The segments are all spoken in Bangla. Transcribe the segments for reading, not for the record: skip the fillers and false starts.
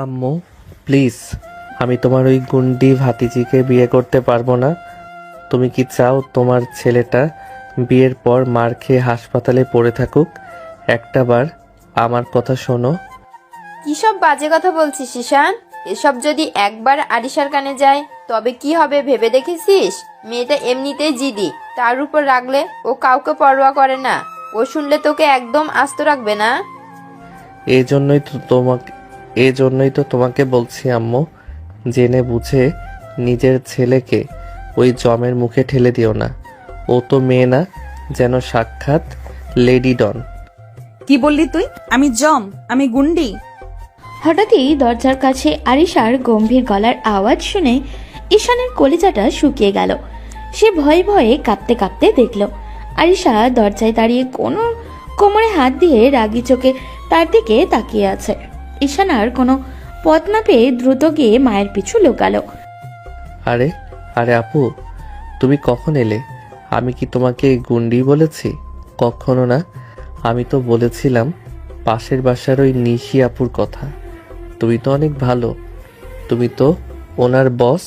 আম্মু প্লিজ, আমি তোমার ওই গুন্ডি ভাতিজিকে বিয়ে করতে পারবো না। তুমি কি চাও তোমার ছেলেটা বিয়ের পর মার খেয়ে হাসপাতালে পড়ে থাকুক? একটাবার আমার কথা শোনো। কি সব বাজে কথা বলছিস ঈশান? এসব যদি একবার আরিশার কানে যায় তবে কি হবে ভেবে দেখেছিস? মেয়েটা এমনিতেই জিদি, তার উপর রাখলে ও কাউকে পরোয়া করে না। ও শুনলে তোকে একদম আস্ত রাখবে না। এই জন্যই তো তোমাকে বলছি আম্মু, জেনে বুঝে নিজের ছেলেকে ওই জমের মুখে ঠেলে দিও না। ও তো মেয়ে না, যেন সাক্ষাৎ লেডি ডন। কি বললি তুই? আমি জম? আমি গুন্ডি? হঠাৎই দরজার কাছে আরিশার গম্ভীর গলার আওয়াজ শুনে ঈশানের কলিজাটা শুকিয়ে গেল। সে ভয়ে ভয়ে কাঁপতে কাঁপতে দেখল আরিশা দরজায় দাঁড়িয়ে কোনো কোমরে হাত দিয়ে রাগি চোখে তার দিকে তাকিয়ে আছে। ঈশান আর কোনো পথ না পেয়ে দ্রুত গিয়ে মায়ের পিছু লুকালো। আরে আরে আপু, তুমি কখন এলে? আমি কি তোমাকে গুন্ডি বলেছি? কখনো না। আমি তো বলেছিলাম পাশের বাসার ওই নিশি আপুর কথা। তুমি তো অনেক ভালো, তুমি তো ওনার বস।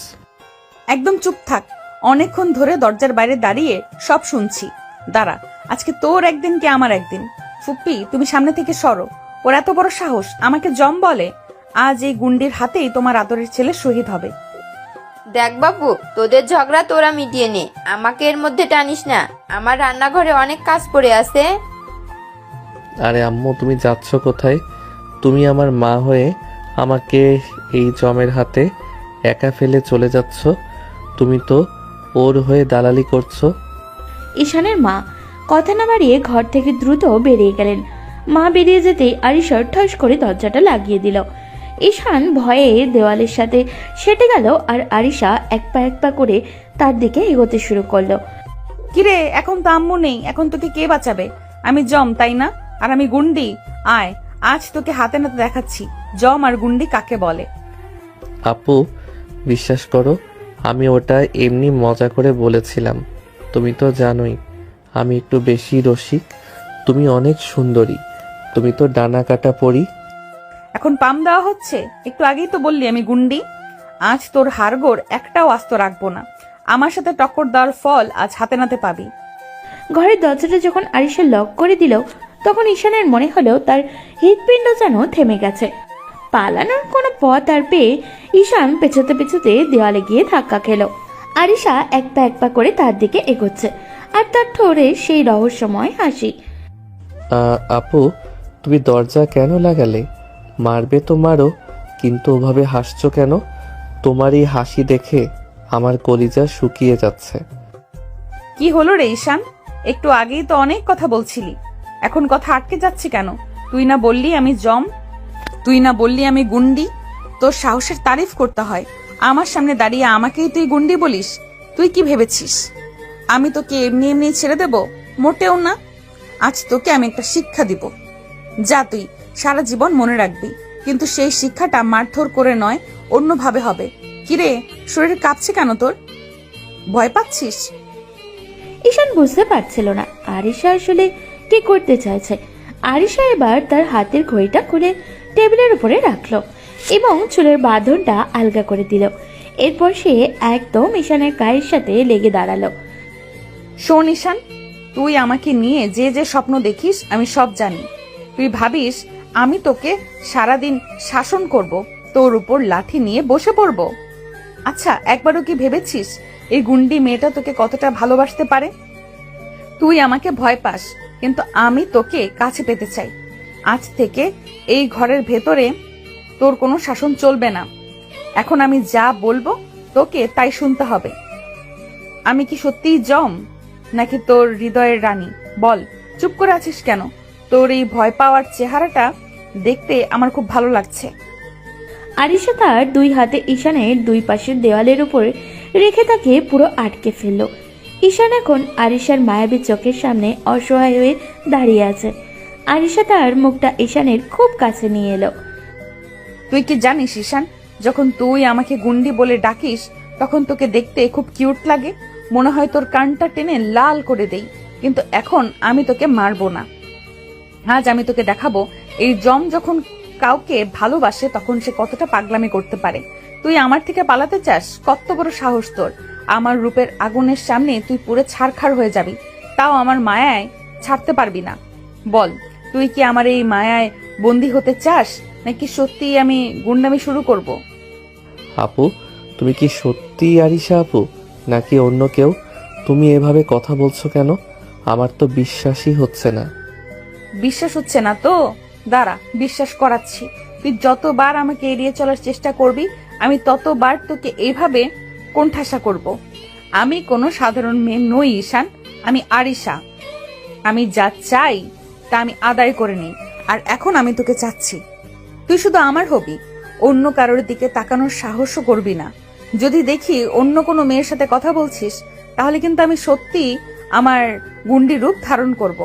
একদম চুপ থাক। অনেকক্ষণ ধরে দরজার বাইরে দাঁড়িয়ে সব শুনছি। দাঁড়া, আজকে তোর একদিন কি আমার একদিন। ফুপ্পি, তুমি সামনে থেকে সরো। ওর এত বড় সাহস আমাকে জম বলে? আজ এই গুন্ডির হাতেই তোমার আদরের ছেলে শহীদ হবে। দেখ বাবু, তোদের ঝগড়া তোরা মিটিয়ে নে, আমাকে এর মধ্যে টানিস না। আমার রান্নাঘরে অনেক কাজ পড়ে আছে। আরে আম্মু, তুমি যাচ্ছ কোথায়? তুমি আমার মা হয়ে আমাকে এই জমের হাতে একা ফেলে চলে যাচ্ছ? তুমি তো ওর হয়ে দালালি করছো। ঈশানের মা কথা না বাড়িয়ে ঘর থেকে দ্রুত বেরিয়ে গেলেন। মা বেরিয়ে যেতেই আরিশা ঠাস করে দরজাটা লাগিয়ে দিল। ঈশান ভয়ে দেওয়ালের সাথে সেটে গেল আর আরিশা এক পা করে তার দিকে এগোতে শুরু করলো। কিরে, এখন তো আম্মু নেই, এখন তোকে কে বাঁচাবে? আমি জম, তাই না? আর আমি গুন্ডি। আয়, আজ তোকে হাতে নাতে দেখাচ্ছি জম আর গুন্ডি কাকে বলে। আপু বিশ্বাস করো, আমি ওটা এমনি মজা করে বলেছিলাম। তুমি তো জানোই আমি একটু বেশি রসিক। তুমি অনেক সুন্দরী, তুমি তো ডানা কাটা পরি। এখন পাম দেওয়া হচ্ছে? একটু আগেই তো বললি আমি গুন্ডি। আজ তোর হাড়গোড় একটাও আস্ত রাখবো না। আমার সাথে টক্কর দেওয়ার ফল আজ হাতে নাতে পাবি। ঘরের দরজাটা যখন আরিশা লক করে দিল তখন ঈশানের মনে হলো তার হৃৎপিণ্ড যেন থেমে গেছে। পালানোর কোনো পথ আর পেয়ে ঈশান পেছাতে পেছাতে দেওয়ালে গিয়ে ধাক্কা খেলো। আরিশা এক পা করে তার দিকে এগোচ্ছে আর তার ঠোঁটে সেই রহস্যময় হাসি। আপু, তুমি দরজা কেন লাগালে? মারবে তো মারো, কিন্তু ওভাবে হাসছো কেন? তোমার এই হাসি দেখে আমার কলিজা শুকিয়ে যাচ্ছে। কি হলো রে ঈশান? একটু আগেই তো অনেক কথা বলছিলি, এখন কথা আটকে যাচ্ছে কেন? তুই না বললি আমি জম? তুই না বললি আমি গুন্ডি? তোর সাহসের তারিফ করতে হয়। আমার সামনে দাঁড়িয়ে আমাকেই তুই গুন্ডি বলিস? তুই কি ভেবেছিস আমি তোকে এমনি এমনি ছেড়ে দেব? মোটেও না। আজ তোকে আমি একটা শিক্ষা দিব, যা তুই সারা জীবন মনে রাখবি। কিন্তু সেই শিক্ষাটা মারধর করে নয়, অন্যভাবে হবে। কিরে, শরীর কাঁপছে কেন তোর? ভয় পাচ্ছিস? ঈশান বুঝতে পারছিল না আরিশা আসলে কি করতে চাইছে। আরিশা এবার তার হাতের ঘড়িটা খুলে টেবিলের উপরে রাখলো এবং চুলের বাঁধনটা আলগা করে দিল। এরপর সে একদম ঈশানের গায়ের সাথে লেগে দাঁড়ালো। শোন ঈশান, তুই আমাকে নিয়ে যে যে স্বপ্ন দেখিস আমি সব জানি। তুই ভাবিস আমি তোকে সারাদিন শাসন করব, তোর উপর লাঠি নিয়ে বসে পড়ব? আচ্ছা, একবারও কি ভেবেছিস এই গুন্ডি মেয়েটা তোকে কতটা ভালোবাসতে পারে? তুই আমাকে ভয় পাস, কিন্তু আমি তোকে কাছে পেতে চাই। আজ থেকে এই ঘরের ভেতরে তোর কোনো শাসন চলবে না। এখন আমি যা বলবো তোকে তাই শুনতে হবে। আমি কি সত্যিই জম নাকি তোর হৃদয়ের রানী? বল, চুপ করে আছিস কেন? তোর এই ভয় পাওয়ার চেহারাটা দেখতে আমার খুব ভালো লাগছে। আরিশা তার দুই হাতে ঈশানের দুই পাশের দেওয়ালের উপর রেখে তাকে পুরো আটকে ফেলল। ঈশান এখন আরিশার মায়াবী চোখের সামনে অসহায় হয়ে দাঁড়িয়ে আছে। আরিশা তার মুখটা ঈশানের খুব কাছে নিয়ে এলো। তুই কি জানিস ঈশান, যখন তুই আমাকে গুন্ডি বলে ডাকিস তখন তোকে দেখতে খুব কিউট লাগে। মনে হয় তোর কানটা টেনে লাল করে দেই। কিন্তু এখন আমি তোকে মারবো না। আজ আমি তোকে দেখাবো এই জম যখন কাউকে ভালোবাসে তখন সে কতটা পাগলামি করতে পারে। তুই আমার থেকে পালাতে চাস? কত বড় সাহস তোর! আমার রূপের আগুনের সামনে তুই পুরো ছারখাড় হয়ে যাবি, তাও আমার মায়ায় ছাড়তে পারবি না। বল, তুই কি আমার এই মায়ায় বন্দী হতে চাস, নাকি সত্যি আমি গুন্ডামি শুরু করব? আপু, তুমি কি সত্যি আরিশা আপু নাকি অন্য কেউ? তুমি এভাবে কথা বলছো কেন? আমার তো বিশ্বাসই হচ্ছে না। বিশ্বাস হচ্ছে না তো? দাঁড়া, বিশ্বাস করাচ্ছি। তুই যতবার আমাকে এড়িয়ে চলার চেষ্টা করবি, আমি ততবার তোকে এইভাবে কোণঠাসা করব। আমি কোনো সাধারণ মেয়ে নই ঈশান, আমি আরিশা। আমি যা চাই তা আমি আদায় করে নিই, আর এখন আমি তোকে চাচ্ছি। তুই শুধু আমার হবি, অন্য কারোর দিকে তাকানোর সাহসও করবি না। যদি দেখি অন্য কোনো মেয়ের সাথে কথা বলছিস, তাহলে কিন্তু আমি সত্যি আমার গুন্ডি রূপ ধারণ করব।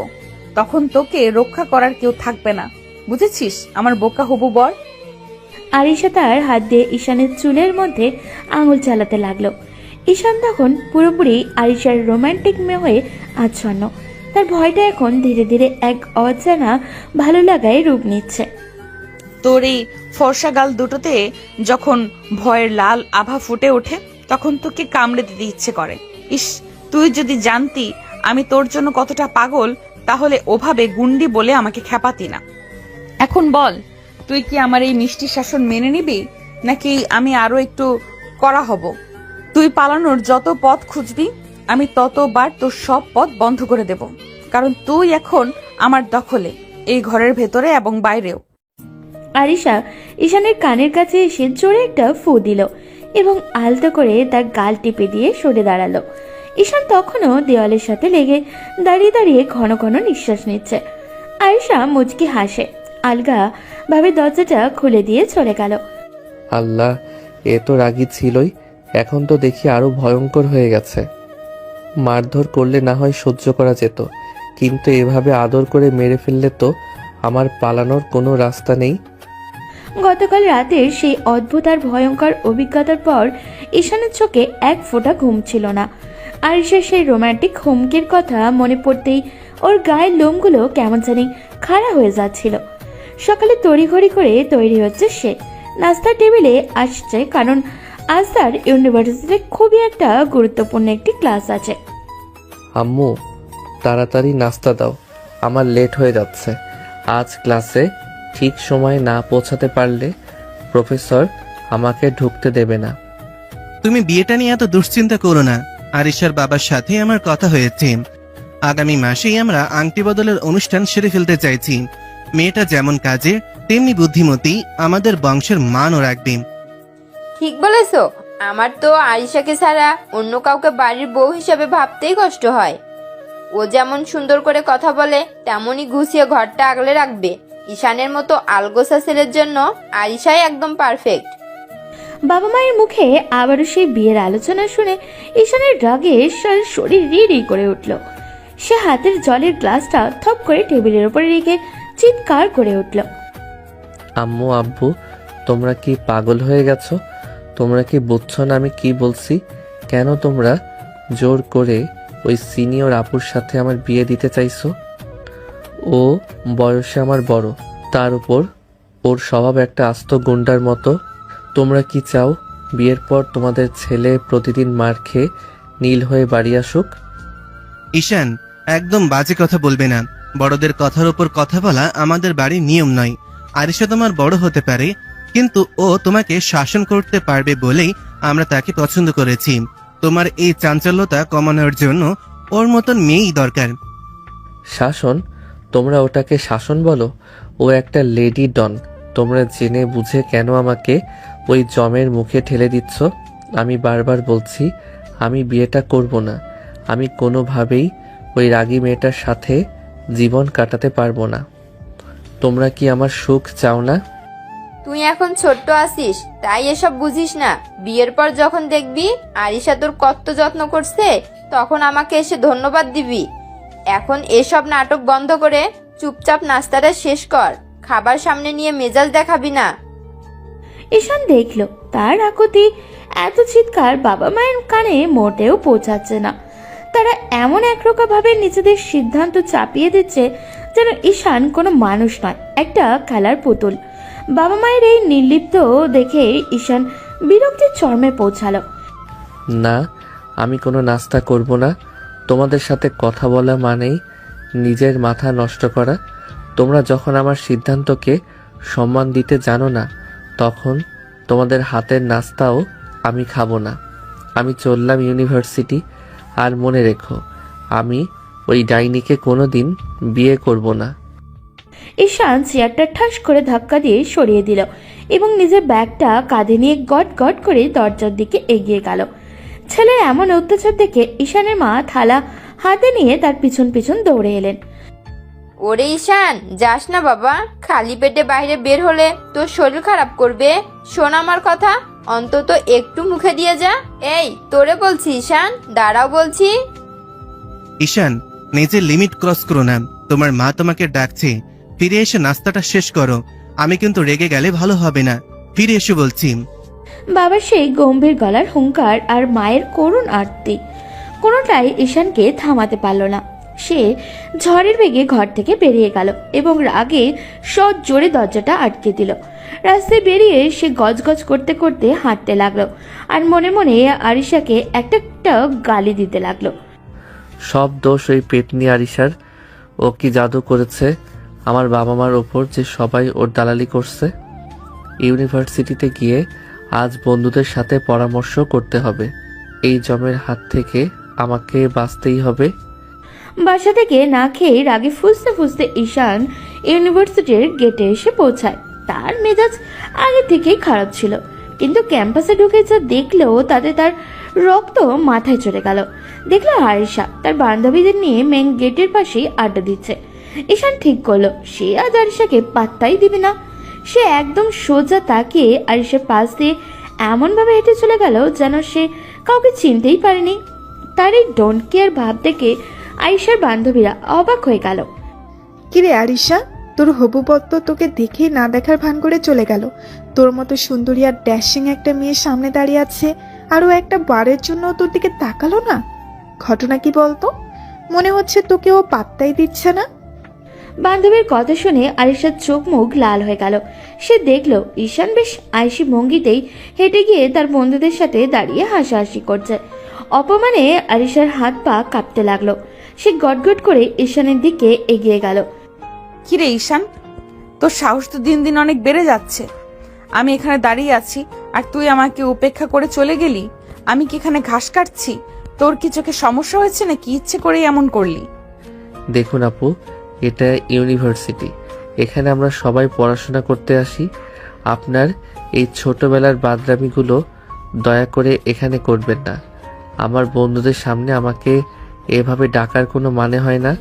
তখন তোকে রক্ষা করার কেউ থাকবে না, বুঝেছিস আমার বোকা হবু বর? আরিশা তার হাত দিয়ে ঈশানের চুলের মধ্যে আঙুল চালাতে লাগলো। ঈশান তখন পুরোপুরি আরিশার রোমান্টিক মেয়ে হয়ে আচ্ছন্ন। তার ভয়টা এখন ধীরে ধীরে এক অজানা ভালো লাগায় রূপ নিচ্ছে। তোর এই ফর্সা গাল দুটোতে যখন ভয়ের লাল আভা ফুটে ওঠে, তখন তোকে কামড়ে দিতে ইচ্ছে করে। ইস, তুই যদি জানতি আমি তোর জন্য কতটা পাগল, তাহলে ওভাবে গুন্ডি বলে আমাকে খেপাতি না। এখন বল, তুই কি আমার এই মিষ্টি শাসন মেনে নিবি, নাকি আমি আরো একটু কড়া হব? তুই পালানোর যত পথ খুঁজবি, আমি ততবার তোর সব পথ বন্ধ করে দেব, কারণ তুই এখন আমার দখলে, এই ঘরের ভেতরে এবং বাইরেও। আরিশা ঈশানের কানের কাছে এসে জোরে একটা ফু দিল এবং আলতো করে তার গাল টিপে দিয়ে সরে দাঁড়ালো। ঈশান তখনও দেওয়ালের সাথে লেগে দাঁড়িয়ে দাঁড়িয়ে ঘন ঘন নিঃশ্বাস নিচ্ছে। আরিশা মুচকি হাসে, আলগা ভাবে দরজাটা খুলে দিয়ে চলে গেল। আল্লাহ, এ তো রাগী ছিলই, এখন তো দেখি আরো ভয়ঙ্কর হয়ে গেছে। মারধর করলে না হয় সহ্য করা যেত, কিন্তু এভাবে আদর করে মেরে ফেললে তো আমার পালানোর কোনো রাস্তা নেই। গতকাল রাতের সেই অদ্ভুত আর ভয়ঙ্কর অভিজ্ঞতার পর ঈশানের চোখে এক ফোঁটা ঘুম ছিল না। আরিশার সেই রোমান্টিক হুমকির কথা মনে পড়তেই ওর গায়ের লোমগুলো কেমন জানি খাড়া হয়ে যাচ্ছিল। সকালে তড়িঘড়ি করে তৈরি হচ্ছে সে, নাস্তার টেবিলে আসছে, কারণ আজ তার ইউনিভার্সিটিতে খুবই একটা গুরুত্বপূর্ণ একটি ক্লাস আছে। আম্মু, তাড়াতাড়ি নাস্তা দাও, আমার লেট হয়ে যাচ্ছে। আজ ক্লাসে ঠিক সময়ে না পৌঁছাতে পারলে প্রফেসর আমাকে ঢুকতে দেবে না। তুমি বিয়েটা নিয়ে এত দুশ্চিন্তা করো না। আরিশার বাবার সাথে আমার কথা হয়েছে, আগামী মাসেই আমরা আংটি বদলের অনুষ্ঠান সেরে ফেলতে চাইছি। মেয়েটা যেমন কাজে তেমনি বুদ্ধিমতী, আমাদের বংশের মানও রাখবে। ঠিক বলেছো। আমার তো আরিশাকে ছাড়া অন্য কাউকে বাড়ির বউ হিসেবে ভাবতেই কষ্ট হয়। ও যেমন সুন্দর করে কথা বলে, তেমনই গুছিয়ে ঘরটা আগলে রাখবে। ঈশানের মতো আলগোসা ছেলের জন্য আরিশাই একদম পারফেক্ট। বাবা মায়ের মুখে আবারও সেই বিয়ের আলোচনা শুনে ঈশানের রাগে সারা শরীর রিড়ি করে উঠল। সে হাতের জলের গ্লাসটা থপ করে টেবিলের উপরে রেখে চিৎকার করে উঠল। আম্মু, আব্বু, তোমরা কি পাগল হয়ে গেছো? তোমরা কি বুঝছো না আমি কি বলছি? কেন তোমরা জোর করে ওই সিনিয়র আপুর সাথে আমার বিয়ে দিতে চাইছো? ও বয়সে আমার বড়, তার উপর ওর স্বভাব একটা আস্ত গুন্ডার মতো। তোমরা কি চাও বিয়ের পর তোমাদের ছেলে প্রতিদিন মার খেয়ে নীল হয়ে বাড়ি আসুক? ঈশান, একদম বাজে কথা বলবে না। বড়দের কথার উপর কথা বলা আমাদের বাড়ির নিয়ম নয়। আরিশা তোমার বড় হতে পারে, কিন্তু ও তোমাকে শাসন করতে পারবে বলেই আমরা তাকে পছন্দ করেছি। তোমার এই চাঞ্চল্যতা কমানোর জন্য ওর মতন মেয়েই দরকার। শাসন? তোমরা ওটাকে শাসন বলো? ও একটা লেডি ডন। তোমরা জেনে বুঝে কেন আমাকে ওই জমের মুখে ঠেলে দিচ্ছ? আমি বারবার বলছি আমি বিয়েটা করব না। আমি কোনোভাবেই ওই রাগী মেয়েটার সাথে জীবন কাটাতে পারবো না। তোমরা কি আমার সুখ চাও না? তুই এখন ছোট্ট আছিস, তাই এসব বুঝিস না। বিয়ের পর যখন দেখবি আরিশা তোর কত যত্ন করছে, তখন আমাকে এসে ধন্যবাদ দিবি। এখন এসব নাটক বন্ধ করে চুপচাপ নাস্তাটা শেষ কর। খাবার সামনে নিয়ে মেজাজ দেখাবি না। ঈশান দেখল তার আকুতি এত চিৎকার বাবা মায়ের কানে মোটেও পৌঁছাচ্ছে না। তারা এমন একরকমভাবে নিজেদের সিদ্ধান্ত চাপিয়ে দিচ্ছে যেন ঈশান কোনো মানুষ নয়, একটা খেলার পুতুল। বাবা মায়ের এই নির্লিপ্ত দেখে ঈশান বিরক্তির চরমে পৌঁছালো। না, আমি কোনো নাস্তা করব না। তোমাদের সাথে কথা বলা মানেই নিজের মাথা নষ্ট করা। তোমরা যখন আমার সিদ্ধান্তকে সম্মান দিতে জানো না, তখন তোমাদের হাতের নাস্তাও আমি খাবো না। আমি চললাম ইউনিভার্সিটি। আর মনে রেখো, আমি ওই ডাইনিকে কোনো দিন বিয়ে করব না। ঈশান চেয়ারটা ঠাস করে ধাক্কা দিয়ে সরিয়ে দিল এবং নিজের ব্যাগটা কাঁধে নিয়ে গট গট করে দরজার দিকে এগিয়ে গেল। ছেলের এমন অত্যাচার দেখে ঈশানের মা থালা হাতে নিয়ে তার পিছন পিছন দৌড়ে এলেন। ওরে ঈশান, যাস না বাবা, খালি পেটে বাইরে বের হলে তোর শরীর খারাপ করবে। শোন আমার কথা, অন্তত একটু মুখে দিয়ে যা। এই তোরে বলছি ঈশান, দাঁড়াও বলছি। ঈশান, নিজের লিমিট ক্রস করো না। তোমার মা তোমাকে ডাকছে, ফিরে এসে নাস্তাটা শেষ করো। আমি কিন্তু রেগে গেলে ভালো হবে না। ফিরে এসে বলছি। বাবার সেই গম্ভীর গলার হুঙ্কার আর মায়ের করুণ আরতি কোনোটাই ঈশানকে থামাতে পারল না। সে ঝড়ের বেগে ঘর থেকে বেরিয়ে গেল এবং রাগে জোরে দরজাটা আটকে দিল। রাস্তায় বেরিয়ে সে গজগজ করতে করতে হাঁটতে লাগলো আর মনে মনে আরিশাকে একটা একটা গালি দিতে লাগলো। সব দোষ ওই পেটনি আরিশার। ও কি জাদু করেছে আমার বাবা মার ওপর যে সবাই ওর দালালি করছে। ইউনিভার্সিটিতে গিয়ে আজ বন্ধুদের সাথে পরামর্শ করতে হবে। এই জমের হাত থেকে আমাকে বাঁচতেই হবে। বাসা থেকে না খেয়ে রাগে ফুসতে ফুসতে ঈশান ইউনিভার্সিটির গেটে এসে পৌঁছায়। তার মেজাজ আগে থেকেই খারাপ ছিল, কিন্তু ক্যাম্পাসে ঢুকে যা দেখলো তাতে তার রক্ত মাথায় চড়ে গেল। দেখলো আরিশা তার বান্ধবীদের নিয়ে মেন গেটের পাশেই আড্ডা দিচ্ছে। ঈশান ঠিক করলো সে আজ আরিশাকে পাত্তাই দিবে না। সে একদম সোজা তাকিয়ে আরিশার পাশ দিয়ে এমনভাবে হেঁটে চলে গেল যেন সে কাউকে চিনতেই পারেনি। তার এই ডোন্ট কেয়ার ভাব দেখে আরিশার বান্ধবীরা অবাক হয়ে গেল। কিরে আরিশা, তোর হবু বদ্দ তোকে দেখেই না দেখার ভান করে চলে গেল। তোর মতো সুন্দরী আর ড্যাশিং একটা মেয়ের সামনে দাঁড়িয়ে আছে, আরও একটা বারের জন্য তোর দিকে তাকালো না। ঘটনা কি বলতো? মনে হচ্ছে তোকে ও পাত্তাই দিচ্ছে না। বান্ধবীর কথা শুনে আরিশার চোখ মুখ লাল হয়ে গেল। সে দেখল ঈশান বেশ আইসি ভঙ্গিতেই হেঁটে গিয়ে তার বন্ধুদের সাথে দাঁড়িয়ে হাসাহাসি করছে। অপমানে আরিশার হাত পা কাঁপতে লাগলো। সে গটগট করে ঈশানের দিকে এগিয়ে গেল। কিরে ঈশান, তোর সাহস তো দিন দিন অনেক বেড়ে যাচ্ছে। আমি এখানে দাঁড়িয়ে আছি আর তুই আমাকে উপেক্ষা করে চলে গেলি। আমি কি এখানে ঘাস কাটছি? তোর কি চোখে সমস্যা হয়েছে নাকি ইচ্ছে করেই এমন করলি? দেখুন আপু, এটা ইউনিভার্সিটি। এখানে আমরা সবাই পড়াশোনা করতে আসি। আপনার এই ছোটবেলার বাদরামিগুলো দয়া করে এখানে করবেন না। আমার বন্ধুদের সামনে আমাকে এভাবে ডাকার কোনো মানে হয় না।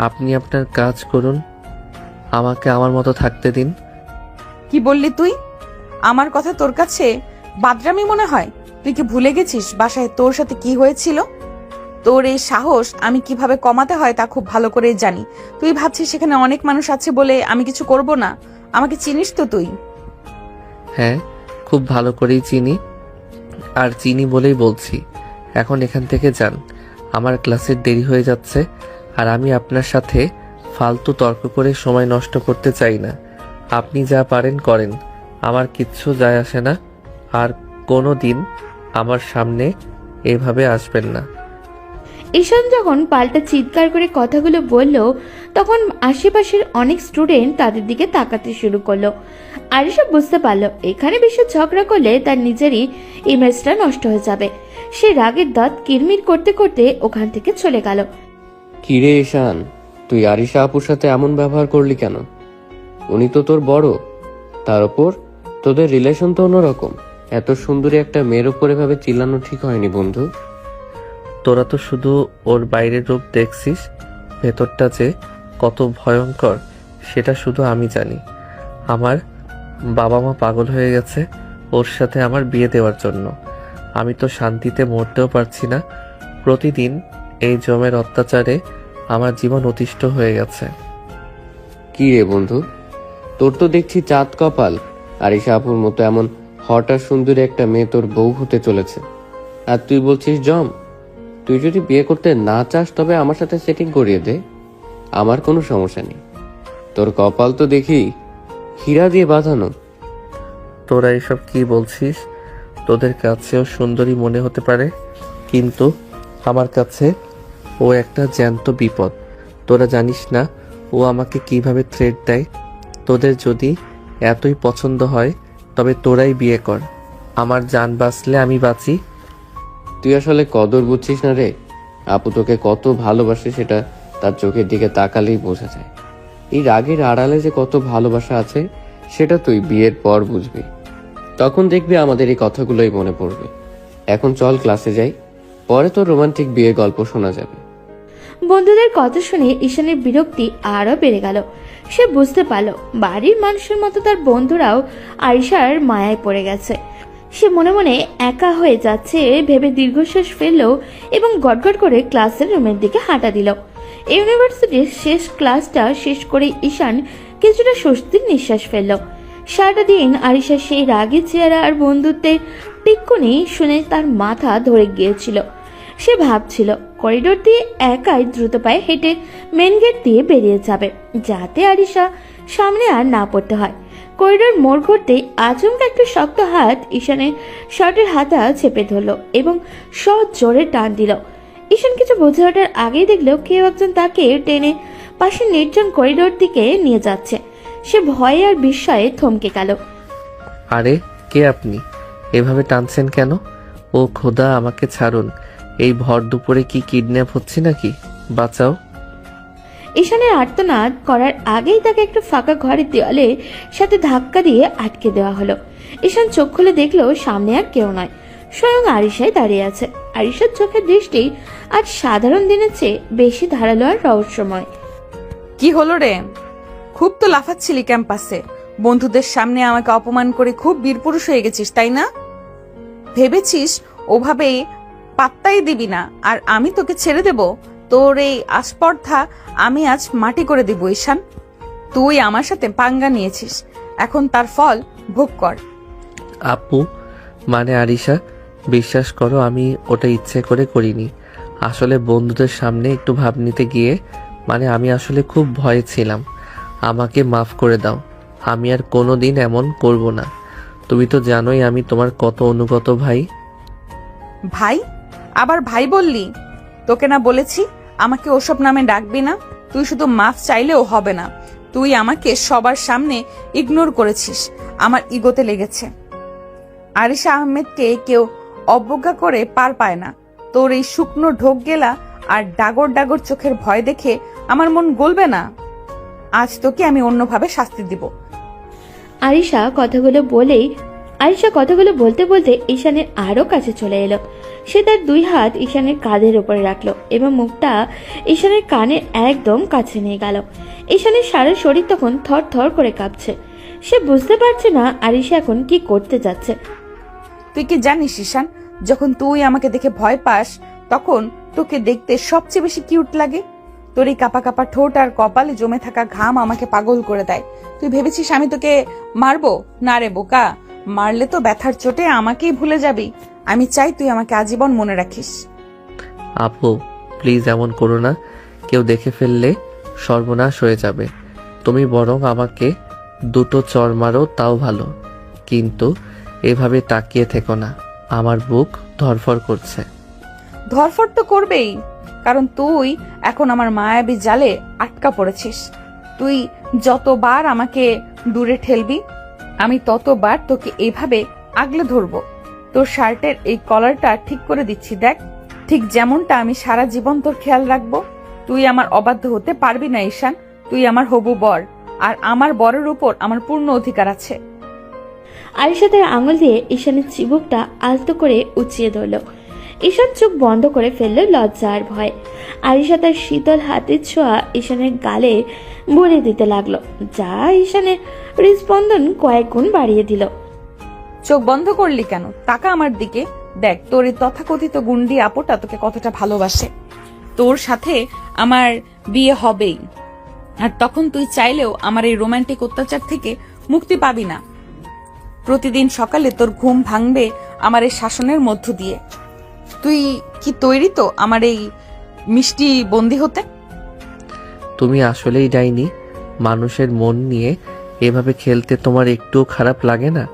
আপনি আপনার কাজ করুন, আমাকে আমার মতো থাকতে দিন। কি বললি তুই? আমার কথা তোর কাছে বাদরামি মনে হয়? তুই কি ভুলে গেছিস বাসায় তোর সাথে কি হয়েছিল? তোর এই সাহস আমি কিভাবে কমাতে হয় তা খুব ভালো করেই জানি। তুই ভাবছিস সেখানে অনেক মানুষ আছে বলে আমি কিছু করব না? আমাকে চিনিস তো তুই? হ্যাঁ, খুব ভালো করেই চিনি, আর চিনি বলেই বলছি। এখন এখান থেকে যান, আমার ক্লাসের দেরি হয়ে যাচ্ছে। আর আমি আপনার সাথে ফালতু তর্ক করে সময় নষ্ট করতে চাই না। আপনি যা পারেন করেন, আমার কিচ্ছু যায় আসে না। আর কোনো দিন আমার সামনে এভাবে আসবেন না। ঈশান যখন পাল্টা চিৎকার করে কথাগুলো বলল, তখন আশেপাশের অনেক স্টুডেন্ট তাদের দিকে তাকাতে শুরু করলো। আরিশা বুঝতে পারলো এখানে বেশি ঝগড়া করলে তার নিজেরই ইমেজটা নষ্ট হয়ে যাবে। সে রাগের দাঁত কিরমির করতে করতে ওখান থেকে চলে গেল। কিরে ঈশান, তুই আরিশা আপুর সাথে এমন ব্যবহার করলি কেন? উনি তো তোর বড়, তার উপর তোদের রিলেশন তো অন্যরকম। এত সুন্দরী একটা মেয়ের উপর এভাবে চিল্লানো ঠিক হয়নি বন্ধু। তোরা তো শুধু ওর বাইরের রূপ দেখছিস, ভেতরটা যে কত ভয়ঙ্কর সেটা শুধু আমি জানি। আমার বাবা মা পাগল হয়ে গেছে ওর সাথে আমার বিয়ে দেওয়ার জন্য। আমি তো শান্তিতে মরতেও পারছি না। প্রতিদিন এই জমের অত্যাচারে আমার জীবন অতিষ্ঠ হয়ে গেছে। কি রে বন্ধু, তোর তো দেখছি চাঁদ কপাল। আরিশা আপুর মতো এমন হট আর সুন্দরী একটা মেয়ে তোর বউ হতে চলেছে, আর তুই বলছিস জম? তুই যদি বিয়ে করতে না চাস তবে আমার সাথে সেটিং করিয়ে দে, আমার কোনো সমস্যা নেই। তোর কপাল তো দেখি হীরা দিয়ে বাঁধানো। তোরা এসব কি বলছিস? তোদের কাছেও সুন্দরী মনে হতে পারে, কিন্তু আমার কাছে ও একটা জ্যান্ত বিপদ। তোরা জানিস না ও আমাকে কিভাবে থ্রেট দেয়। তোদের যদি এতই পছন্দ হয় তবে তোরাই বিয়ে কর, আমার জান বাঁচলে আমি বাঁচি। তুই আসলে কদর বুঝছিস না রে। আপু তোকে কত ভালোবাসে সেটা তার চোখের দিকে তাকালেই বোঝা যায়। এই রাগের আড়ালে যে কত ভালোবাসা আছে সেটা তুই বিয়ের পর বুঝবি। তখন দেখবি আমাদের এই কথাগুলোই মনে পড়বে। এখন চল ক্লাসে যাই, পরে তোর রোমান্টিক বিয়ে গল্প শোনা যাবে। বন্ধুদের কথা শুনে ঈশানের বিরক্তি আরো বেড়ে গেল। সে বুঝতে পারল বাড়ির মানুষের মতো তার বন্ধুরাও আরিশার মায়ায় পড়ে গেছে। সে মনে মনে একা হয়ে যাচ্ছে ভেবে দীর্ঘশ্বাস ফেলল এবং গটগট করে ক্লাসের রুমের দিকে হাঁটা দিল। ইউনিভার্সিটির শেষ ক্লাসটা শেষ করে ঈশান কিছুটা স্বস্তির নিঃশ্বাস ফেলল। সারাটা দিন আরিশার সেই রাগী চেহারা আর বন্ধুত্বের টিক্কুনি শুনে তার মাথা ধরে গিয়েছিল। সে ভাবছিল করিডোর দিয়ে একাই দ্রুত পায়ে হেঁটে মেন গেট দিয়ে বেরিয়ে যাবে, যাতে আরিশা সামনে আর না পড়তে হয়। করিডোর মোড় ঘুরতেই আচমকা একটা শক্ত হাত ঈশানের শার্টের হাতা চেপে ধরল এবং সহজ জোরে টান দিল। ঈশান কিছু বুঝে ওঠার আগেই দেখলো কেউ একজন তাকে টেনে পাশে নির্জন করিডোর দিকে নিয়ে যাচ্ছে। সে ভয়ে আর বিস্ময়ে থমকে গেল। আরে কে আপনি? এভাবে টানছেন কেন? ও খোদা, আমাকে ছাড়ুন। এই ভর দুপুরে কি কিডন্যাপ হচ্ছে নাকি? বাঁচাও। ঈশানের আর্তনাদ করার আগেই তাকে একটা ফাঁকা ঘরের দেওয়ালের সাথে ধাক্কা দিয়ে আটকে দেওয়া হলো। ঈশান চোখ খুলে দেখলো সামনে আর কেউ নয়, স্বয়ং আরিশাই দাঁড়িয়ে আছে। আরিশার চোখের দৃষ্টি আজ সাধারণ দিনের চেয়ে বেশি ধারালো আর রহস্যময়। কি হলো রে? খুব তো লাফাচ্ছিলি ক্যাম্পাসে, বন্ধুদের সামনে আমাকে অপমান করে খুব বীরপুরুষ হয়ে গেছিস, তাই না? ভেবেছিস ওভাবে পাত্তাই দিবি না আর আমি তোকে ছেড়ে দেব? তোর এই আস্পর্ধা আমি আজ মাটি করে দিব ঈশান। তুই আমার সাথে পাঙ্গা নিয়েছিস, এখন তার ফল ভোগ কর। আপু, মানে আরিশা, বিশ্বাস করো আমি ওটা ইচ্ছে করে করিনি। আসলে বন্ধুদের সামনে একটু ভাব নিতে গিয়ে, মানে আমি আসলে খুব ভয়ে ছিলাম। আমাকে মাফ করে দাও, আমি আর কোনোদিন এমন করব না। তুমি তো জানোই আমি তোমার কত অনুগত ভাই। ভাই? আবার ভাই বললি? তোকে না বলেছি আমাকে ওসব নামে ডাকবি না? তুই শুধু মাফ চাইলেও হবে না, তুই আমাকে সবার সামনে ইগনোর করেছিস, আমার ইগোতে লেগেছে। আরিশা আহমেদকে কেউ অবজ্ঞা করে পার পায় না। তোর এই শুকনো ঢোক গেলা আর ডাগর ডাগর চোখের ভয় দেখে আমার মন গলবে না। আজ তোকে আমি অন্যভাবে শাস্তি দিব। আরিশা কথাগুলো বলতে বলতে ঈশানের আরো কাছে চলে এলো। সে তার দুই হাত ঈশানের কাঁধের উপরে রাখলো এবং মুখটা ঈশানের কানের একদম কাছে নিয়ে গেল। ঈশানের সারা শরীর তখন থর থর করে কাঁপছে। সে বুঝতে পারছে না আরিশা এখন কি করতে যাচ্ছে। তুই কি জানিস ঈশান, যখন তুই আমাকে দেখে ভয় পাস তখন তোকে দেখতে সবচেয়ে বেশি কিউট লাগে। তোর এই কাপা কাপা ঠোঁট আর কপালে জমে থাকা ঘাম আমাকে পাগল করে দেয়। তুই ভেবেছিস আমি তোকে মারবো? না রে বোকা, মারলে তো ব্যথার চোটে আমাকেই ভুলে যাবি। আমি চাই তুই আমাকে আজীবন মনে রাখিস। আপু প্লিজ এমন করো না, কেউ দেখে ফেললে সর্বনাশ হয়ে যাবে। তুমি বরং আমাকে দুটো চড় মারো, তাও ভালো, কিন্তু এভাবে তাকিয়ে থেকো না, আমার বুক ধড়ফড় করছে। ধরফর তো করবেই, কারণ তুই এখন আমার মায়াবী জালে আটকা পড়েছিস। তুই যতবার আমাকে দূরে ঠেলবি আমি ততবার তোকে এইভাবে আগলে ধরবো। তোর শার্টের এই কলারটা ঠিক করে দিচ্ছি, দেখ, ঠিক যেমনটা আমি সারা জীবন তোর খেয়াল রাখবো। তুই আমার অবাধ্য হতে পারবি না ঈশান, তুই আমার হবু বর, আর আমার বরের উপর আমার পূর্ণ অধিকার আছে। আরিশা তার আঙুল দিয়ে ঈশানের চিবুকটা আলতো করে উঁচিয়ে ধরল। ঈশান চোখ বন্ধ করে ফেলল লজ্জা আর ভয়। আরিশা তার শীতল হাতের ছোঁয়া ঈশানের গালে বলে দিতে লাগলো, যা ঈশানের হৃদস্পন্দন কয়েক গুণ বাড়িয়ে দিল। চোখ বন্ধ করলি কেন? তাকা আমার দিকে, দেখ তোর এই তথাকথিত গুন্ডি আপোটা তোকে কতটা ভালোবাসে। তোর সাথে আমার বিয়ে হবেই, আর তখন তুই চাইলেও আমার এই রোমান্টিক অত্যাচার থেকে মুক্তি পাবি না। প্রতিদিন সকালে তোর ঘুম ভাঙবে আমার এই শাসনের মধ্য দিয়ে। তুই কি তৈরি তো আমার এই মিষ্টি বন্দি হতে? তুমি আসলেই ডাইনি। মানুষের মন নিয়ে এভাবে খেলতে তোমার একটুও খারাপ লাগে না?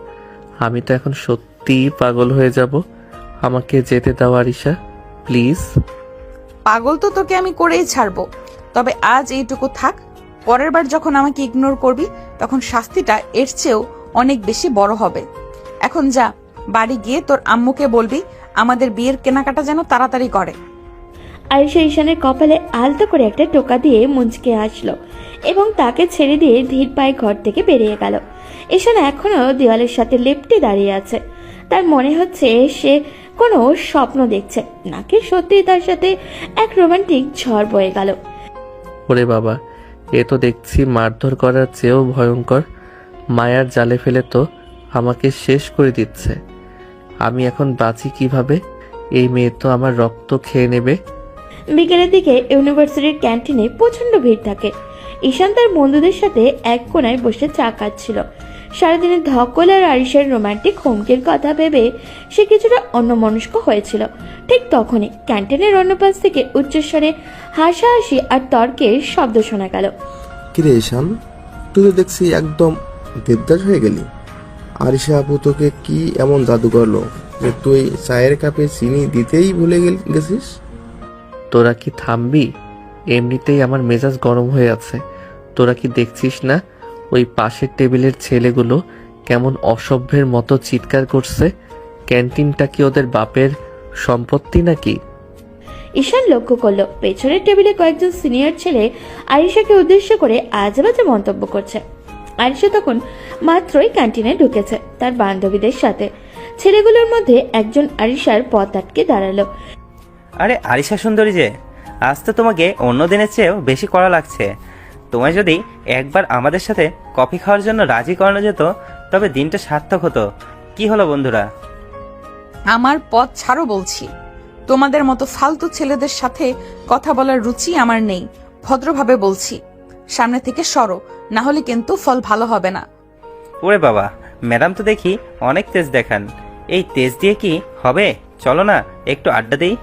আমি তো এখন সত্যিই পাগল হয়ে যাব। আমাকে যেতে দাও আরিশা, প্লিজ। পাগল তো তোকে আমি করেই ছাড়বো, তবে আজ এইটুকু থাক। পরের বার যখন আমাকে ইগনোর করবি তখন শাস্তিটা এর চেয়েও অনেক বেশি বড় হবে। এখন যা, বাড়ি গিয়ে তোর আম্মুকে বলবি আমাদের বিয়ের কেনাকাটা যেন তাড়াতাড়ি করে। আরিশা ঈশানের কপালে আলতো করে একটা টোকা দিয়ে মুচকে আসলো এবং তাকে ছেড়ে দিয়ে ধীর পায়ে ঘর থেকে বেরিয়ে গেল। ঈশান এখনো দেওয়ালের সাথে লেপ্টে দাঁড়িয়ে আছে। তার মনে হচ্ছে সে কোনো স্বপ্ন দেখছে, নাকি সত্যি তার সাথে এক রোমান্টিক ঝড় বয়ে গেল। ওরে বাবা, এ তো দেখছি মারধর করার চেয়েও ভয়ঙ্কর। মায়ার জালে ফেলে তো আমাকে শেষ করে দিচ্ছে। আমি এখন বাঁচি কিভাবে? এই মেয়ে তো আমার রক্ত খেয়ে নেবে। বিকেলের দিকে ইউনিভার্সিটির ক্যান্টিনে প্রচন্ড ভিড় থাকে। ঈশান তার বন্ধুদের সাথে এক কোনায় বসে চা খাচ্ছিল। সারাদিনের ধকল আর আরিশার রোমান্টিক হুমকির কথা ভেবে সে কিছুটা অন্যমনস্ক হয়েছিল। ঠিক তখনই ক্যান্টিনের অন্য পাশ থেকে উচ্চস্বরে হাসাহাসি আর তর্কের শব্দ শোনা গেল। কিরে ঈশান, তুই তো দেখছি একদম দেবদাস হয়ে গেলি। আরিশা আপু তোকে কি এমন জাদু করলো যে তুই চায়ের কাপে চিনি দিতেই ভুলে গেছিস? তোরা কি থামবি? এমনিতেই আমার মেজাজ গরম হয়ে আছে। তোরা কি দেখছিস না ওই পাশের টেবিলের ছেলেগুলো কেমন অসভ্যের মতো চিৎকার করছে? ক্যান্টিনটা কি ওদের বাপের সম্পত্তি নাকি? ঈশান লক্ষ্য করলো পেছনের টেবিলে কয়েকজন সিনিয়র ছেলে আরিশাকে উদ্দেশ্য করে আজেবাজে মন্তব্য করছে। আরিশা তখন মাত্রই ক্যান্টিনে ঢুকেছে তার বান্ধবীদের সাথে। ছেলেগুলোর মধ্যে একজন আরিশার পথ আটকে দাঁড়ালো। আরে আরিশা সুন্দরী যে, আজ তো তোমাকে অন্য দিনের চেয়েও বেশি কড়া লাগছে। তোমায় যদি একবার আমাদের সাথে কফি খাওয়ার জন্য রাজি করানো যেত তবে দিনটা সার্থক হতো। কি হলো বন্ধুরা? আমার পথ ছাড়ো বলছি। তোমাদের মতো ফালতু ছেলেদের সাথে কথা বলার রুচি আমার নেই। ভদ্রভাবে বলছি, সামনে থেকে সরো, না হলে কিন্তু ফল ভালো হবে না। ওরে বাবা, ম্যাডাম তো দেখি অনেক তেজ দেখান। এই তেজ দিয়ে কি হবে? চলো না একটু আড্ডা দিই।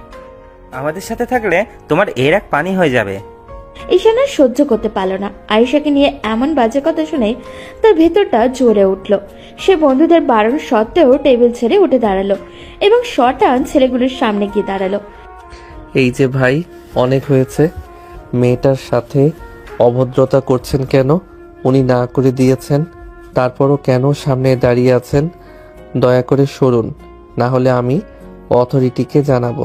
আমাদের সাথে থাকলে তোমার এর এক পানি হয়ে যাবে। ঈশান আর সহ্য করতে পারল না। আরিশাকে নিয়ে এমন বাজে কথা শুনে তার ভেতরটা জ্বলে উঠল। সে বন্ধুদের বারণ সত্ত্বেও টেবিল ছেড়ে উঠে দাঁড়ালো এবং শটান ছেলেগুলোর সামনে গিয়ে দাঁড়ালো। এই যে ভাই, অনেক হয়েছে। মেয়েটার সাথে অভদ্রতা করছেন কেন? উনি না করে দিয়েছেন, তারপরও কেন সামনে দাঁড়িয়ে আছেন? দয়া করে সরুন, না হলে আমি অথরিটিকে জানাবো।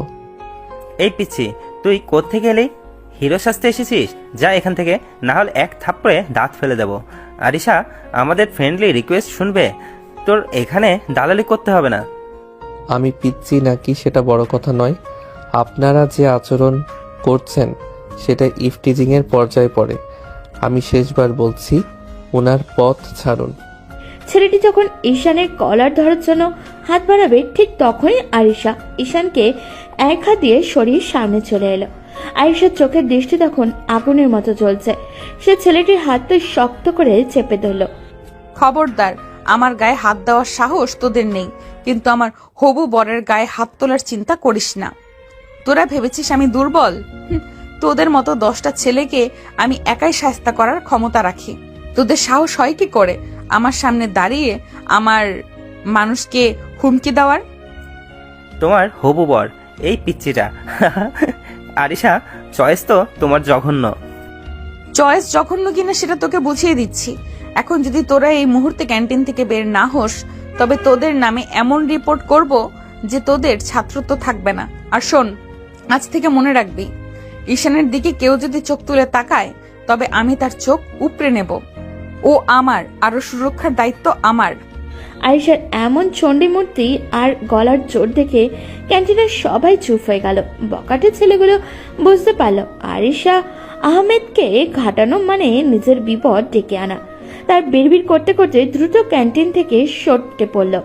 এই পিচ্ছি, তুই কোত্থেকে এলি? হিরো সাজতে এসেছিস? যা এখান থেকে, না হলে এক থাপ্পড়ে দাঁত ফেলে দেব। আরিশা, আমাদের ফ্রেন্ডলি রিকোয়েস্ট শুনবে? তোর এখানে দালালি করতে হবে না। আমি পিচ্ছি নাকি সেটা বড় কথা নয়। আপনারা যে আচরণ করছেন সেটা ইফটিজিংয়ের পর্যায়ে পড়ে। আমি শেষবার বলছি, ওনার পথ ছাড়ুন। ছেলেটি যখন ঈশানের কলার ধরার জন্য হাত বাড়াবে ঠিক তখনই আরিশা ঈশানকে এক হাত দিয়ে সরিয়ে সামনে চলে এলো। আরিশার চোখের দৃষ্টি তখন আগুনের মতো জ্বলছে। সে ছেলেটির হাতটা শক্ত করে চেপে ধরল। খবরদার, আমার গায়ে হাত দেওয়ার সাহস তোদের নেই, কিন্তু আমার হবু বরের গায়ে হাত তোলার চিন্তা করিস না। তোরা ভেবেছিস আমি দুর্বল? তোদের মতো 10টা ছেলেকে আমি একাই শায়েস্তা করার ক্ষমতা রাখি। তোদের সাহস হয় কি করে আমার সামনে দাঁড়িয়ে আমার মানুষকে হুমকি দেওয়ার? তোমার হবু বর এই পিচ্ছিটা। আরিশা, চয়েস তো তোমার জঘন্য। চয়েস জঘন্য কিনা সেটা তোকে বুঝিয়ে দিচ্ছি। এখন যদি তোরা এই মুহূর্তে ক্যান্টিন থেকে বের না হোস তবে তোদের নামে এমন রিপোর্ট করব যে তোদের ছাত্রত্ব থাকবে না। আর শোন, আজ থেকে মনে রাখবি, ঈশানের দিকে কেউ যদি চোখ তুলে তাকায় তবে আমি তার চোখ উপড়ে নেব। ও আমার, আরো সুরক্ষার দায়িত্ব আমার। আরিশার এমন চণ্ডী মূর্তি আর গলার জোর দেখে ক্যান্টিনের সবাই চুপ হয়ে গেল। বকাটে ছেলেগুলো বুঝতে পারল আরিশা আহমেদকে ঘাটানো মানে নিজের বিপদ ডেকে আনা। তার বিড়বিড় করতে করতে দ্রুত ক্যান্টিন থেকে সটকে পড়ল।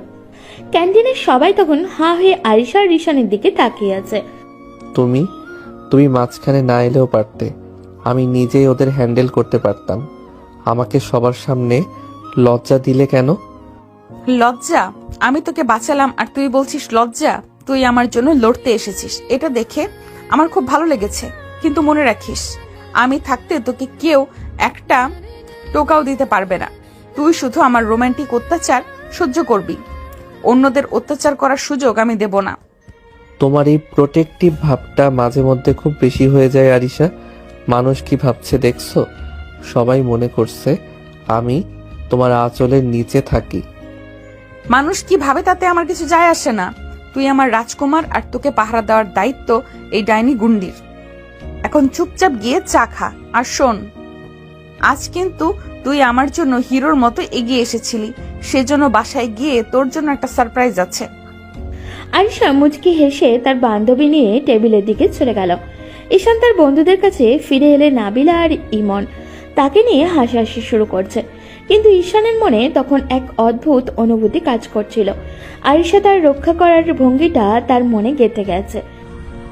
ক্যান্টিনের সবাই তখন হাঁ হয়ে আরিশা আর ঈশানের দিকে তাকিয়ে আছে। তুমি মাঝখানে না এলেও পারতে। আমি নিজেই ওদের হ্যান্ডেল করতে পারতাম। আমাকে সবার সামনে লজ্জা দিলে কেন? লজ্জা? আমি তোকে বাঁচালাম আর তুই বলছিস লজ্জা? তুই আমার জন্য লড়তে এসেছিস, এটা দেখে আমার খুব ভালো লেগেছে। কিন্তু মনে রাখিস, আমি থাকতে তোকে কেউ একটা টোকাও দিতে পারবে না। তুই শুধু আমার রোমান্টিক অত্যাচার সহ্য করবি, অন্যদের অত্যাচার করার সুযোগ আমি দেব না। তোমার এই প্রোটেক্টিভ ভাবটা মাঝে মধ্যে খুব বেশি হয়ে যায় আরিশা। মানুষ কি ভাবছে দেখছো? সবাই মনে করছে আমি তোমার আঁচলের নিচে থাকি। মানুষ কি ভাবে তাতে আমার কিছু যায় আসে না। তুই আমার রাজকুমার, আর তোকে পাহারা দেওয়ার দায়িত্ব এই ডাইনি গুন্ডির। এখন চুপচাপ গিয়ে চা খা। আর শোন, আজ কিন্তু তুই আমার জন্য হিরোর মতো এগিয়ে এসেছিলি, সেজন্য বাসায় গিয়ে তোর জন্য একটা সারপ্রাইজ আছে। আরিশা মুচকি হেসে তার বান্ধবী নিয়ে টেবিলের দিকে চলে গেল। ঈশান তার বন্ধুদের কাছে ফিরে এলে নাবিলা আর ইমন তাকে নিয়ে হাসাহাসি শুরু করছে, কিন্তু ঈশানের মনে তখন এক অদ্ভুত অনুভূতি কাজ করছিল। আরিশা তার রক্ষা করার ভঙ্গিটা তার মনে গেঁথে গেছে।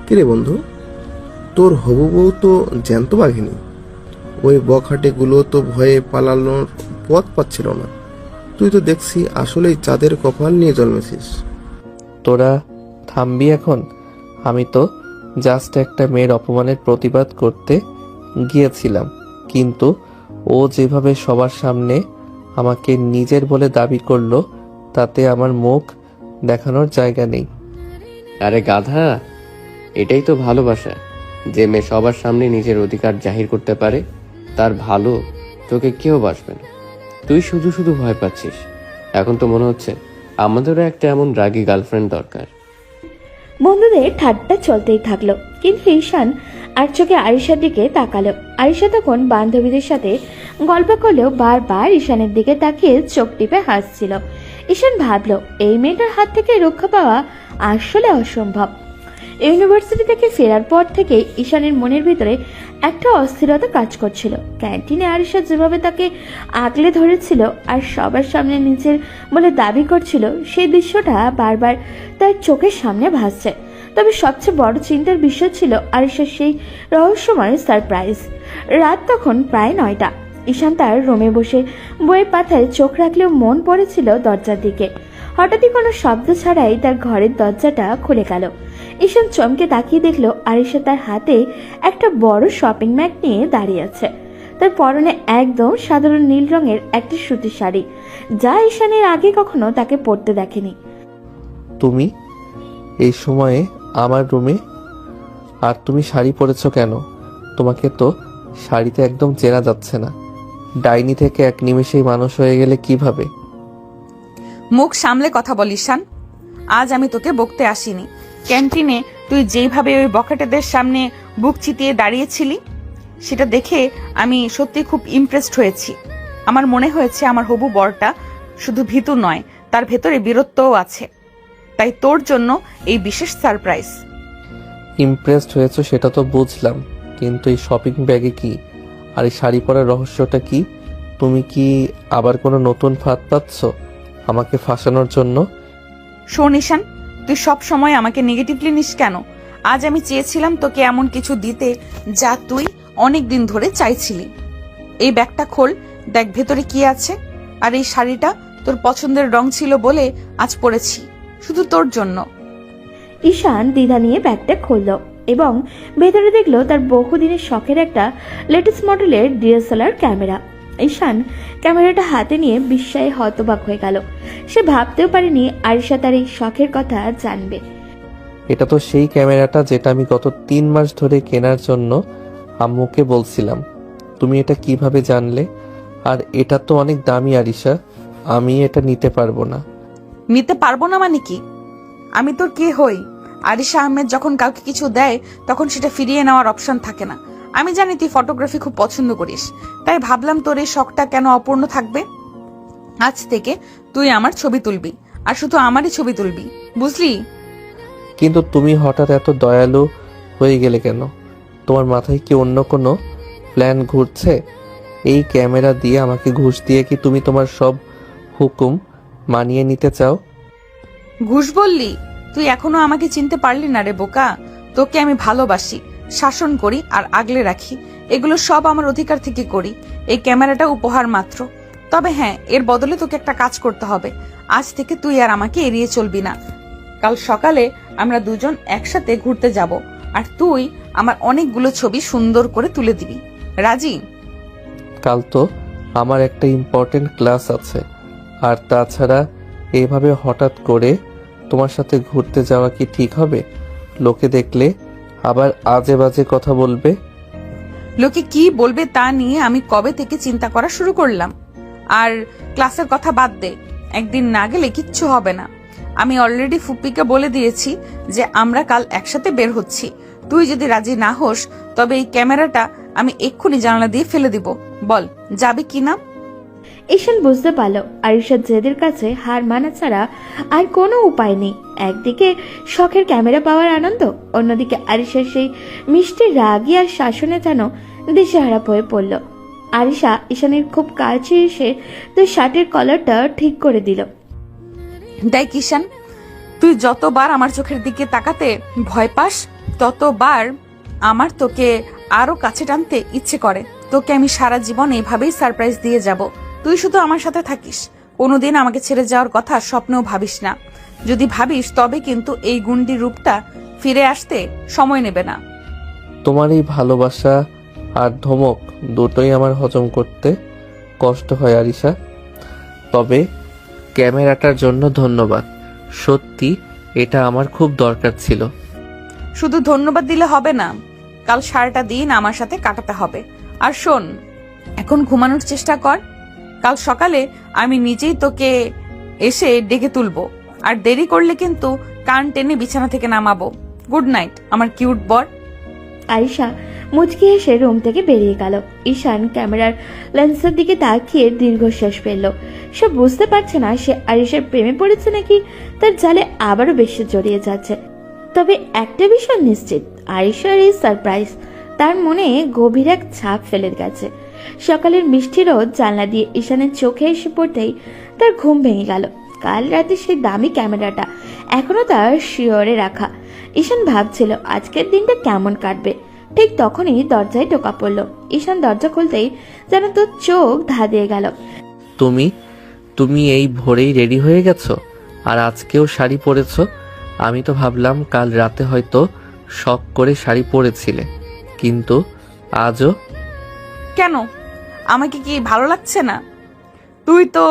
কিরে বন্ধু, তোর হবু বউ তো জ্যান্ত বাঘিনী। ওই বখাটেগুলো তো ভয়ে পালানোর পথ পাচ্ছিল না। তুই তো দেখছি আসলেই চাঁদের কপাল নিয়ে জন্মেছিস। তোরা থামবি এখন? আমি তো জাস্ট একটা মেয়ের অপমানের প্রতিবাদ করতে গিয়েছিলাম, কিন্তু ও যেভাবে সবার সামনে আমাকে নিজের বলে দাবি করলো, তাতে আমার মুখ দেখানোর জায়গা নেই। আরে গাধা, এটাই তো ভালোবাসা। যে মেয়ে সবার সামনে নিজের অধিকার জাহির করতে পারে, তার ভালো তোকে কেউ বাসবে না। তুই শুধু শুধু ভয় পাচ্ছিস। এখন তো মনে হচ্ছে আমাদেরও একটা এমন রাগী গার্লফ্রেন্ড দরকার। বন্ধুদের ঠাট্টা চলতেই থাকলো, কিন্তু ঈশান আর চোখে আরিশার দিকে তাকালো। আরিশা তখন বান্ধবীদের সাথে গল্প করলেও বারবার ঈশানের দিকে তাকিয়ে চোখ টিপে হাসছিল। ঈশান ভাবলো এই মেয়েটার হাত থেকে রক্ষা পাওয়া আসলে অসম্ভব। ইউনিভার্সিটি থেকে ফেরার পর থেকে ঈশানের মনের ভিতরে একটা অস্থিরতা কাজ করছিল। ক্যান্টিনে আরিশা যেভাবে তাকে আগলে ধরেছিল আর সবার সামনে নিজের বলে দাবি করছিল, সেই দৃশ্যটা বারবার তার চোখের সামনে ভাসছে। তবে সবচেয়ে বড় চিন্তার বিষয় ছিল আরিশার সেই রহস্যময় সারপ্রাইজ। রাত তখন প্রায় 9টা। ঈশান তার রুমে বসে বইয়ের পাতায় চোখ রাখলেও মন পড়েছিল দরজার দিকে। হঠাৎই কোনো শব্দ ছাড়াই তার ঘরের দরজাটা খুলে গেল। ঈশান চমকে তাকিয়ে দেখলো আরিশা তার হাতে একটা বড় শপিং ব্যাগ নিয়ে দাঁড়িয়ে আছে। তার পরনে একদম সাধারণ নীল রঙের একটা সুতির শাড়ি, যা ঈশানের আগে কখনো তাকে পরতে দেখেনি। তুমি এই সময়ে আমার রুমে? আর তুমি শাড়ি পরেছো কেন? তোমাকে তো শাড়িতে একদম চেনা যাচ্ছে না। ডাইনি থেকে এক নিমেষেই মানুষ হয়ে গেলে কিভাবে? মুখ সামলে কথা বল ঈশান। আজ আমি তোকে বকতে আসিনি। ক্যান্টিনে তুই যেইভাবে ওই বখাটেদের সামনে বুক চিতিয়ে দাঁড়িয়েছিলি, সেটা দেখে আমি সত্যি খুব ইমপ্রেসড হয়েছি। আমার মনে হয়েছে আমার হবু বরটা শুধু ভীতু নয়, তার ভেতরে বীরত্বও আছে। তাই তোর জন্য এই বিশেষ সারপ্রাইজ। ইমপ্রেসড হয়েছো সেটা তো বুঝলাম, কিন্তু এই শপিং ব্যাগে কি? আর এই শাড়ি পরার রহস্যটা কি? তুমি কি আবার কোনো নতুন ফাঁদ পাচ্ছ আমাকে ফাঁসানোর জন্য? শোন ঈশান, তুই সব সময় আমাকে নেগেটিভলি নিস কেন? আজ আমি চেয়েছিলাম তোকে এমন কিছু দিতে যা তুই অনেক দিন ধরে চাইছিলি। এই ব্যাগটা খোল, দেখ ভেতরে কি আছে। আর এই শাড়িটা তোর পছন্দের রং ছিল বলে আজ পরেছি, শুধু তোর জন্য। ঈশান দ্বিধা নিয়ে ব্যাগটা খুলল এবং ভেতরে দেখলো তার বহুদিনের শখের একটা লেটেস্ট মডেলের ডিএসএলআর ক্যামেরা। ঈশান ক্যামেরাটা হাতে নিয়ে বিস্ময়ে হতবাক হয়ে গেল। সে ভাবতেও পারেনি আরিশা তার এই শখের কথা জানবে। এটা তো সেই ক্যামেরাটা যেটা আমি গত 3 মাস ধরে কেনার জন্য আম্মুকে বলছিলাম। তুমি এটা কিভাবে জানলে? আর এটা তো অনেক দামি আরিশা, আমি এটা নিতে পারবো না। নিতে পারবো না মানে কি? আমি তোর কে হই? আরিশা আহমেদ যখন কাউকে কিছু দেয় তখন সেটা ফিরিয়ে নেওয়ার অপশন থাকে না। আমি জানি তুই ফটোগ্রাফি খুব পছন্দ করিস, তাই ভাবলাম তোর এই শখটা কেন অপূর্ণ থাকবে। আজ থেকে তুই আমার ছবি তুলবি, আর শুধু আমারই ছবি তুলবি, বুঝলি? কিন্তু তুমি হঠাৎ এত দয়ালু হয়ে গেলে কেন? তোমার মাথায় কি অন্য কোনো প্ল্যান ঘুরছে? এই ক্যামেরা দিয়ে আমাকে ঘুষ দিয়ে কি তুমি তোমার সব হুকুম মানিয়ে নিতে চাও? ঘুষ বললি? তুই এখনো আমাকে চিনতে পারলি না রে বোকা। তোকে আমি ভালোবাসি, শাসন করি আর আগলে রাখি, এগুলো সব আমার অধিকার থেকে করি। এই ক্যামেরাটা উপহার মাত্র। তবে হ্যাঁ, এর বদলে তোকে একটা কাজ করতে হবে। আজ থেকে তুই আর আমাকে এড়িয়ে চলবি না। কাল সকালে আমরা দুজন একসাথে ঘুরতে যাব, আর তুই আমার অনেকগুলো ছবি সুন্দর করে তুলে দিবি। রাজি? কাল তো আমার একটা ইম্পর্টেন্ট ক্লাস আছে, আর তাছাড়া এভাবে হঠাৎ করে তোমার সাথে ঘুরতে যাওয়া কি ঠিক হবে? লোকে দেখলে আবার আজে বাজে কথা বলবে। লোকে কি বলবে তা নিয়ে আমি কবে থেকে চিন্তা করা শুরু করলাম। আর ক্লাসের কথা বাদ দে, একদিন না গেলে কিচ্ছু হবে না। আমি অলরেডি ফুপ্পিকে বলে দিয়েছি যে আমরা কাল একসাথে বের হচ্ছি। তুই যদি রাজি না হোস তবে এই ক্যামেরাটা আমি এক্ষুনি জানালা দিয়ে ফেলে দিব। বল, যাবে কি না? ঈশান বুঝতে পারল আরিশার জেদের কাছে হার মানা ছাড়া আর কোনো উপায় নেই। একদিকে শখের ক্যামেরা পাওয়ার আনন্দ, অন্যদিকে আরিশার সেই মিষ্টি রাগী আর শাসনে যেন দিশেহারা হয়ে পড়ল। আরিশা ঈশানের খুব কাছে এসে তার শার্টের কলারটা ঠিক করে দিল। দেখ ঈশান, তুই যতবার আমার চোখের দিকে তাকাতে ভয় পাস, ততবার আমার তোকে আরো কাছে টানতে ইচ্ছে করে। তোকে আমি সারা জীবন এইভাবেই সারপ্রাইজ দিয়ে যাব। তুই শুধু আমার সাথে থাকিস, কোনোদিন আমাকে ছেড়ে যাওয়ার কথা স্বপ্নেও ভাবিস না। যদি ভাবিস তবে কিন্তু এই গুন্ডি রূপটা ফিরে আসতে সময় নেবে না। তোমার এই ভালোবাসা আর ধমক দুটোই আমার হজম করতে কষ্ট হয় আরিশা। তবে ক্যামেরাটার জন্য ধন্যবাদ, সত্যি এটা আমার খুব দরকার ছিল। শুধু ধন্যবাদ দিলে হবে না, কাল সারাটা দিন আমার সাথে কাটাতে হবে। আর শোন, এখন ঘুমানোর চেষ্টা কর। কাল সকালে আমি নিজেই তোকে এসে ডেকে তুলবো, আর দেরি করলে কিন্তু কান টেনে বিছানা থেকে নামাবো। গুড নাইট আমার কিউট বর। আরিশা মুচকি হেসে রুম থেকে বেরিয়ে গেল। ঈশান ক্যামেরার লেন্সের দিকে তাকিয়ে দীর্ঘশ্বাস ফেলল। সে বুঝতে পারছে না সে আরিশার প্রেমে পড়েছে নাকি তার জালে আবারও বেশি জড়িয়ে যাচ্ছে। তবে একটা বিষয় নিশ্চিত, আরিশার এই সারপ্রাইজ তার মনে গভীর এক ছাপ ফেলে গেছে। সকালের মিষ্টি রোদ জানলা দিয়ে ঈশানের চোখে এসে পড়তেই তার ঘুম ভেঙে গেল। কাল রাতে সেই দামি ক্যামেরাটা এখনো তার শিয়রে রাখা। ঈশান ভাবছিল আজকের দিনটা কেমন কাটবে। ঠিক তখনই দরজায় টোকা পড়ল। ঈশান দরজা খুলতেই যেন তোর চোখ ধাঁধিয়ে গেল। তুমি এই ভোরেই রেডি হয়ে গেছো, আর আজকেও শাড়ি পরেছো? আমি তো ভাবলাম কাল রাতে হয়তো শখ করে শাড়ি পরেছিলে, কিন্তু আজও। কেন, আমাকে কি ভালো লাগছে না? তুই তো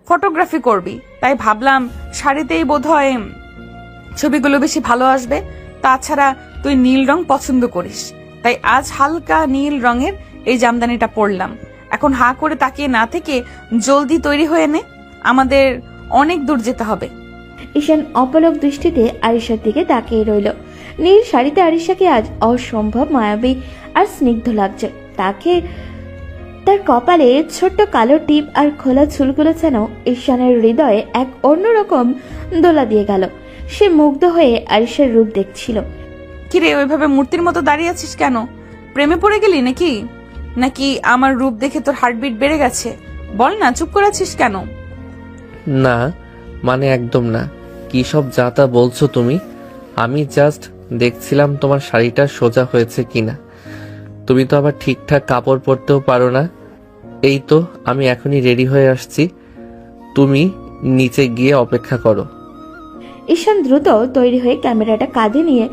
ফটোগ্রাফি করবি, তাই ভাবলাম শাড়িতেই বোধহয় ছবিগুলো বেশি ভালো আসবে। তাছাড়া তুই নীল রং পছন্দ করিস, তাই আজ হালকা নীল রঙের এই জামদানিটা পরলাম। এখন হা করে তাকিয়ে না থেকে জলদি তৈরি হয়ে নে, আমাদের অনেক দূর যেতে হবে। ঈশান অপলক দৃষ্টিতে আরিশার দিকে তাকিয়ে রইল। নীল শাড়িতে আরিশাকে আজ অসম্ভব মায়াবী আর স্নিগ্ধ লাগছে। তাকে তার কপালে ছোট্ট কালো টিপ আর খোলা চুলগুলো যেন ঈশানের হৃদয়ে এক অন্যরকম দোলা দিয়ে গেল। সে মুগ্ধ হয়ে আরিশার রূপ দেখছিল। কিরে, ওইভাবে মূর্তির মতো দাঁড়িয়ে আছিস কেন? প্রেমে পড়ে গেলি নাকি? নাকি আমার রূপ দেখে তোর হার্টবিট বেড়ে গেছে? বল না, চুপ করে আছিস কেন? না মানে একদম না, কি সব যা তা বলছো তুমি? আমি জাস্ট দেখছিলাম তোমার শাড়িটা সোজা হয়েছে কিনা। তুমি তো আবার ঠিকঠাক কাপড় পরতেও পারো না। এই তো আমি এখনই রেডি হয়ে আসছি, তুমি নিচে গিয়ে অপেক্ষা করো। ঈশান দ্রুত তৈরি হয়ে ক্যামেরাটা কাঁধে নিয়ে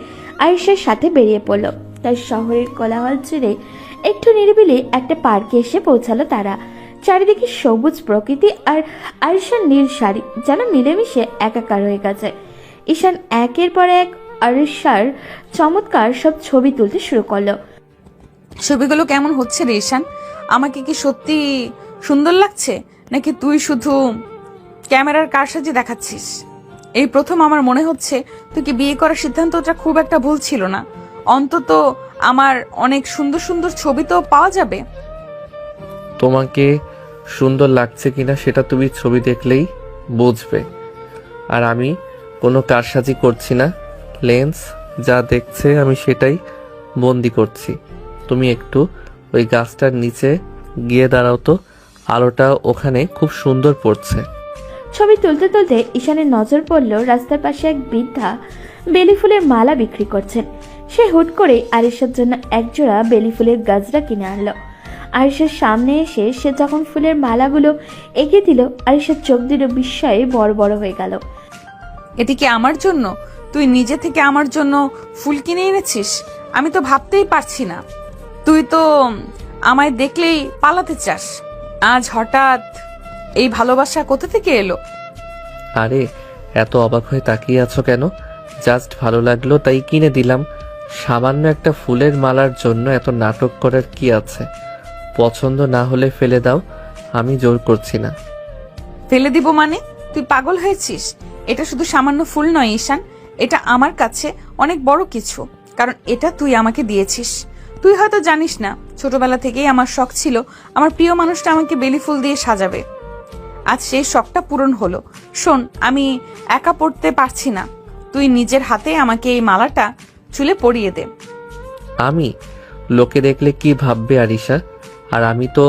আরিশার সাথে বেরিয়ে পড়ল। তার শহরের কোলাহল ছেড়ে একটু নিরিবিলি একটা পার্কে এসে পৌঁছালো তারা। চারিদিকে সবুজ প্রকৃতি আর আরিশার নীল শাড়ি যেন মিলেমিশে একাকার হয়ে গেছে। ঈশান একের পর এক আরিশার চমৎকার সব ছবি তুলতে শুরু করলো। ছবিগুলো কেমন হচ্ছে রে ঈশান? আমাকে কি সত্যি সুন্দর লাগছে, নাকি তুই শুধু ক্যামেরার কারসাজি দেখাচ্ছিস? এই প্রথম আমার মনে হচ্ছে তুই কি বিয়ে করার সিদ্ধান্তটা খুব একটা ভুল ছিল না। অন্তত আমার অনেক সুন্দর সুন্দর ছবি তো পাওয়া যাবে। তোমাকে সুন্দর লাগছে কিনা সেটা তুমি ছবি দেখলেই বুঝবে। আর আমি কোনো কারসাজি করছি না, লেন্স যা দেখছে আমি সেটাই বন্দি করছি। তুমি একটু ওই গাছটার নিচে গিয়ে দাঁড়াও তো, আলোটা ওখানে খুব সুন্দর পড়ছে। ছবি তুলতে তুলতে ঈশানের নজর পড়ল রাস্তার পাশে এক বৃদ্ধা বেলি ফুলের মালা বিক্রি করছেন। সে হুট করে আরিশার জন্য একজোড়া বেলি ফুলের গাজরা কিনে আনলো। আরিশার সামনে এসে সে যখন ফুলের মালাগুলো এগিয়ে দিল, আরিশার চোখ দুটো বিস্ময়ে বড় বড় হয়ে গেল। এটি কি আমার জন্য? তুই নিজে থেকে আমার জন্য ফুল কিনে এনেছিস? আমি তো ভাবতেই পারছি না। তুই তো আমায় দেখলেই পালাতে চাস। আজ হঠাৎ এই ভালোবাসা কোথা থেকে এলো? আরে এত অবাক হয়ে তাকিয়ে আছো কেন? জাস্ট ভালো লাগলো তাই কিনে দিলাম। সামান্য একটা ফুলের মালার জন্য এত নাটক করার কি আছে? পছন্দ না হলে ফেলে দাও, আমি জোর করছি না। ফেলে দিব মানে? তুই পাগল হয়েছিস? এটা শুধু সামান্য ফুল নয় ঈশান, এটা আমার কাছে অনেক বড় কিছু, কারণ এটা তুই আমাকে দিয়েছিস। তুই হয়তো জানিস না, ছোটবেলা থেকেই আমার শখ ছিল আমার প্রিয় মানুষটা আমাকে বেলি ফুল দিয়ে সাজাবে। আজ সেই শখটা পূরণ হলো। শোন, আমি একা পড়তে পারছি না, তুই নিজের হাতে আমাকে এই মালাটা চুলে পরিয়ে দে। আমি? লোকে দেখলে কি ভাববে আরিশা? আর আমি তো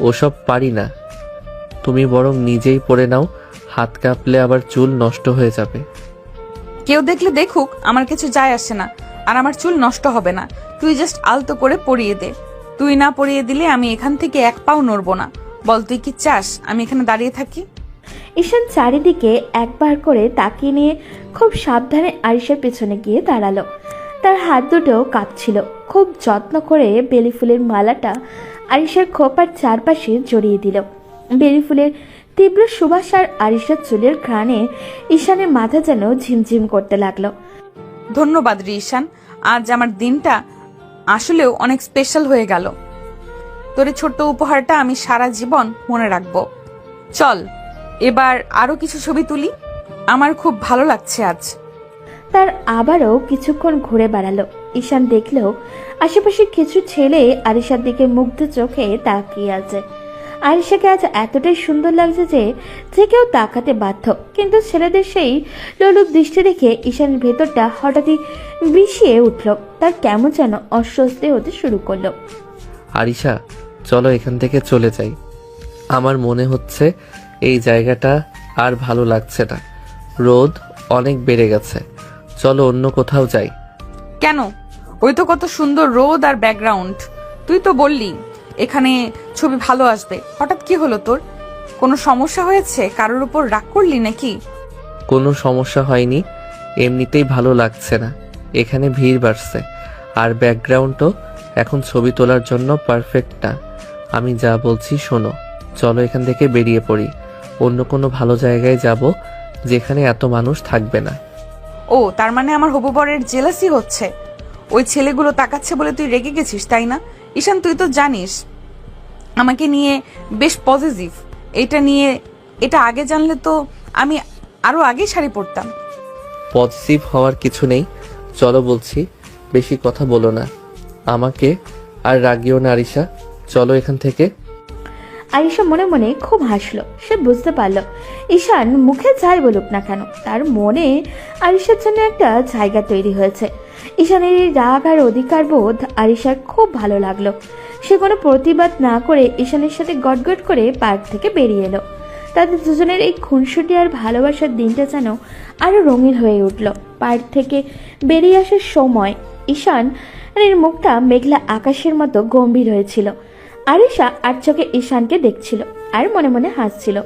ওসব পারি না। তুমি বরং নিজেই পরে নাও, হাত কাঁপলে আবার চুল নষ্ট হয়ে যাবে। কেউ দেখলে দেখুক, আমার কিছু যায় আসে না, আর আমার চুল নষ্ট হবে না। তুই জাস্ট আলতো করে পরিয়ে দে। তুই না পরিয়ে দিলে আমি এখান থেকে এক পাও নড়বো না। বল, তুই কি চাস আমি এখানে দাঁড়িয়ে থাকি? ঈশান চারিদিকে একবার করে তাকিয়ে নিয়ে খুব সাবধানে আরিশার পেছনে গিয়ে দাঁড়ালো। তার হাত দুটো কাঁপছিল। খুব যত্ন করে বেলি ফুলের মালাটা আরিশার খোপার চারপাশে জড়িয়ে দিল। বেলি ফুলের তীব্র সুবাস আর আরিশার চুলের ঘ্রাণে ঈশানের মাথা যেন ঝিমঝিম করতে লাগলো। ধন্যবাদ রে ঈশান, আজ আমার দিনটা আসলেও অনেক স্পেশাল হয়ে গেল। তোর এই ছোট্ট উপহারটা আমি সারা জীবন মনে রাখবো। চল এবার আরো কিছু ছবি তুলি, আমার খুব ভালো লাগছে আজ। তার আবারও কিছুক্ষণ ঘুরে বেড়ালো। ঈশান দেখলেও আশেপাশে কিছু ছেলে আরিশার দিকে মুগ্ধ চোখে তাকিয়ে আছে। আরিশাকে আজ এতটাই সুন্দর লাগছে যে যে কেউ তাকাতে বাধ্য। কিন্তু ছেলেদের সেই লোলুপ দৃষ্টি দেখে ঈশানের ভেতরটা হঠাৎই বিষিয়ে উঠল। তার কেমন যেন অস্বস্তি হতে শুরু করলো। আরিশা, চলো এখান থেকে চলে যাই। আমার মনে হচ্ছে এই জায়গাটা আর ভালো লাগছে না। রোদ অনেক বেড়ে গেছে, চলো অন্য কোথাও যাই। কেন? ওই তো কত সুন্দর রোদ আর ব্যাকগ্রাউন্ড। তুই তো বললি এখানে ছবি ভালো আসবে, হঠাৎ কি হলো তোর? কোনো সমস্যা হয়েছে? কারোর উপর রাগ করলি নাকি? কোনো সমস্যা হয়নি, এমনিতেই ভালো লাগছে না। এখানে ভিড় বাড়ছে আর ব্যাকগ্রাউন্ডও এখন ছবি তোলার জন্য পারফেক্ট না। আমি যা বলছি শোনো, চলো এখান থেকে বেরিয়ে পড়ি। অন্য কোনো ভালো জায়গায় যাব যেখানে এত মানুষ থাকবে না। ও, তার মানে আমার হবু বরের জেলাসি হচ্ছে। ওই ছেলেগুলো তাকাচ্ছে বলে তুই রেগে গেছিস, তাই না? ঈশান, তুই তো জানিস আমাকে নিয়ে বেশ পজিটিভ। এটা আগে জানলে তো আমি আরো আগে শাড়ি পরতাম। পজিটিভ হওয়ার কিছু নেই, চলো বলছি, বেশি কথা বলো না। আমাকে আর রাগিও না আরিশা, চলো এখান থেকে। আরিশা মনে মনে খুব হাসলো। সে বুঝতে পারল ঈশান মুখে যাই বলুক না কেন, তার মনে আরিশার জন্য একটা জায়গা তৈরি হয়েছে। ঈশানের এই রাগ আর অধিকার বোধ আরিশার খুব ভালো লাগলো। সে কোনো প্রতিবাদ না করে ঈশানের সাথে গটগট করে পার্ক থেকে বেরিয়ে এলো। তাদের দুজনের এই খুনসুটি আর ভালোবাসার দিনটা যেন আরো রঙিন হয়ে উঠল। পার্ক থেকে বেরিয়ে আসার সময় ঈশানের মুখটা মেঘলা আকাশের মতো গম্ভীর হয়েছিল। আরিশা আর চোখে ঈশানকে দেখছিল আর মনে মনে হাসছিল।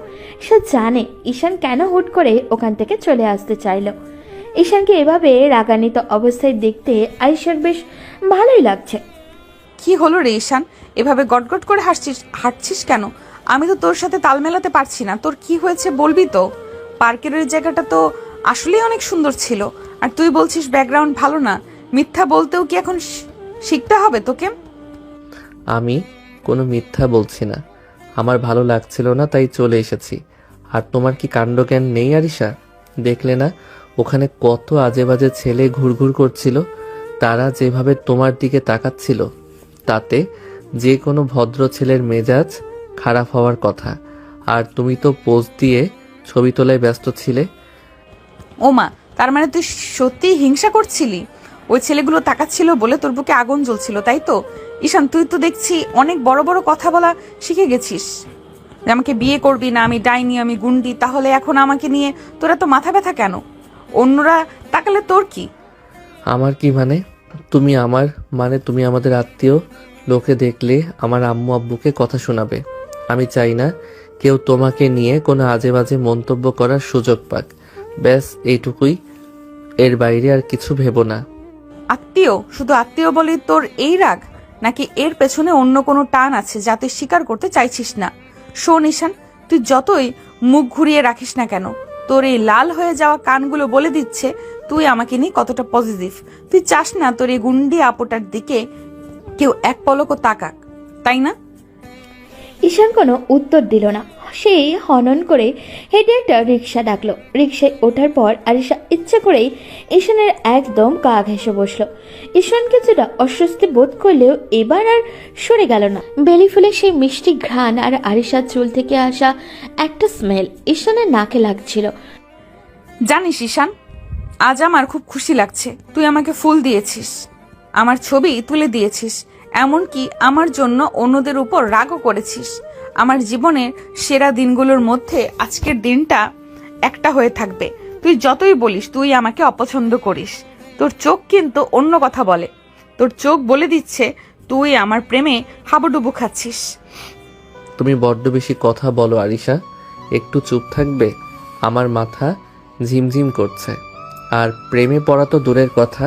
সে জানে ঈশান কেন হুট করে ওখান থেকে চলে আসতে চাইল। ঈশানকে এভাবে রাগান্বিত অবস্থায় দেখতে আরিশার বেশ ভালোই লাগছে। কি হলো রে ঈশান, এভাবে গটগট করে হাঁটছিস কেন? আমি তো তোর সাথে তাল মেলাতে পারছি না। তোর কি হয়েছে বলবি তো? পার্কের ওই জায়গাটা তো আসলেই অনেক সুন্দর ছিল, আর তুই বলছিস ব্যাকগ্রাউন্ড ভালো না। মিথ্যা বলতেও কি এখন শিখতে হবে তোকে? আমি কোনো মিথ্যা বলছি না, আমার ভালো লাগছিল না তাই চলে এসেছি। আর তোমার কি কাণ্ডজ্ঞান নেই আরিশা? দেখলে না ওখানে কত আজে বাজে ছেলে ঘুরঘুর করছিল, তারা যেভাবে তোমার দিকে তাকাচ্ছিল তাতে যে কোনো ভদ্র ছেলের মেজাজ খারাপ হওয়ার কথা। আর তুমি তো পোজ দিয়ে ছবি তোলায় ব্যস্ত ছিলে। ওমা, তার মানে তুই সত্যিই হিংসা করছিলি? ওই ছেলেগুলো তাকাচ্ছিল বলে তোর বুকে আগুন জ্বলছিল, তাই তো? ঈশান, তুই তো দেখছি অনেক বড় বড় কথা বলা শিখে গেছিস। আমাকে বিয়ে করবি না, আমি ডাইনি, আমি গুন্ডি। তাহলে এখন আমাকে নিয়ে তোরা তো মাথা ব্যথা কেন? অন্যরা তাকালে তোর কি? আমার কি মানে? তুমি আমাদের আত্মীয়, লোকে দেখলে আমার আম্মু আব্বুকে কথা শোনাবে। আমি চাই না কেউ তোমাকে নিয়ে কোনো আজে বাজে মন্তব্য করার সুযোগ পাক। ব্যাস এইটুকুই। এর বাইরে আর কিছু ভেবো না। আত্মীয়, শুধু আত্মীয় বলে তোর এই রাগ, নাকি এর পেছনে অন্য কোনো টান আছে যা তুই স্বীকার করতে চাইছিস না? শোন ঈশান, তুই যতই মুখ ঘুরিয়ে রাখিস না কেন, তোর এই লাল হয়ে যাওয়া কানগুলো বলে দিচ্ছে তুই আমাকে নিয়ে কতটা পজিটিভ। তুই চাস না তোর এই গুন্ডি আপুটার দিকে কেউ এক পলকও তাকাক, তাই না? ঈশান কোনো উত্তর দিল না। সে হনন করে হেঁটে একটা রিক্সা ডাকলো। রিক্সায় ওঠার পর আরিশা ইচ্ছে করেই ঈশানের একদম গা ঘেঁষে বসলো। ঈশান কিছুটা অস্বস্তি বোধ করলেও এবার আর সরে গেল না। বেলি ফুলের সেই মিষ্টি ঘ্রাণ আর আরিশার চুল থেকে আসা একটা স্মেল ঈশানের নাকে লাগছিল। জানিস ঈশান, আজ আমার খুব খুশি লাগছে। তুই আমাকে ফুল দিয়েছিস, আমার ছবি তুলে দিয়েছিস, এমনকি আমার জন্য অন্যদের উপর রাগও করেছিস। আমার জীবনের সেরা দিনগুলোর মধ্যে আজকের দিনটা একটা হয়ে থাকবে। তুই যতই বলিস তুই আমাকে অপছন্দ করিস, তোর চোখ কিন্তু অন্য কথা বলে। তোর চোখ বলে দিচ্ছে তুই আমার প্রেমে হাবুডুবু খাচ্ছিস। তুমি বড্ড বেশি কথা বলো আরিশা, একটু চুপ থাকবে? আমার মাথা ঝিমঝিম করছে। আর প্রেমে পড়া তো দূরের কথা,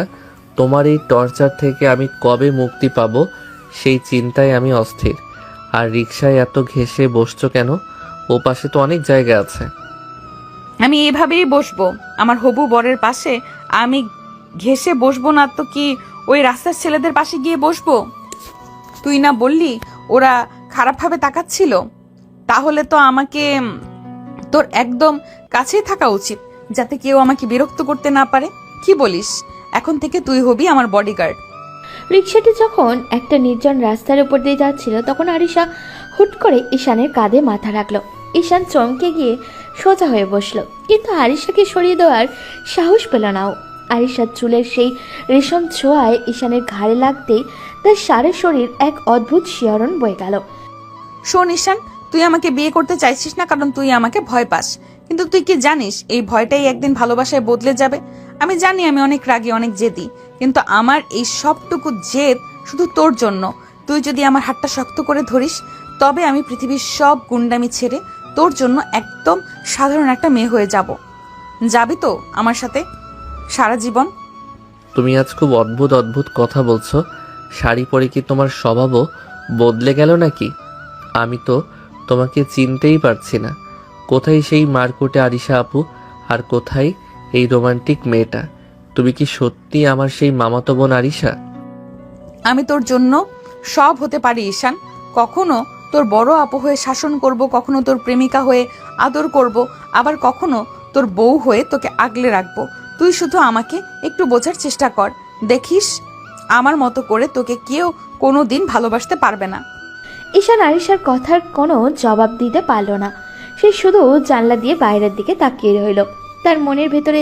তোমার এই টর্চার থেকে আমি কবে মুক্তি পাবো সেই চিন্তায় আমি অস্থির। আর রিকশায় এত ঘেঁষে বসছো কেন? ও পাশে তো অনেক জায়গা আছে। আমি এভাবেই বসবো আমার হবু বরের পাশে। আমি ঘেঁষে বসবো না তো কি ওই রাস্তার ছেলেদের পাশে গিয়ে বসবো? তুই না বললি ওরা খারাপভাবে তাকাচ্ছিল? তাহলে তো আমাকে তোর একদম কাছেই থাকা উচিত, যাতে কেউ আমাকে বিরক্ত করতে না পারে। কি বলিস? এখন থেকে তুই হবি আমার বডিগার্ড। রিক্সাটি যখন একটা নির্জন রাস্তার উপর দিয়ে যাচ্ছিল তখন আরিশা হুট করে ঈশানের কাঁধে মাথা রাখলো। ঈশান চমকে গিয়ে সোজা হয়ে বসলো, কিন্তু আরিশাকে সরিয়ে দেওয়ার সাহস পেল না ও। আরিশার চুলের সেই রেশম ছোঁয়ায় ঈশানের ঘাড়ে লাগতেই তার সারা শরীর এক অদ্ভুত শিহরণ বয়ে গেল। শোন ঈশান, তুই আমাকে বিয়ে করতে চাইছিস না কারণ তুই আমাকে ভয় পাস, কিন্তু তুই কি জানিস এই ভয়টাই একদিন ভালোবাসায় বদলে যাবে। আমি জানি আমি অনেক রাগী, অনেক জেদি, কিন্তু আমার এই সবটুকু জেদ শুধু তোর জন্য। তুই যদি আমার হাতটা শক্ত করে ধরিস তবে আমি পৃথিবীর সব গুন্ডামি ছেড়ে তোর জন্য একদম সাধারণ একটা মেয়ে হয়ে যাব। যাবি তো আমার সাথে সারা জীবন? তুমি আজ খুব অদ্ভুত অদ্ভুত কথা বলছো। শাড়ি পরে কি তোমার স্বভাবও বদলে গেল নাকি? আমি তো তোমাকে চিনতেই পারছি না। কোথায় সেই মারকুটে আরিশা আপু, আর কোথায় এই রোমান্টিক মেয়েটা? তুমি কি সত্যি আমার সেই মামাতো বোন আরিশা? আমি তোর জন্য সব হতে পারি ঈশান। কখনো তোর বড় আপু হয়ে শাসন করব, কখনো তোর প্রেমিকা হয়ে আদর করব, আবার কখনো তোর বউ হয়ে তোকে আগলে রাখবো। তুই শুধু আমাকে একটু বোঝার চেষ্টা কর, দেখিস আমার মতো করে তোকে কেউ কোনো দিন ভালোবাসতে পারবে না। ঈশান আরিশার কথার কোনো জবাব দিতে পারল না। সে শুধু জানলা দিয়ে বাইরের দিকে তাকিয়ে রইল। তার মনের ভেতরে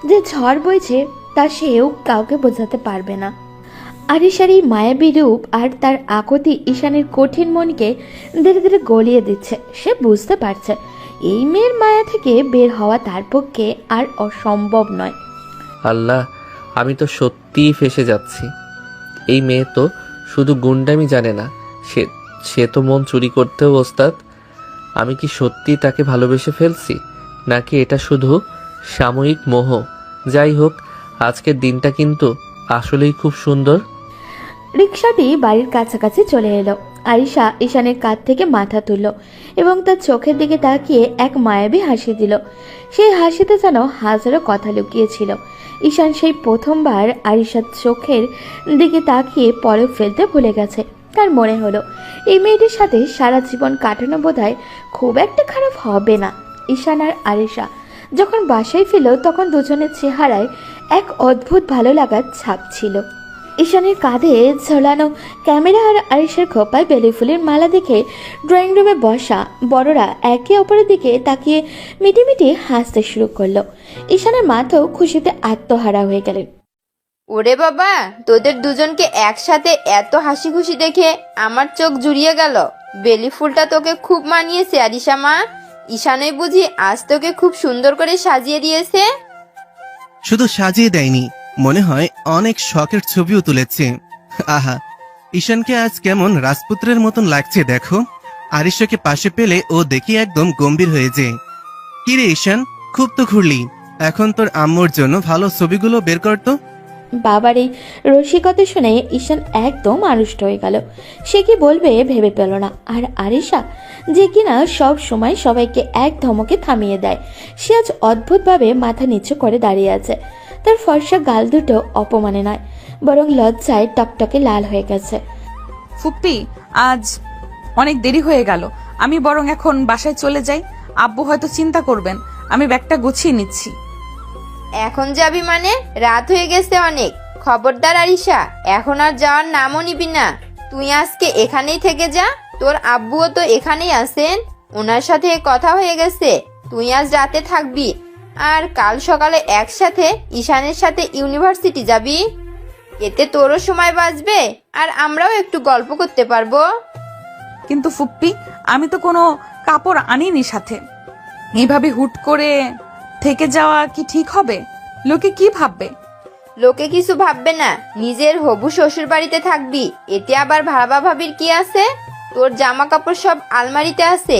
যে ঝড় বইছে তা সেও কাউকে বোঝাতে পারবে না। আরিশার এই মায়াবী রূপ আর তার আকতি ঈশানের কঠিন মনকে ধীরে ধীরে গলিয়ে দিচ্ছে। সে বুঝতে পারছে এই মেয়ের মায়া থেকে বের হওয়া তার পক্ষে আর অসম্ভব নয়। আল্লাহ, আমি তো সত্যিই ফেঁসে যাচ্ছি। এই মেয়ে তো শুধু গুন্ডামি জানে না, সে তো মন চুরি করতেও ওস্তাদ। আমি কি সত্যি তাকে ভালোবেসে ফেলছি, নাকি এটা শুধু সাময়িক মোহ? যাই হোক, আজকের দিনটা কিন্তু আসলেই খুব সুন্দর। রিক্সাটি বাড়ির কাছাকাছি চলে এলো। আরিশা ঈশানের কাঁধ থেকে মাথা তুলল এবং তার চোখের দিকে তাকিয়ে এক মায়াবী হাসি দিল। সেই হাসিতে যেন হাজারো কথা লুকিয়েছিল। ঈশান সেই প্রথমবার আরিশার চোখের দিকে তাকিয়ে পলক ফেলতে ভুলে গেছে। তার মনে হলো এই মেয়েটির সাথে সারা জীবন কাটানো বোধহয় খুব একটা খারাপ হবে না। ঈশান আর আরিশা যখন বাসায় ফিরল তখন দুজনের চেহারায় এক অদ্ভুত ভালো লাগার ছাপ ছিল। ঈশানের কাঁধে ঝোলানো ক্যামেরা আর আরিশার খোপায় বেলি ফুলের মালা দেখে ড্রয়িং রুমে বসা বড়রা একে অপরের দিকে তাকিয়ে মিটিমিটি হাসতে শুরু করলো। ঈশানের মাথাও খুশিতে আত্মহারা হয়ে গেলেন। ওরে বাবা, তোদের দুজনকে একসাথে এত হাসি খুশি দেখে আমার চোখ জুড়িয়ে গেল। বেলি ফুলটা তোকে খুব মানিয়েছে আরিশা মা। ঈশানই বুঝি আজ তোকে খুব সুন্দর করে সাজিয়ে দিয়েছে? শুধু সাজিয়ে দেয়নি, মনে হয় অনেক শখের ছবিও তুলেছে। আহা, ঈশানকে আজ কেমন রাজপুত্রের মতন লাগছে দেখো। আরিশাকে পাশে পেলে ও দেখি একদম গম্ভীর হয়ে যায়। কিরে ঈশান, খুব তো ঘুরলি, এখন তোর আম্মুর জন্য ভালো ছবিগুলো বের করতো। বাবার এই রসিকতা শুনে ঈশান একদম আড়ষ্ট হয়ে গেল। সে কি বলবে ভেবে পেল না। আর আরিশা, যে কিনা সব সময় সবাইকে এক ধমকে থামিয়ে দেয়, সে আজ অদ্ভুতভাবে মাথা নিচু করে দাঁড়িয়ে আছে। তার ফর্সা গাল দুটো অপমানে নয়, বরং লজ্জায় টকটকে লাল হয়ে গেছে। ফুপ্পি, আজ অনেক দেরি হয়ে গেল, আমি বরং এখন বাসায় চলে যাই। আব্বু হয়তো চিন্তা করবেন, আমি ব্যাগটা গুছিয়ে নিচ্ছি। এখন যাবি মানে? রাত হয়ে গেছে অনেক। খবরদার আরিশা, এখন আর যাওয়ার নামও নিবি না। তুই আজকে এখানেই থেকে যা। তোর আব্বুও তো এখানেই আছেন, ওনার সাথে কথা হয়ে গেছে তুই আজ রাতে থাকবি, আর কাল সকালে একসাথে ঈশানের সাথে ইউনিভার্সিটি যাবি। এতে তোরও সময় বাঁচবে আর আমরাও একটু গল্প করতে পারবো। কিন্তু ফুপ্পি, আমি তো কোনো কাপড় আনিনি সাথে। এইভাবে হুট করে থেকে যাওয়া কি ঠিক হবে? লোকে কি ভাববে? লোকে কিছু ভাববে না, নিজের হবু শ্বশুর বাড়িতে থাকবি, এতে আবার ভাবা ভাবির কি আছে? তোর জামা কাপড় সব আলমারিতে আছে,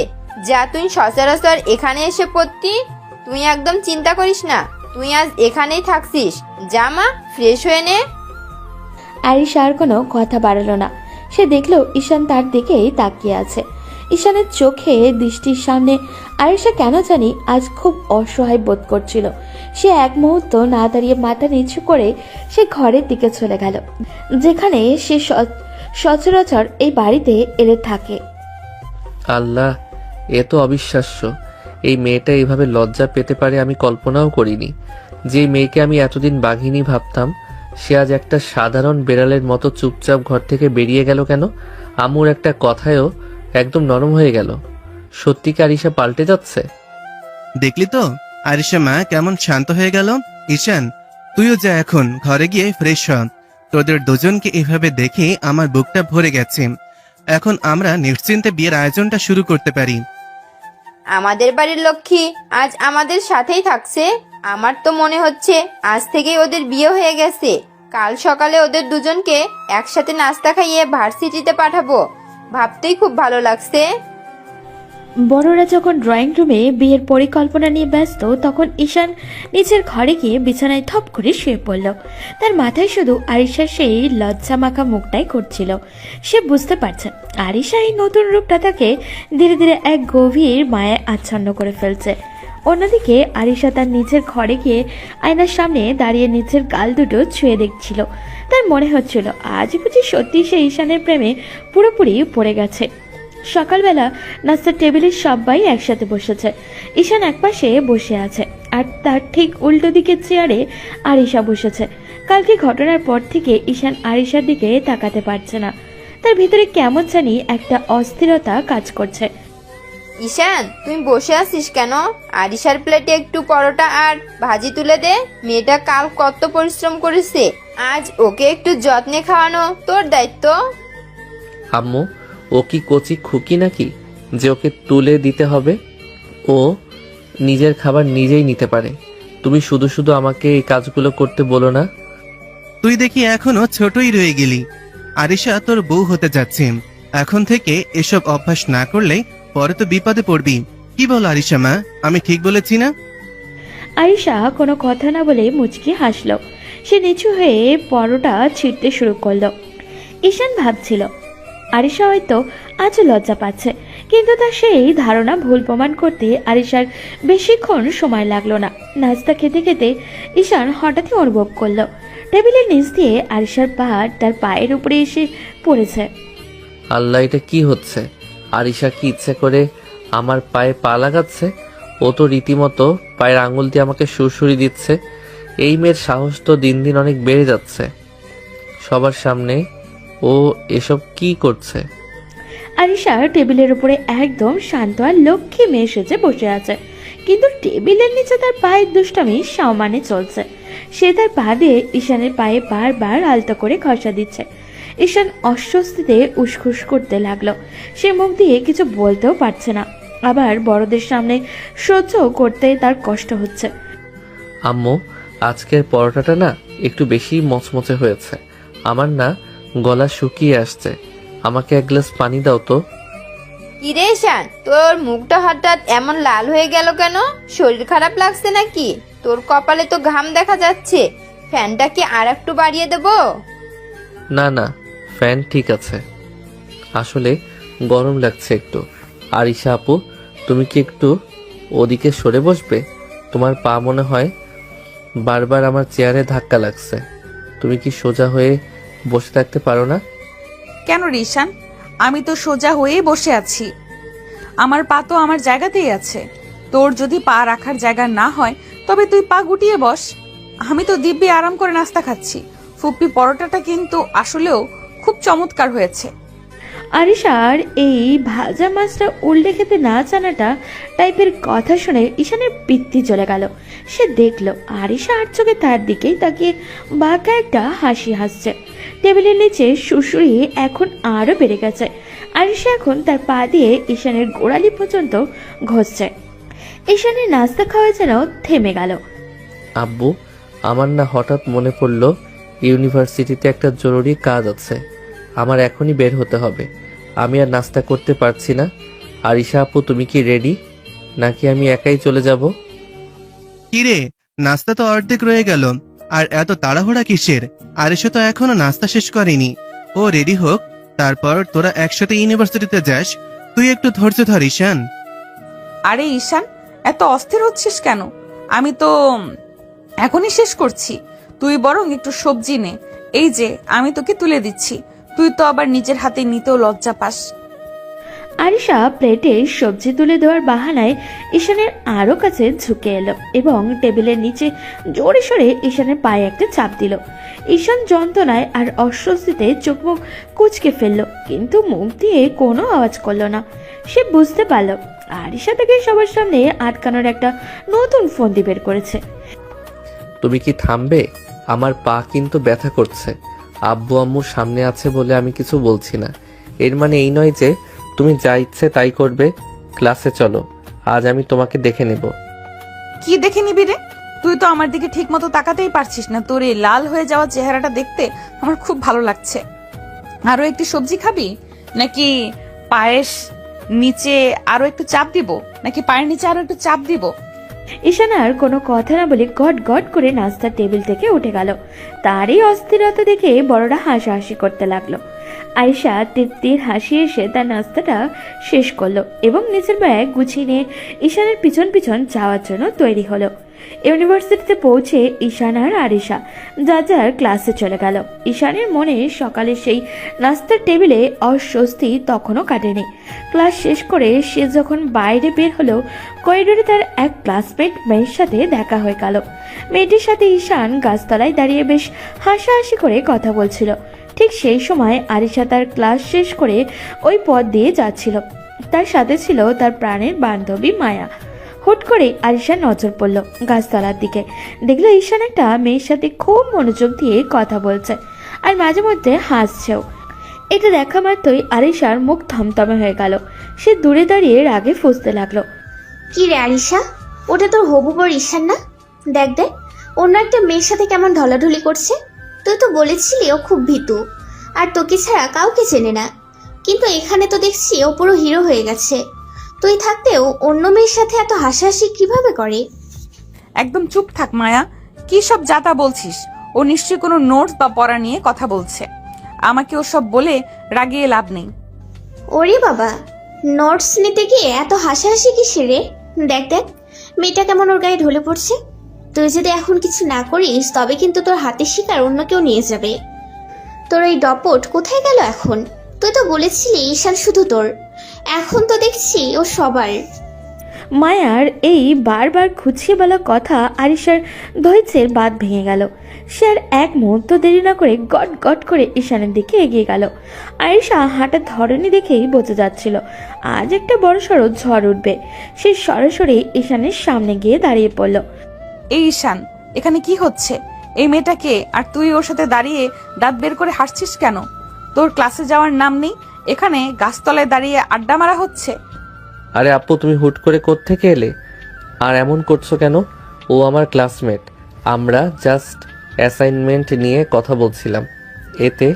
যা তুই সচরাচর এখানে এসে পড়তি। তুই একদম চিন্তা করিস না, তুই আজ এখানেই থাকছিস। জামা ফ্রেশ হয়ে নে। আরিশা আর কোনো কথা বাড়ালো না। সে দেখলো ঈশান তার দিকেই তাকিয়ে আছে। ঈশানের চোখে দৃষ্টির সামনে আরিশা কেন জানি আজ খুব অসহায় বোধ করছিল। সে এক মুহূর্ত না দাঁড়িয়ে মাথা নিচু করে সে ঘরের দিকে চলে গেল, যেখানে সে সচরাচর এই বাড়িতে এলে থাকে। আল্লাহ, এ তো অবিশ্বাস্য। এই মেয়েটা এইভাবে লজ্জা পেতে পারে আমি কল্পনাও করিনি। যে মেয়েকে আমি এতদিন বাঘিনী ভাবতাম, সে আজ একটা সাধারণ বেড়ালের মতো চুপচাপ ঘর থেকে বেরিয়ে গেল কেন? আম্মুর একটা কথায়ও একদম নরম হয়ে গেল। সত্যি কি আরিশা পাল্টে যাচ্ছে? দেখলি তো আরিশা মা কেমন শান্ত হয়ে গেল। ঈশান, তুইও যা এখন ঘরে গিয়ে ফ্রেশ হ। তোদের দুজনকে এভাবে দেখে আমার বুকটা ভরে গেছে। এখন আমরা নিশ্চিন্তে বিয়ের আয়োজনটা শুরু করতে পারি। আমাদের বাড়ির লক্ষ্মী আজ আমাদের সাথেই থাকছে। আমার তো মনে হচ্ছে আজ থেকেই ওদের বিয়ে হয়ে গেছে। কাল সকালে ওদের দুজনকে একসাথে নাস্তা খাইয়ে ভার্সিটিতে পাঠাবো। ভাবতেই খুব ভালো লাগছে। বড়রা যখন ড্রয়িং রুমে বিয়ের পরিকল্পনা নিয়ে ব্যস্ত, তখন ঈশান নিচের ঘরে গিয়ে বিছানায় থপ করে শুয়ে পড়ল। তার মাথায় শুধু আরিশার সেই লজ্জা মাখা মুখটাই ঘুরছিল। সে বুঝতে পারছে আরিশা এই নতুন রূপটা তাকে ধীরে ধীরে এক গভীর মায়ায় আচ্ছন্ন করে ফেলছে। অন্যদিকে আরিশা তার নিচের ঘরে গিয়ে আয়নার সামনে দাঁড়িয়ে নিচের গাল দুটো ছুঁয়ে দেখছিল। তার মনে হচ্ছিল আজ বুঝি সত্যি সে ঈশানের প্রেমে পুরোপুরি পড়ে গেছে। সকালবেলা নাস্তার টেবিলে সবাই একসাথে বসেছে। ঈশান একপাশে বসে আছে, আর তার ঠিক উল্টো দিকের চেয়ারে আরিশা বসেছে। কালকে ঘটনার পর থেকে ঈশান আরিশার দিকে তাকাতে পারছে না। তার ভিতরে কেমন জানি একটা অস্থিরতা কাজ করছে। ঈশান, তুই বসে আছিস কেন? আরিশার প্লেটে একটু পরোটা আর ভাজি তুলে দে। মেয়েটা কাল কত পরিশ্রম করেছে, আজ ওকে একটু যত্নে খাওয়ানো তোর দায়িত্ব। আম্মু, ও কি কচি খুকি নাকি যে ওকে তুলে দিতে হবে? ও নিজের খাবার নিজেই নিতে পারে। তুমি শুধু শুধু আমাকে এই কাজগুলো করতে বলো না। তুই দেখি এখনো ছোটই রয়ে গেলি। আরিশা তোর বউ হতে যাচ্ছে, এখন থেকে এসব অভ্যাস না করলে পরে তো বিপদে পড়বি। কি বল আরিশা মা, আমি ঠিক বলেছি না? আরিশা কোনো কথা না বলে মুচকি হাসল। সে নিচু হয়ে পরোটা ছিঁড়তে শুরু করলো। ঈশান ভাবছিল আরিশা হয়তো আজ লজ্জা পাচ্ছে, কিন্তু তার সেই ধারণা ভুল প্রমাণ করতে আরিশার বেশিক্ষণ সময় লাগলো না। নাস্তা খেতে খেতে ঈশান হঠাৎই অনুভব করলো টেবিলের নিচ দিয়ে আরিশার পা তার পায়ের উপরে এসে পড়েছে। আল্লাহ, এটা কি হচ্ছে? আরিশা কি ইচ্ছে করে আমার পায়ে পা লাগাচ্ছে? ও তো রীতিমতো পায়ের আঙুল দিয়ে আমাকে সুরসুরি দিচ্ছে। এই মেয়ের সাহস তো দিন দিন অনেক বেড়ে যাচ্ছে। সবার সামনে ও এসব কি করছে? আরিশা টেবিলের উপরে একদম শান্ত আর লক্ষ্মী মেয়ে সেজে বসে আছে, কিন্তু টেবিলের নিচে তার পায়ের দুষ্টামি সামানে চলছে। সে তার পা দিয়ে ঈশানের পায়ে বারবার আলতো করে ঘষা দিচ্ছে। ঈশান অস্বস্তিতে উসখুস করতে লাগলো। সে মুখ দিয়ে কিছু বলতেও পারছে না, আবার বড়দের সামনে সহ্য করতে তার কষ্ট হচ্ছে। আম্মু, আজকের পরোটাটা না একটু বেশি মচমচে হয়েছে। আমার না গলা শুকিয়ে আসছে। আমাকে এক গ্লাস পানি দাও তো। কিরে ঈশান, তোর মুখটা হঠাৎ এমন লাল হয়ে গেল কেন? শরীর খারাপ লাগছে নাকি? তোর কপালে তো ঘাম দেখা যাচ্ছে, ফ্যানটা কি আর একটু বাড়িয়ে দেবো? না না, ফ্যান ঠিক আছে। আসলে গরম লাগছে একটু। আরিশা আপু, তুমি কি একটু ওদিকে সরে বসবে? তোমার পা মনে হয় বারবার আমার চেয়ারে ধাক্কা লাগছে। তুমি কি সোজা হয়ে বসে থাকতে পারো না? কেন রে ঈশান? আমি তো সোজা হয়েই বসে আছি। আমার পা তো আমার জায়গাতেই আছে। তোর যদি পা রাখার জায়গা না হয় তবে তুই পা গুটিয়ে বস। আমি তো দিব্যি আরাম করে নাস্তা খাচ্ছি। ফুপ্পি পরোটাটা কিন্তু আসলেও খুব চমৎকার হয়েছে। আরিশার এই ভাজা মাছটা উল্টে খেতে না জানাটা টাইপের কথা শুনে ঈশানের পিত্তি চলে গেল। সে দেখলো আরিশা আর চোখে তার দিকেই তাকিয়ে বাঁকা একটা হাসি হাসছে। টেবিলের নিচে সুরসুরি এখন আরো বেড়ে গেছে। আরিশা এখন তার পা দিয়ে ঈশানের গোড়ালি পর্যন্ত ঘষছে। ঈশানের নাস্তা খাওয়া যেন থেমে গেল। আব্বু, আমার না হঠাৎ মনে পড়লো ইউনিভার্সিটিতে একটা জরুরি কাজ আছে। আমার এখনই বের হতে হবে। আমি আর নাস্তা করতে পারছি না। আরিশা আপু, তুমি কি রেডি, নাকি আমি একাই চলে যাব? কিরে, নাস্তা তো অর্ধেক রয়ে গেল, আর এত তাড়াহুড়া কিসের? আরিশা তো এখনো নাস্তা শেষ করেনি। ও রেডি হোক, তারপর তোরা একসাথে ইউনিভার্সিটিতে যাস। তুই একটু ধৈর্য ধর ঈশান। আরে ঈশান, এত অস্থির হচ্ছিস কেন? আমি তো এখনই শেষ করছি। তুই বরং একটু সবজি নে। এই যে আমি তোকে তুলে দিচ্ছি। তুই তো আবার নিজের হাতে নিতেও লজ্জা পাস। আরিশা প্লেটে সবজি তুলে দেওয়ার বাহানায় ঈশানের আরো কাছে ঝুঁকে এলো এবং টেবিলের নিচে জোরে সরে ঈশানের পায়ে একটা চাপ দিল। ঈশান যন্ত্রণায় আর অস্বস্তিতে চোখ মুখ কুঁচকে ফেললো, কিন্তু মুখ দিয়ে কোনো আওয়াজ করলো না। সে বুঝতে পারল আরিশা তাকে সবার সামনে আটকানোর একটা নতুন ফন্দি বের করেছে। তুমি কি থামবে? আমার পা কিন্তু ব্যথা করছে। আব্বু আম্মু সামনে আছে বলে আমি কিছু বলছি না। এর মানে এই নয় যে তুমি যা ইচ্ছে তাই করবে। ক্লাসে চলো, আজ আমি তোমাকে দেখে নেব। কি দেখে নিবি রে? তুই তো আমার দিকে ঠিক মতো তাকাতেই পারছিস না। তোর এই লাল হয়ে যাওয়া চেহারাটা দেখতে আমার খুব ভালো লাগছে। আরো একটু সবজি খাবি, নাকি পায়েস নিচে আরো একটু চাপ দিব, নাকি পায়ের নিচে আরো একটু চাপ দিব? ঈশান আর কোনো কথা না বলে গট গট করে নাস্তার টেবিল থেকে উঠে গেল। তারই অস্থিরতা দেখে বড়রা হাসাহাসি করতে লাগলো। আয়েশা তৃপ্তির হাসি এসে তার নাস্তাটা শেষ করলো এবং নিজের ব্যাগ গুছিয়ে নিয়ে ঈশানের পিছন পিছন যাওয়ার জন্য তৈরি হলো। ইউনিভার্সিটিতে পৌঁছে ঈশান আর আরিশা যার যার ক্লাসে চলে গেল। ঈশানের মনে সকালে সেই নাস্তার টেবিলে অস্বস্তি তখনও কাটেনি। ক্লাস শেষ করে সে যখন বাইরে বের হলো, করিডোরে তার এক ক্লাসমেট মেয়ের সাথে দেখা হয়ে গেল। মেয়েটির সাথে ঈশান গাছতলায় দাঁড়িয়ে বেশ হাসাহাসি করে কথা বলছিল। ঠিক সেই সময় আরিশা তার ক্লাস শেষ করে ওই পথ দিয়ে যাচ্ছিল। তার সাথে ছিল তার প্রাণের বান্ধবী মায়া। হুট করে আরিশার নজর পড়ল গাছতলার দিকে। দেখলো ঈশান একটা মেয়ের সাথে খুব মনোযোগ দিয়ে কথা বলছে আর মাঝে মধ্যে হাসছেও। এটা দেখা মাত্রই আরিশার মুখ থমথমে হয়ে গেল। সে দূরে দাঁড়িয়ে রাগে ফুঁসতে লাগলো। কি রে আরিশা, ওটা তোর হবু বর ঈশান না? দেখ দেখ, অন্য একটা মেয়ের সাথে কেমন ঢলাঢলি করছে। তুই তো বলেছিলি ও খুব ভীতু আর তোকে ছাড়া কাউকে চেনে না, কিন্তু এখানে তো দেখছি ও পুরো হিরো হয়ে গেছে। তুই থাকতেও অন্য মেয়ের সাথে এত হাসাহাসি কিভাবে করে? একদম চুপ থাক মায়া। কি সব যাতা বলছিস? ও নিশ্চয়ই কোনো নোটস বা পড়া নিয়ে কথা বলছে। আমাকে ও সব বলে রাগিয়ে লাভ নেই। ওরে বাবা, নোটস নিতে গিয়ে এত হাসাহাসি কিসের রে? দেখ দেখ, মেয়েটা কেমন ওর গায়ে ঢলে পড়ছে। তুই যদি এখন কিছু না করিস তবে কিন্তু তোর হাতের শিকার অন্য কেউ নিয়ে যাবে। তোর এই ডপট কোথায় গেল এখন? তুই তো বলেছিলি ঈশান শুধু তোর, এখন তো দেখছি ও সবার। মায়ার এই বারবার খুঁচিয়ে বলা কথা আরিশার ধৈর্যের বাঁধ ভেঙে গেল। সে আর এক মুহূর্ত দেরি না করে গট গট করে ঈশানের দিকে এগিয়ে গেল। আরিশা হাঁটার ধরনই দেখেই বোঝা যাচ্ছিল আজ একটা বড়সড় ঝড় উঠবে। সে সরাসরি ঈশানের সামনে গিয়ে দাঁড়িয়ে পড়ল। এই ঈশান, এখানে কি হচ্ছে? এই মেয়েটাকে আর তুই ওর সাথে দাঁড়িয়ে দাঁত বের করে হাসছিস কেন? তোর ক্লাসে যাওয়ার নাম নেই, এখানে গাছতলায় দাঁড়িয়ে আড্ডা মারা হচ্ছে। আরে আপু, তুমি হুট করে কোত্থেকে এলে আর এমন করছো কেন? ও আমার ক্লাসমেট। আমরা জাস্ট অ্যাসাইনমেন্ট নিয়ে কথা বলছিলাম। এতে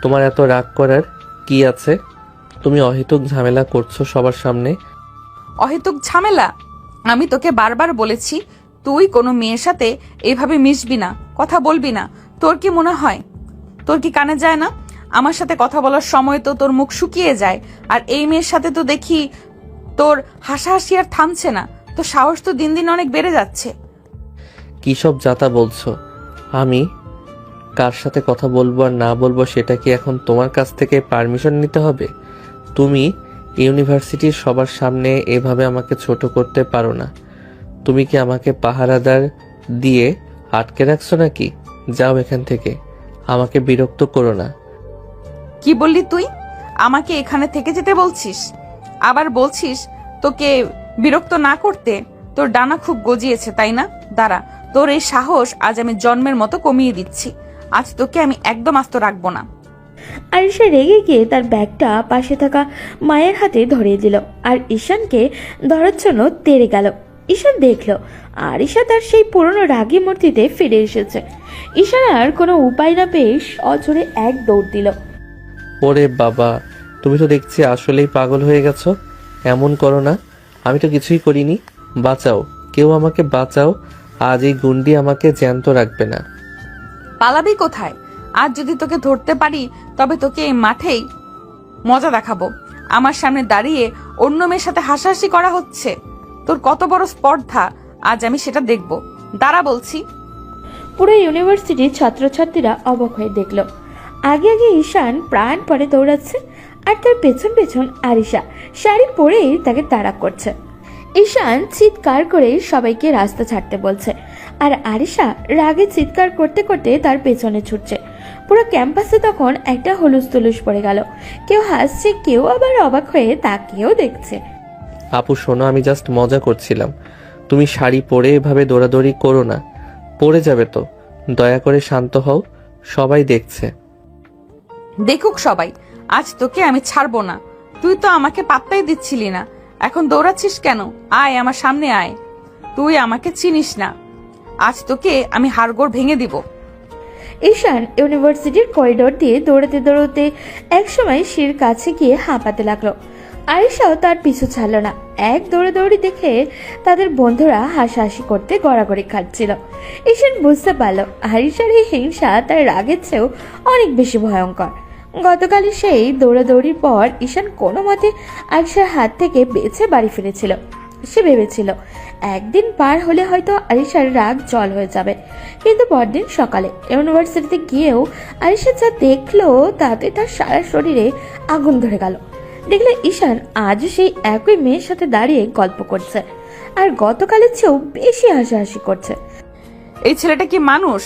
তোমার এত রাগ করার কি আছে? তুমি অহেতুক ঝামেলা করছো সবার সামনে। অহেতুক ঝামেলা? আমি তোকে বারবার বলেছি তুই কোনো মেয়ের সাথে এইভাবে মিশবি না, কথা বলবি না। তোর কি মনে হয়, তোর কি কানে যায় না? আমার সাথে কথা বলার সময় তো তোর মুখ শুকিয়ে যায়, আর এই মেয়ের সাথে তো দেখি তোর হাসাহাসি আর থামছে না। তো সাহস তো দিন দিন অনেক বেড়ে যাচ্ছে। কী সব যাতা বলছো? আমি কার সাথে কথা বলবো আর না বলবো সেটা কি এখন তোমার কাছ থেকে পারমিশন নিতে হবে? তুমি ইউনিভার্সিটির সবার সামনে এভাবে আমাকে ছোট করতে পারো না। তুমি কি আমাকে পাহারাদার দিয়ে আটকে রাখছো নাকি? যাও এখান থেকে, আমাকে বিরক্ত করো না। কি বললি তুই? আমাকে এখানে থেকে যেতে বলছিস? আবার বলছিস তোকে বিরক্ত না করতে? তোর ডানা খুব গজিয়েছে তাই না? দাঁড়া, তোর এই সাহস আজ আমি জন্মের মতো কমিয়ে দিচ্ছি। আজ তোকে আমি একদম আস্ত রাখবো না। আরিশা রেগে গিয়ে তার ব্যাগটা পাশে থাকা মায়ের হাতে ধরিয়ে দিল আর ঈশানকে ধরার জন্য তেড়ে গেল। ঈশান দেখল আরিশা তার সেই পুরনো রাগী মূর্তিতে ফিরে এসেছে। ঈশান আর কোনো উপায় না পেয়ে অজরে এক দৌড় দিল। ওরে বাবা, তুমি তো দেখছি আসলেই পাগল হয়ে গেছো। এমন করো না, আমি তো কিছুই করিনি। বাঁচাও, কেউ আমাকে বাঁচাও। আজ এই গুন্ডি আমাকে জ্যান্ত রাখবে না। পালাবি কোথায়? আজ যদি তোকে ধরতে পারি তবে তোকে এই মাঠেই মজা দেখাবো। আমার সামনে দাঁড়িয়ে অন্য মেয়ের সাথে হাসাহাসি করা হচ্ছে। তোর কত বড় স্পর্ধা, আজ আমি সেটা দেখব। দাঁড়া বলছি। পুরো ইউনিভার্সিটির ছাত্রছাত্রীরা অবাক হয়ে দেখল আগে আগে ঈশান প্রাণ পরে দৌড়াচ্ছে আর তার পেছন পেছন আরিশা শাড়ি পরেই তাকে তাড়া করছে। ঈশান চিৎকার করে সবাইকে রাস্তা ছাড়তে বলছে আর আরিশা রাগে চিৎকার করতে করতে তার পেছনে ছুটছে। পুরো ক্যাম্পাসে তখন একটা হুলুস তুলুস পড়ে গেল। কেউ হাসছে, কেউ আবার অবাক হয়ে তাকেও দেখছে। আপু শোনো, আমি জাস্ট মজা করছিলাম। তুমি শাড়ি পরে এভাবে দৌড়াদৌড়ি করো না, পড়ে যাবে তো। দয়া করে শান্ত হও, সবাই দেখছে। দেখুক সবাই, আজ তোকে আমি ছাড়বো না। তুই তো আমাকে পাত্তাই দিচ্ছিলি না, এখন দৌড়াচ্ছিস কেন? আয় আমার সামনে আয়। তুই আমাকে চিনিস না, আজ তোকে আমি হাড়গোড় ভেঙে দিব। ঈশান ইউনিভার্সিটির করিডোর দিয়ে দৌড়াতে দৌড়াতে একসময় সিঁড়ির কাছে গিয়ে হাঁপাতে লাগলো। আরিশাও তার পিছু ছাড়ল না। এক দৌড়াদৌড়ি দেখে তাদের বন্ধুরা হাসাহাসি করতে গড়াগড়ি খাচ্ছিল। ঈশান বুঝতে পারল আরিশার এই হিংসা তার রাগের চেয়েও অনেক বেশি ভয়ঙ্কর। গতকালই সেই দৌড়াদৌড়ির পর ঈশান কোনো মতে আরিশার হাত থেকে বেঁচে বাড়ি ফিরেছিল। সে ভেবেছিল একদিন পার হলে হয়তো আরিশার রাগ জল হয়ে যাবে, কিন্তু পরদিন সকালে ইউনিভার্সিটিতে গিয়েও আরিশা যা দেখলো তাতে তার সারা শরীরে আগুন ধরে গেল। দেখলে ঈশান আজ সেই একই মেয়ের সাথে দাঁড়িয়ে গল্প করছে আর গতকালের চেয়েও বেশি হাসাহাসি করছে। এই ছেলেটা কি মানুষ?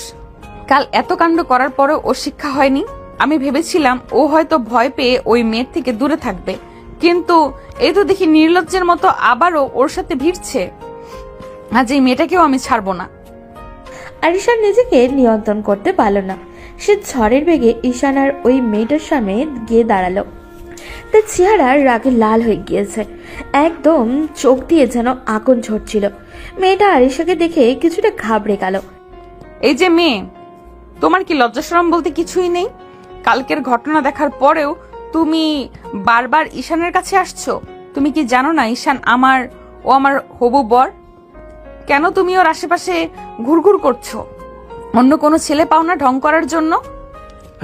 কাল এত কাণ্ড করার পরেও ওর শিক্ষা হয়নি। আমি ভেবেছিলাম ও হয়তো ভয় পেয়ে ওই মেয়ের থেকে দূরে থাকবে, কিন্তু এই তো দেখি নির্লজ্জের মতো আবারও ওর সাথে ভিড়ছে। আজ এই মেয়েটাকেও আমি ছাড়বো না। আরিশা নিজেকে নিয়ন্ত্রণ করতে পারল না। সে ঝড়ের বেগে ঈশান আর ওই মেয়েটার সামনে গিয়ে দাঁড়ালো। তার চেহারা রাগে লাল হয়ে গিয়েছে, একদম চোখ দিয়ে যেন আগুন ঝরছিল। মেয়েটা আরিশাকে দেখে কিছুটা ঘাবড়ে গেল। এই যে মেয়ে, তোমার কি লজ্জাশরম বলতে কিছুই নেই? কালকের ঘটনা দেখার পরেও তুমি বারবার ঈশানের কাছে আসছো। তুমি কি জানো না ঈশান আমার হবু বর? কেন তুমি ওর আশেপাশে ঘুরঘুর করছো? অন্য কোনো ছেলে পাও না ঢং করার জন্য?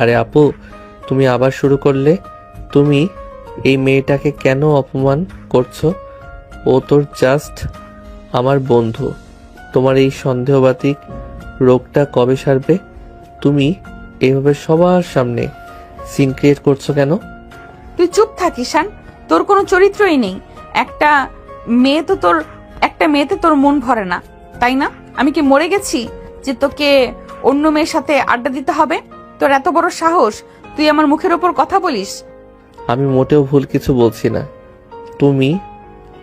আরে আপু, তুমি আবার শুরু করলে। তুমি এই মেয়েটাকে কেন অপমান করছো? ও তোর জাস্ট আমার বন্ধু। তোমার এই সন্দেহবাতিক রোগটা কবে সারবে? তুমি এভাবে সবার সামনে সিন ক্রিয়েট করছো কেন? তুই চুপ থাক ঈশান, তোর কোনো চরিত্রই নেই। একটা মেয়েতে তোর মন ভরে না, তাই না? আমি কি মরে গেছি যে তোকে অন্য মেয়ের সাথে আড্ডা দিতে হবে? তোর এত বড় সাহস, তুই আমার মুখের ওপর কথা বলিস? আমি মোটেও ভুল কিছু বলছি না। তুমি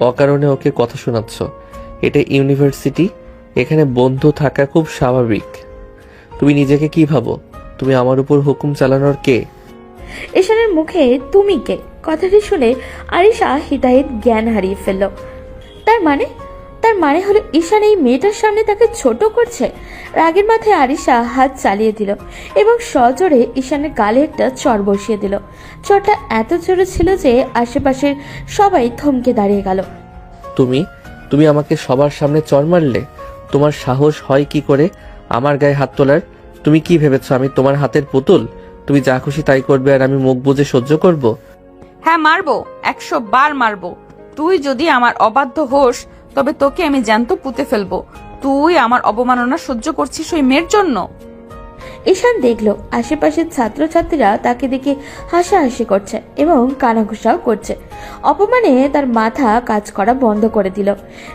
অকারণে ওকে কথা শোনাচ্ছ। এটা ইউনিভার্সিটি, এখানে বন্ধু থাকা খুব স্বাভাবিক। তুমি নিজেকে কি ভাবো? তুমি আমার উপর হুকুম চালানোর কে? ঈশানের মুখে তুমি কে কথাটি শুনে আরিশা হিতাহিত জ্ঞান হারিয়ে ফেলল। তার মানে হলো ঈশান এই মেয়েটার সামনে তাকে ছোট করছে। রাগের মাথায় আরিশা হাত চালিয়ে দিল এবং সজোরে ঈশানের গালে একটা চর বসিয়ে দিল। চরটা এত জোরে ছিল যে আশেপাশের সবাই থমকে দাঁড়িয়ে গেল। তুমি আমাকে সবার সামনে চর মারলে? তোমার সাহস হয় কি করে আমার গায়ে হাত তোলার? তুমি কি ভেবেছো আমি তোমার হাতের পুতুল? তুমি যা খুশি তাই করবে আর আমি মুখ বুজে সহ্য করব? হ্যাঁ মারবো, 100 বার মারবো। তুই যদি আমার অবাধ্য হোস তবে তোকে আমি জ্যান্ত পুঁতে ফেলবো। তুই আমার অবমাননা সহ্য করছিস ওই মেয়ের জন্য? ঈশান দেখলো আশেপাশের ছাত্রছাত্রীরা তাকে দেখে হাসাহাসি করছে এবং কানাঘুষাও করছে। অপমানে তার মাথা কাজ করা বন্ধ করে দিল।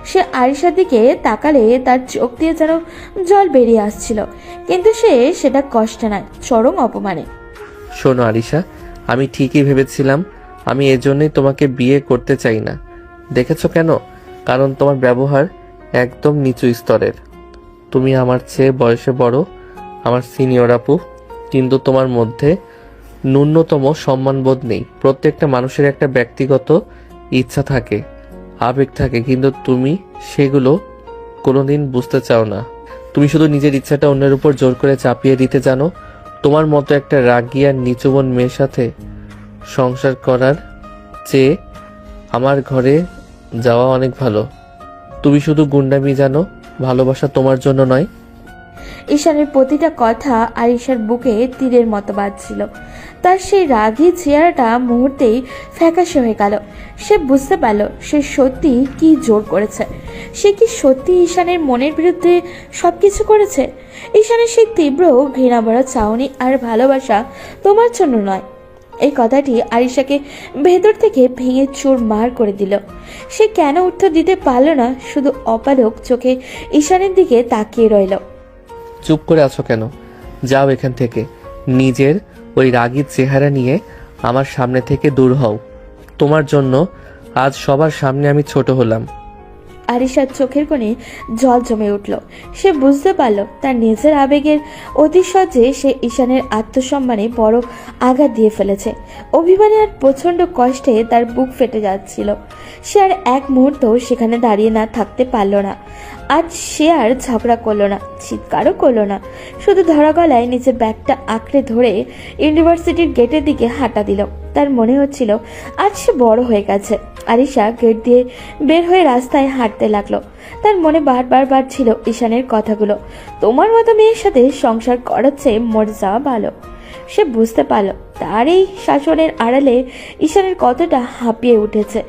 সে আরিশার দিকে তাকালে তার চোখ দিয়ে যেন জল বেরিয়ে আসছিল, কিন্তু সে সেটা কষ্টে নয়, চরম অপমানে। শোনো আরিশা, আমি ঠিকই ভেবেছিলাম আমি এজন্যই তোমাকে বিয়ে করতে চাই না। দেখেছো কেন? কারণ তোমার ব্যবহার একদম নিচু স্তরের। তুমি আমার চেয়ে বয়সে বড়, আমার সিনিয়র আপু, কিন্তু তোমার মধ্যে ন্যূনতম সম্মানবোধ নেই। প্রত্যেকটা মানুষের একটা ব্যক্তিগত ইচ্ছা থাকে, আবেগ থাকে, কিন্তু তুমি সেগুলো কোনোদিন বুঝতে চাও না। তুমি শুধু নিজের ইচ্ছাটা অন্যের উপর জোর করে চাপিয়ে দিতে জানো। তোমার মতো একটা রাগী আর নিচুমন মেয়ের সাথে সংসার করার চেয়ে আমার ঘরে যাওয়া অনেক ভালো। তুমি শুধু গুন্ডামি জানো, ভালোবাসা তোমার জন্য নয়। ঈশানের প্রতিটা কথা আরিশার বুকে তীরের মতো বাজছিল। তার সেই রাগী চেহারাটা মুহূর্তেই ফ্যাকাশে হয়ে গেল। সে বুঝতে পারল সে সত্যি কি জোর করেছে। সে কি সত্যি ঈশানের মনের বিরুদ্ধে সবকিছু করেছে? ঈশানের সেই তীব্র ঘৃণাভরা চাউনি আর ভালোবাসা তোমার জন্য নয়, এই কথাটি আরিশাকে ভেতর থেকে ভেঙে চুরমার করে দিল। সে কেন উত্তর দিতে পারল না, শুধু অপালক চোখে ঈশানের দিকে তাকিয়ে রইল। চুপ করে আছো কেন? যাও এখান থেকে। নিজের ওই রাগী চেহারা নিয়ে আমার সামনে থেকে দূর হও। তোমার জন্য আজ সবার সামনে আমি ছোট হলাম। আরিশার চোখের কোণে জল জমে উঠল। সে বুঝতে পারল তার নিজের আবেগের অতিশয্যে সে ঈশানের আত্মসম্মানে বড় আঘাত দিয়ে ফেলেছে। অভিমানে আর প্রচণ্ড কষ্টে তার বুক ফেটে যাচ্ছিল। সে আর এক মুহূর্ত সেখানে দাঁড়িয়ে না থাকতে পারল না। আজ সে আর ঝগড়া করলো না, চিৎকারও করলো না, শুধু ধরা গলায় নিজের ব্যাগটা আঁকড়ে ধরে ইউনিভার্সিটির গেটের দিকে হাঁটা দিল। তার মনে হচ্ছিল আজ সে বড় হয়ে গেছে। আরিশা গেট দিয়ে বের হয়ে রাস্তায় হাঁটতে লাগলো। তার মনে বারবার বাজছিল ঈশানের কথাগুলো, তোমার মতো মেয়ের সাথে সংসার করার চেয়ে মরে যাওয়া ভালো। সে বুঝতে পারল তার এই শাসনের আড়ালে ঈশানের কতটা হাঁপিয়ে উঠেছে।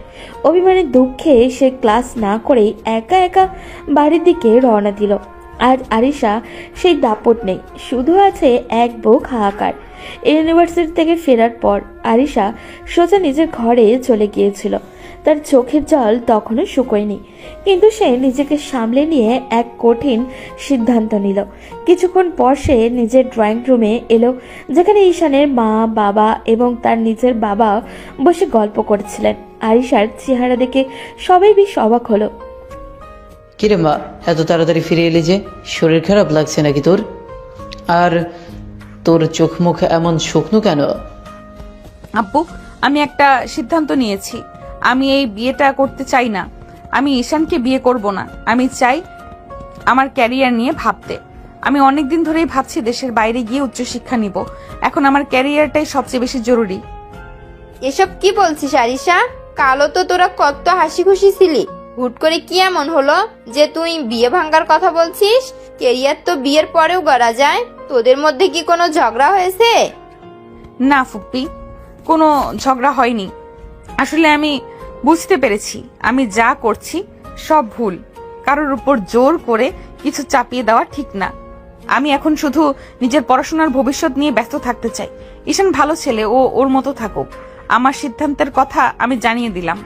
অভিমানের দুঃখে সে ক্লাস না করেই একা একা বাড়ির দিকে রওনা দিল। আর আরিশা সেই দাপট নেই, শুধু আছে এক বুক হাহাকার। ইউনিভার্সিটি থেকে ফেরার পর আরিশা সোজা নিজের ঘরে চলে গিয়েছিল। তার চোখের জল তখনও শুকোয়নি, কিন্তু সে নিজেকে সামলে নিয়ে এক কঠিন সিদ্ধান্ত নিল। কিছুক্ষণ পর সে নিজের ড্রয়িং রুমে এলো, যেখানে ঈশানের মা, বাবা এবং তার নিজের বাবা বসে গল্প করছিলেন। আরিশার চেহারা দেখে সবাই বেশ অবাক হলো। কিরে মা, এত তাড়াতাড়ি ফিরে এলি যে? শরীর খারাপ লাগছে নাকি তোর? আর তোর চোখ মুখ এমন শুকনো কেন? আব্বু, আমি একটা সিদ্ধান্ত নিয়েছি। আমি এই বিয়েটা করতে চাই না। আমি ঈশানকে বিয়ে করব না। আমি চাই আমার ক্যারিয়ার নিয়ে ভাবতে। আমি অনেকদিন ধরেই ভাবছি দেশের বাইরে গিয়ে উচ্চশিক্ষা নিব। এখন আমার ক্যারিয়ারটাই সবচেয়ে বেশি জরুরি। এসব কি বলছিস আরিশা? কালও তো তোরা কত হাসি খুশি ছিলি, হুট করে কি এমন হলো যে তুই বিয়ে ভাঙার কথা বলছিস? কেরিয়ার তো বিয়ের পরেও গড়া যায়। তোদের মধ্যে কি কোনো ঝগড়া হয়েছে? না ফুপ্পি, কোনো ঝগড়া হয়নি। আসলে আমি বুঝতে পেরেছি আমি যা করছি সব ভুল। কারোর উপর জোর করে কিছু চাপিয়ে দেওয়া ঠিক না। আমি এখন শুধু নিজের পড়াশোনার ভবিষ্যৎ নিয়ে ব্যস্ত থাকতে চাই। ঈশান ভালো ছেলে, ও ওর মতো থাকুক। আমার সিদ্ধান্তের কথা আমি জানিয়ে দিলাম।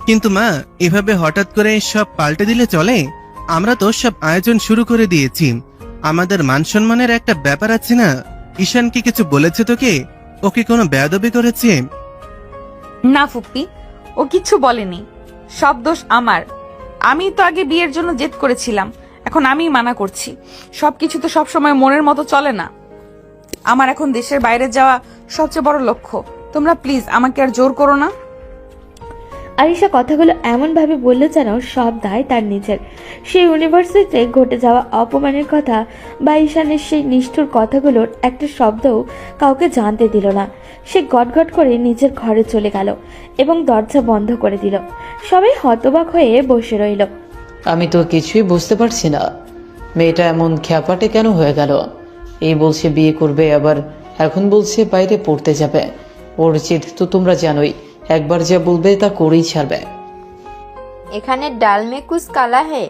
কিন্তু মা, এভাবে হঠাৎ করে সব পাল্টে দিলে চলে? আমরা তো সব আয়োজন শুরু করে দিয়েছি। আমাদের মান সম্মানের একটা ব্যাপার আছে না? ঈশান কি কিছু বলেছে তোকে? ওকে কোনো বেয়াদবি করেছে? না ফুপ্পি, ও কিছু বলেনি। সব দোষ আমার। আমি তো আগে বিয়ের জন্য জেদ করেছিলাম, এখন আমিই মানা করছি। সবকিছু তো সবসময় মনের মতো চলে না। আমার এখন দেশের বাইরে যাওয়া সবচেয়ে বড় লক্ষ্য। তোমরা প্লিজ আমাকে আর জোর করো না। আরিশা কথাগুলো এমনভাবে বলল যেন সব দায় তার নিজের। সেই ইউনিভার্সিটিতে ঘটে যাওয়া অপমানের কথা বা ঈশানের সেই নিষ্ঠুর কথাগুলোর একটা শব্দও কাউকে জানতে দিল না। সে গটগট করে নিজের ঘরে চলে গেল এবং দরজা বন্ধ করে দিল। সবাই হতবাক হয়ে বসে রইল। আমি তো কিছুই বুঝতে পারছি না, মেয়েটা এমন খ্যাপাটে কেন হয়ে গেল? এই বলছে বিয়ে করবে, আবার এখন বলছে বাইরে পড়তে যাবে। ওর জিদ তো তোমরা জানোই, একবার যা বলবে তা করেই ছাড়বে। এখানে ডাল মে কুছ কালা হে।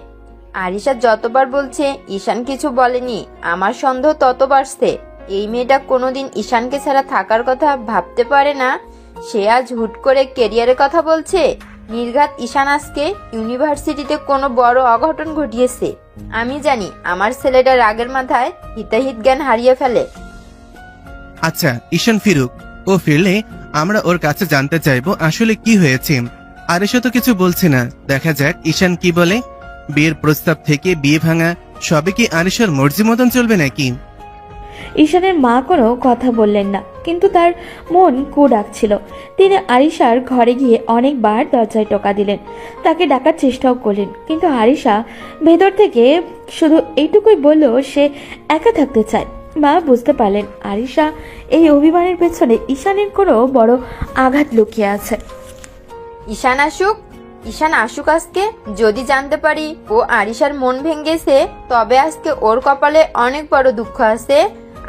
আরিশা যতবার বলছে ঈশান কিছু বলেনি, আমার সন্দেহ তত বাড়ছে। এই মেয়েটা কোনোদিন ঈশানকে ছাড়া থাকার কথা ভাবতে পারে না, সে আজ হুট করে কেরিয়ারের কথা বলছে। নির্ঘাত ঈশান আজকে ইউনিভার্সিটিতে কোনো বড় অঘটন ঘটিয়েছে। আমি জানি আমার ছেলেটা রাগের মাথায় হিতাহিত জ্ঞান হারিয়ে ফেলে। আচ্ছা, ঈশান ফিরুক। ও ফিরলে আমরা ওর কাছে জানতে চাইবো আসলে কি হয়েছে। আরিশা তো কিছু বলছে না, দেখা যাক ঈশান কি বলে। বিয়ের প্রস্তাব থেকে বিয়ে ভাঙা সবে কি আরিশার মর্জি মতন চলবে নাকি? ঈশানের মা কোনো কথা বললেন না, কিন্তু তার মন কু ডাকছিল। তিনি আরিশার ঘরে গিয়ে অনেকবার দরজায় টোকা দিলেন, তাকে ডাকার চেষ্টাও করলেন, কিন্তু আরিশা ভেতর থেকে শুধু এইটুকুই বলল সে একা থাকতে চায়। মা বুঝতে পারলেন আরিশা এই অভিমানের পেছনে ঈশানের কোনো বড় আঘাত লুকিয়ে আছে। ঈশান আসুক আজকে। যদি জানতে পারি ও আরিশার মন ভেঙেছে, তবে আজকে ওর কপালে অনেক বড় দুঃখ আছে।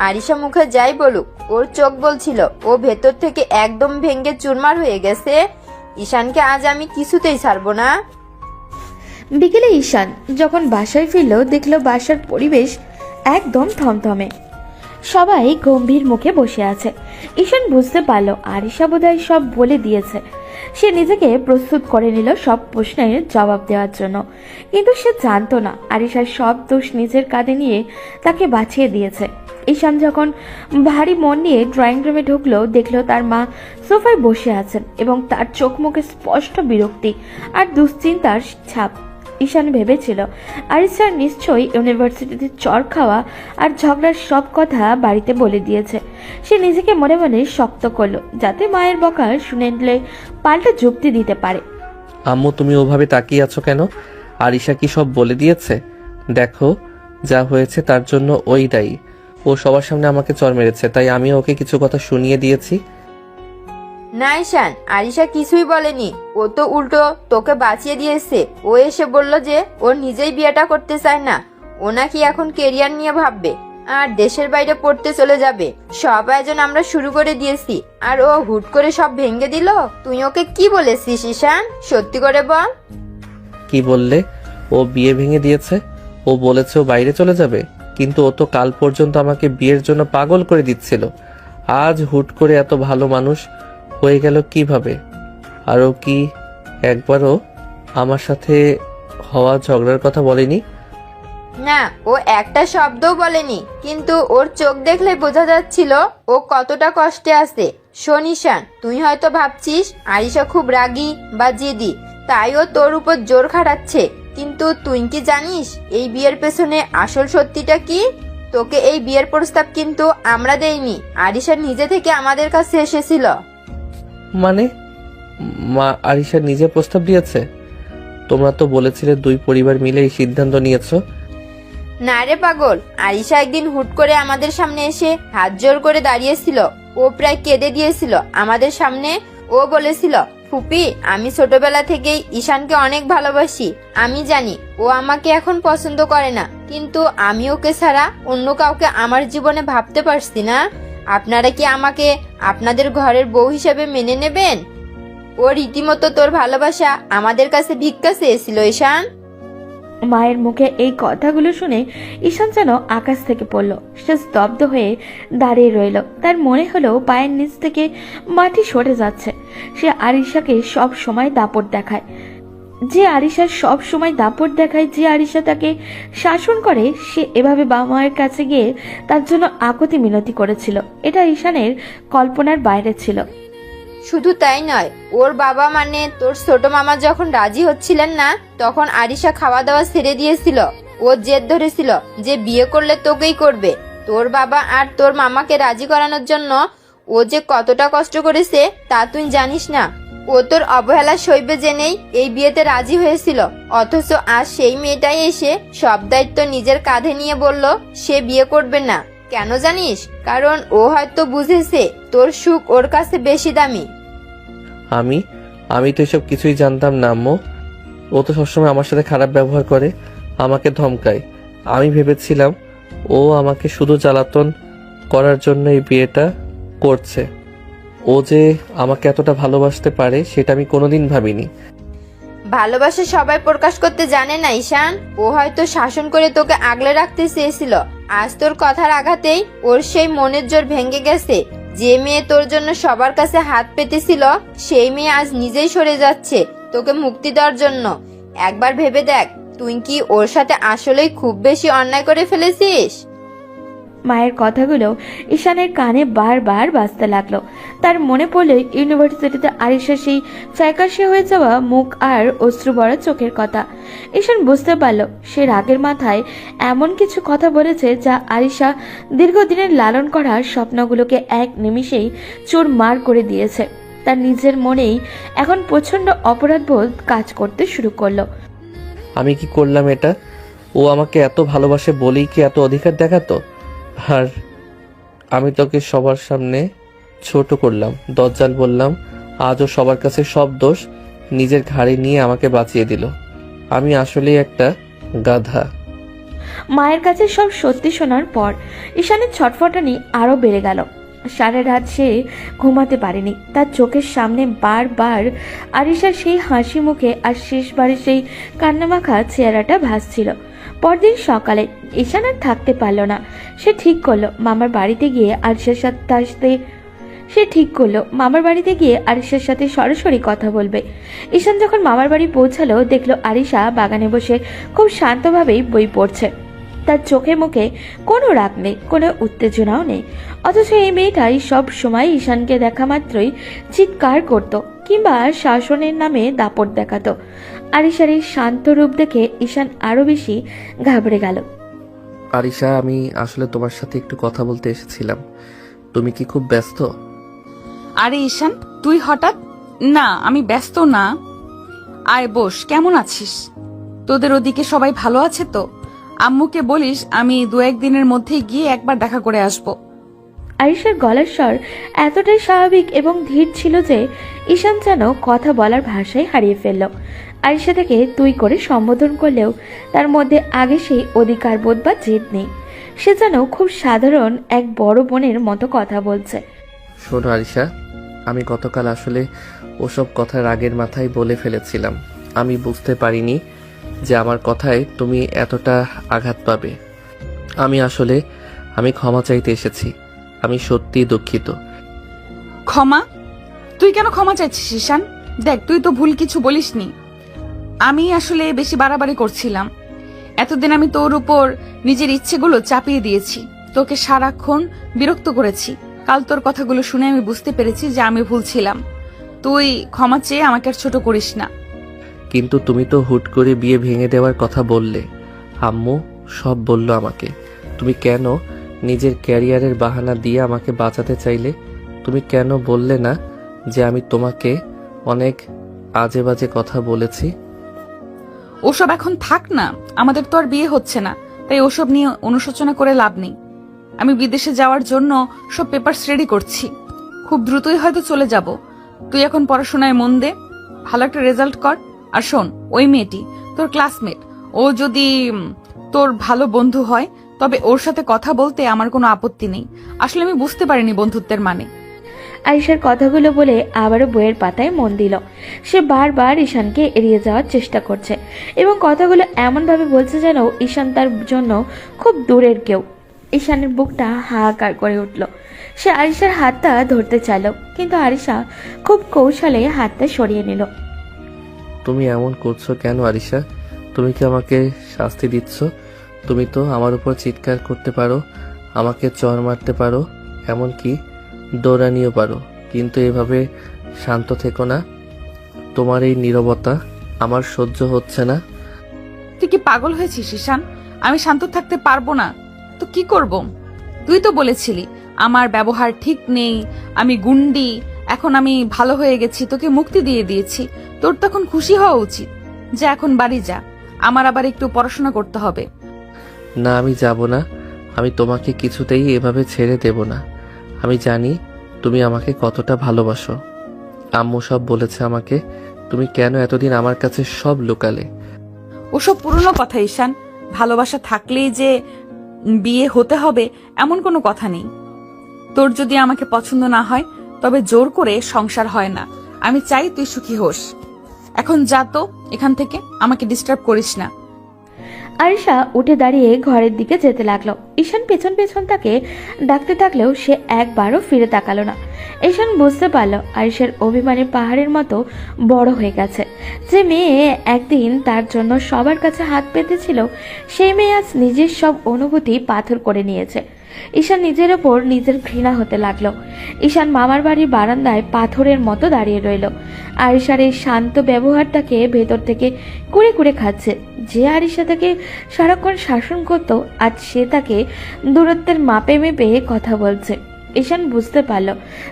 আরিশা মুখে যাই বলুক, ওর চোখ বলছিল ও ভেতর থেকে একদম ভেঙে চুরমার হয়ে গেছে। ঈশানকে আজ আমি কিছুতেই ছাড়বো না। বিকেলে ঈশান যখন বাসায় ফিরল, দেখলো বাসার পরিবেশ একদম থমথমে, সবাই গম্ভীর মুখে বসে আছে। ঈশান বুঝতে পারল আরিশা বোধহয় সব বলে দিয়েছে। সে নিজেকে প্রস্তুত করে নিল সব প্রশ্নের জবাব দেওয়ার জন্য, কিন্তু সে জানতো না আরিশার সব দোষ নিজের কাঁধে নিয়ে তাকে বাঁচিয়ে দিয়েছে। ঈশান যখন ভারী মন নিয়ে ড্রয়িং রুমে ঢুকলো, দেখলো তার মা সোফায় বসে আছেন এবং তার চোখ মুখে স্পষ্ট বিরক্তি আর দুশ্চিন্তার ছাপ। ঈশান ভেবেছিল আরিশার নিশ্চয়ই ইউনিভার্সিটিতে চর খাওয়া আর ঝগড়ার সব কথা বাড়িতে বলে দিয়েছে। সে নিজেকে মনে মনে শক্ত করলো, যাতে মায়ের বকা শুনে নিলে পাল্টা যুক্তি দিতে পারে। আম্মু, তুমি ওভাবে তাকিয়ে আছো কেন? আরিশা কি সব বলে দিয়েছে? দেখো, যা হয়েছে তার জন্য ওই দায়ী। ও সবার সামনে আমাকে চর মেরেছে, তাই আমি ওকে কিছু কথা শুনিয়ে দিয়েছি। না ঈশান, আরিশা কিছুই বলেনি। ও তো উল্টো তোকে বাঁচিয়ে দিয়েছে। ও এসে বলল যে ও নিজেই বিয়েটা করতে চায় না, ও নাকি এখন কেরিয়ার নিয়ে ভাববে আর দেশের বাইরে পড়তে চলে যাবে। সব আয়োজন আমরা শুরু করে দিয়েছি, আর ও হুট করে সব ভেঙে দিল। তুই ওকে কি বলেছিস ঈশান? সত্যি করে বল। কি বললে? ও বিয়ে ভেঙে দিয়েছে? ও বলেছে ও বাইরে চলে যাবে, কিন্তু ও তো কাল পর্যন্ত আমাকে বিয়ের জন্য পাগল করে দিচ্ছিল। আজ হুট করে এত ভালো মানুষ হয়ে গেল কিভাবে? আর ও কি একবারও আমার সাথে হওয়া ঝগড়ার কথা বলেনি? না, ও একটা শব্দও বলেনি, কিন্তু ওর চোখ দেখলে বোঝা যাচ্ছিল ও কতটা কষ্টে আছে। শোন ঈশান, তুই হয়তো ভাবছিস আরিশা খুব রাগী বা জেদি, তাই ও তোর উপর জোর খাটাচ্ছে, কিন্তু তুই কি জানিস এই বিয়ের পেছনে আসল সত্যিটা কি? তোকে এই বিয়ের প্রস্তাব কিন্তু আমরা দেইনি, আরিশা নিজে থেকে আমাদের কাছে এসেছিল। মানে মা আরিশা নিজে প্রস্তাব দিয়েছে? তোমরা তো বলেছিলে দুই পরিবার মিলে এই সিদ্ধান্ত নিয়েছো। না রে পাগল, আরিশা একদিন হুট করে আমাদের সামনে এসে হাত জোর করে দাঁড়িয়েছিল। ও প্রায় কেঁদে দিয়েছিল আমাদের সামনে। ও বলেছিল, ফুপি, আমি ছোটবেলা থেকেই ঈশানকে অনেক ভালোবাসি। আমি জানি ও আমাকে এখন পছন্দ করে না, কিন্তু আমি ওকে ছাড়া অন্য কাউকে আমার জীবনে ভাবতে পারছি না। আপনারা কি আমাকে আপনাদের ঘরের বউ হিসেবে মেনে নেবেন? ও রীতিমতো তোর ভালোবাসা আমাদের কাছে ভিক্ষা চেয়েছিল ঈশান। মায়ের মুখে এই কথাগুলো শুনে ঈশান যেন আকাশ থেকে পড়ল। সে স্তব্ধ হয়ে দাঁড়িয়ে রইল। তার মনে হলো পায়ের নিচ থেকে মাটি সরে যাচ্ছে। সে আরিশাকে সব সময় দাপট দেখায়, যে আরিশার সব সময় দাপট দেখায়, যে আরিশা তাকে শাসন করে, সে এভাবে বাবা মায়ের কাছে গিয়ে তার জন্য আকুতি মিনতি করেছিল। এটা ঈশানের কল্পনার বাইরে ছিল। শুধু তাই নয়, ওর বাবা মানে তোর ছোট মামা যখন রাজি হচ্ছিলেন না, তখন আরিশা খাওয়া দাওয়া ছেড়ে দিয়েছিল। ও জেদ ধরেছিল যে বিয়ে করলে তোকেই করবে। তোর বাবা আর তোর মামাকে রাজি করানোর জন্য ও যে কতটা কষ্ট করেছে তা তুই জানিস না। ও তোর অবহেলা সইবে জেনেই এই বিয়েতে রাজি হয়েছিল, অথচ আজ সেই মেয়েটাই এসে সব দায়িত্ব নিজের কাঁধে নিয়ে বলল সে বিয়ে করবে না। কেন জানিস? কারণ ও হয়তো বুঝেছে তোর সুখ ওর কাছে বেশি দামি। আমি তো এসব কিছুই জানতাম না আম্মু। ও তো সবসময় আমার সাথে খারাপ ব্যবহার করে, আমাকে ধমকায়। আমি ভেবেছিলাম ও আমাকে শুধু জ্বালাতন করার জন্য এই বিয়েটা করছে। ও যে আমাকে এতটা ভালোবাসতে পারে সেটা আমি কোনোদিন ভাবিনি। ভালোবাসা সবাই প্রকাশ করতে জানে না ঈশান। ও হয়তো শাসন করে তোকে আগলে রাখতে চেয়েছিল। আজ তোর কথার আঘাতেই ওর সেই মনের জোর ভেঙে গেছে। যে মেয়ে তোর জন্য সবার কাছে হাত পেতেছিল, সেই মেয়ে আজ নিজেই সরে যাচ্ছে তোকে মুক্তি দেওয়ার জন্য। একবার ভেবে দেখ, তুই কি ওর সাথে আসলেই খুব বেশি অন্যায় করে ফেলেছিস? মায়ের কথাগুলো ঈশানের কানে বারবার বাজতে লাগলো। তার মনে পড়লো ইউনিভার্সিটিতে আরিশা সেই ফ্যাকাশে হয়ে যাওয়া মুখ আর অশ্রু ভরা চোখের কথা। ঈশান বুঝতে পারলো সে রাগের মাথায় এমন কিছু কথা বলেছে যা আরিশা দীর্ঘদিনের লালন করা স্বপ্নগুলোকে এক নিমিষেই চুরমার করে দিয়েছে। তার নিজের মনেই এখন প্রচন্ড অপরাধবোধ কাজ করতে শুরু করলো। আমি কি করলাম এটা? ও আমাকে এত ভালোবাসে বলেই কি এত অধিকার দেখাতো? আর আমি তোকে সবার সামনে ছোট করলাম, দজ্জাল বললাম। আজও সবার কাছে সব দোষ নিজের ঘাড়ে নিয়ে আমাকে বাঁচিয়ে দিল। আমি আসলেই একটা গাধা। মায়ের কাছে সব সত্যি শোনার পর ঈশানের ছটফটানি আরো বেড়ে গেল। সারা রাত সে ঘুমাতে পারেনি। তার চোখের সামনে বারবার আরিশার সেই হাসি মুখে আর শেষবারে সেই কান্নামাখা চেহারাটা ভাসছিল। পরদিন সকালে ঈশান আর থাকতে পারল না। সে ঠিক করলো মামার বাড়িতে গিয়ে আরিশার সাথে সরাসরি কথা বলবে। ঈশান যখন মামার বাড়ি পৌঁছালো, দেখলো আরিশা বাগানে বসে খুব শান্তভাবেই বই পড়ছে। তার চোখে মুখে কোনো রাগ নেই, কোনো উত্তেজনাও নেই। অথচ এই মেয়েটাই সব সময় ঈশানকে দেখা মাত্রই চিৎকার করত কিংবা শাসনের নামে দাপট দেখাতো। আরিশার এই শান্ত রূপ দেখে ঈশান আরো বেশি ঘাবড়ে গেল। আরিশা, আমি আসলে তোমার সাথে একটু কথা বলতে এসেছিলাম। তুমি কি খুব ব্যস্ত? আরে ঈশান, তুই হঠাৎ? না, আমি ব্যস্ত না। আয় বস। কেমন আছিস? তোদের ওদিকে সবাই ভালো আছে তো? আম্মুকে বলিস আমি 2-1 দিনের মধ্যেই গিয়ে একবার দেখা করে আসব। আরিশার গলার স্বর এতটাই স্বাভাবিক এবং ধীর ছিল যে ঈশান যেন কথা বলার ভাষাই হারিয়ে ফেলল। আরিশা থেকে তুই করে সম্বোধন করলেও তার মধ্যে আগে সেই অধিকারবোধ বা জেদ নেই। সে যেন খুব সাধারণ এক বড় বোনের মতো কথা বলছে। শোনো আরিশা, আমি গতকাল আসলে ওসব কথা রাগের মাথায় বলে ফেলেছিলাম। আমি বুঝতে পারিনি যে আমার কথায় তুমি এতটা আঘাত পাবে। আমি ক্ষমা চাইতে এসেছি। আমি সত্যিই দুঃখিত। ক্ষমা? তুই কেন ক্ষমা চাইছিস ঈশান? দেখ, তুই তো ভুল কিছু বলিসনি। আমি আসলে বেশি বাড়াবাড়ি করছিলাম। এতদিন আমি তোর উপর নিজের ইচ্ছেগুলো চাপিয়ে দিয়েছি, তোকে সারাক্ষণ বিরক্ত করেছি। কাল তোর কথাগুলো শুনে আমি বুঝতে পেরেছি যে আমি ভুল ছিলাম। তুই ক্ষমা চেয়ে আমাকে আর ছোট করিস না। কিন্তু তুমি তো হুট করে বিয়ে ভেঙে দেওয়ার কথা বললে। আম্মু সব বলল আমাকে। তুমি কেন নিজের ক্যারিয়ারের বাহানা দিয়ে আমাকে বাঁচাতে চাইলে? তুমি কেন বললে না যে আমি তোমাকে অনেক আজে বাজে কথা বলেছি? ওসব এখন থাক না, আমাদের তো আর বিয়ে হচ্ছে না, তাই ওসব নিয়ে অনুশোচনা করে লাভ নেই। আমি বিদেশে যাওয়ার জন্য সব পেপারস রেডি করছি। খুব দ্রুতই হয়তো চলে যাব। তুই এখন পড়াশোনায় মন দে, ভালো একটা রেজাল্ট কর। আর শোন, ওই মেয়েটি তোর ক্লাসমেট, ও যদি তোর ভালো বন্ধু হয় তবে ওর সাথে কথা বলতে আমার কোনো আপত্তি নেই। আসলে আমি বুঝতে পারিনি বন্ধুত্বের মানে। আরিশার কথাগুলো বলে আবারও বইয়ের পাতায় মন দিল। সে বারবার ঈশানকে এড়িয়ে যাওয়ার চেষ্টা করছে এবং কথাগুলো এমনভাবে বলছে যেন ঈশান তার জন্য খুব দূরের কেউ। ঈশানের বুকটা হাহাকার করে উঠল। সে আরিশার হাতটা ধরতে চাইল, কিন্তু আরিশা খুব কৌশলে হাতটা সরিয়ে নিল। তুমি এমন করছো কেন আরিশা? তুমি কি আমাকে শাস্তি দিচ্ছ? তুমি তো আমার উপর চিৎকার করতে পারো, আমাকে চর মারতে পারো, এমনকি দৌড়ানিও পারো, কিন্তু এভাবে শান্ত থেকো না। তোমার এই নীরবতা আমার সহ্য হচ্ছে না। তুই কি পাগল হয়েছিস ঈশান? আমি শান্ত থাকতে পারবো না তো কি করব? তুই তো বলেছিলি আমার ব্যবহার ঠিক নেই, আমি গুন্ডি। এখন আমি ভালো হয়ে গেছি, তোকে মুক্তি দিয়ে দিয়েছি। তোর তখন খুশি হওয়া উচিত। যা এখন বাড়ি যা, আমার আবার একটু পড়াশোনা করতে হবে। না, আমি যাব না। আমি তোমাকে কিছুতেই এভাবে ছেড়ে দেব না। আমি জানি তুমি আমাকে কতটা ভালোবাসো। আম্মু সব বলেছে আমাকে। তুমি কেন এতদিন আমার কাছে সব লুকালে? ওসব পুরনো কথা ঈশান। ভালোবাসা থাকলেই যে বিয়ে হতে হবে এমন কোনো কথা নেই। তোর যদি আমাকে পছন্দ না হয় তবে জোর করে সংসার হয় না। আমি চাই তুই সুখী হোস। এখন যা তো এখান থেকে, আমাকে ডিস্টার্ব করিস না। আরিশা উঠে দাঁড়িয়ে ঘরের দিকে যেতে লাগলো। ঈশান পেছন পেছন তাকে ডাকতে থাকলেও সে একবারও ফিরে তাকালো না। ঈশান বুঝতে পারল আরিশার অভিমানের পাহাড়ের মতো বড় হয়ে গেছে। যে মেয়ে একদিন তার জন্য সবার কাছে হাত পেতেছিল, সেই মেয়ে আজ নিজের সব অনুভূতি পাথর করে নিয়েছে। ঈশান নিজের ওপর নিজের ঘৃণা হতে লাগলো। ঈশান মামার বাড়ির বারান্দায় পাথরের মতো দাঁড়িয়ে রইল। আরিশার এই শান্ত ব্যবহারটাকে ভেতর থেকে কুড়ে কুড়ে খাচ্ছে। যে আরিশা তাকে সারাক্ষণ শাসন করত, আজ সে তাকে দূরত্বের মাপে মেপে কথা বলছে। ঈশান বুঝতে পারল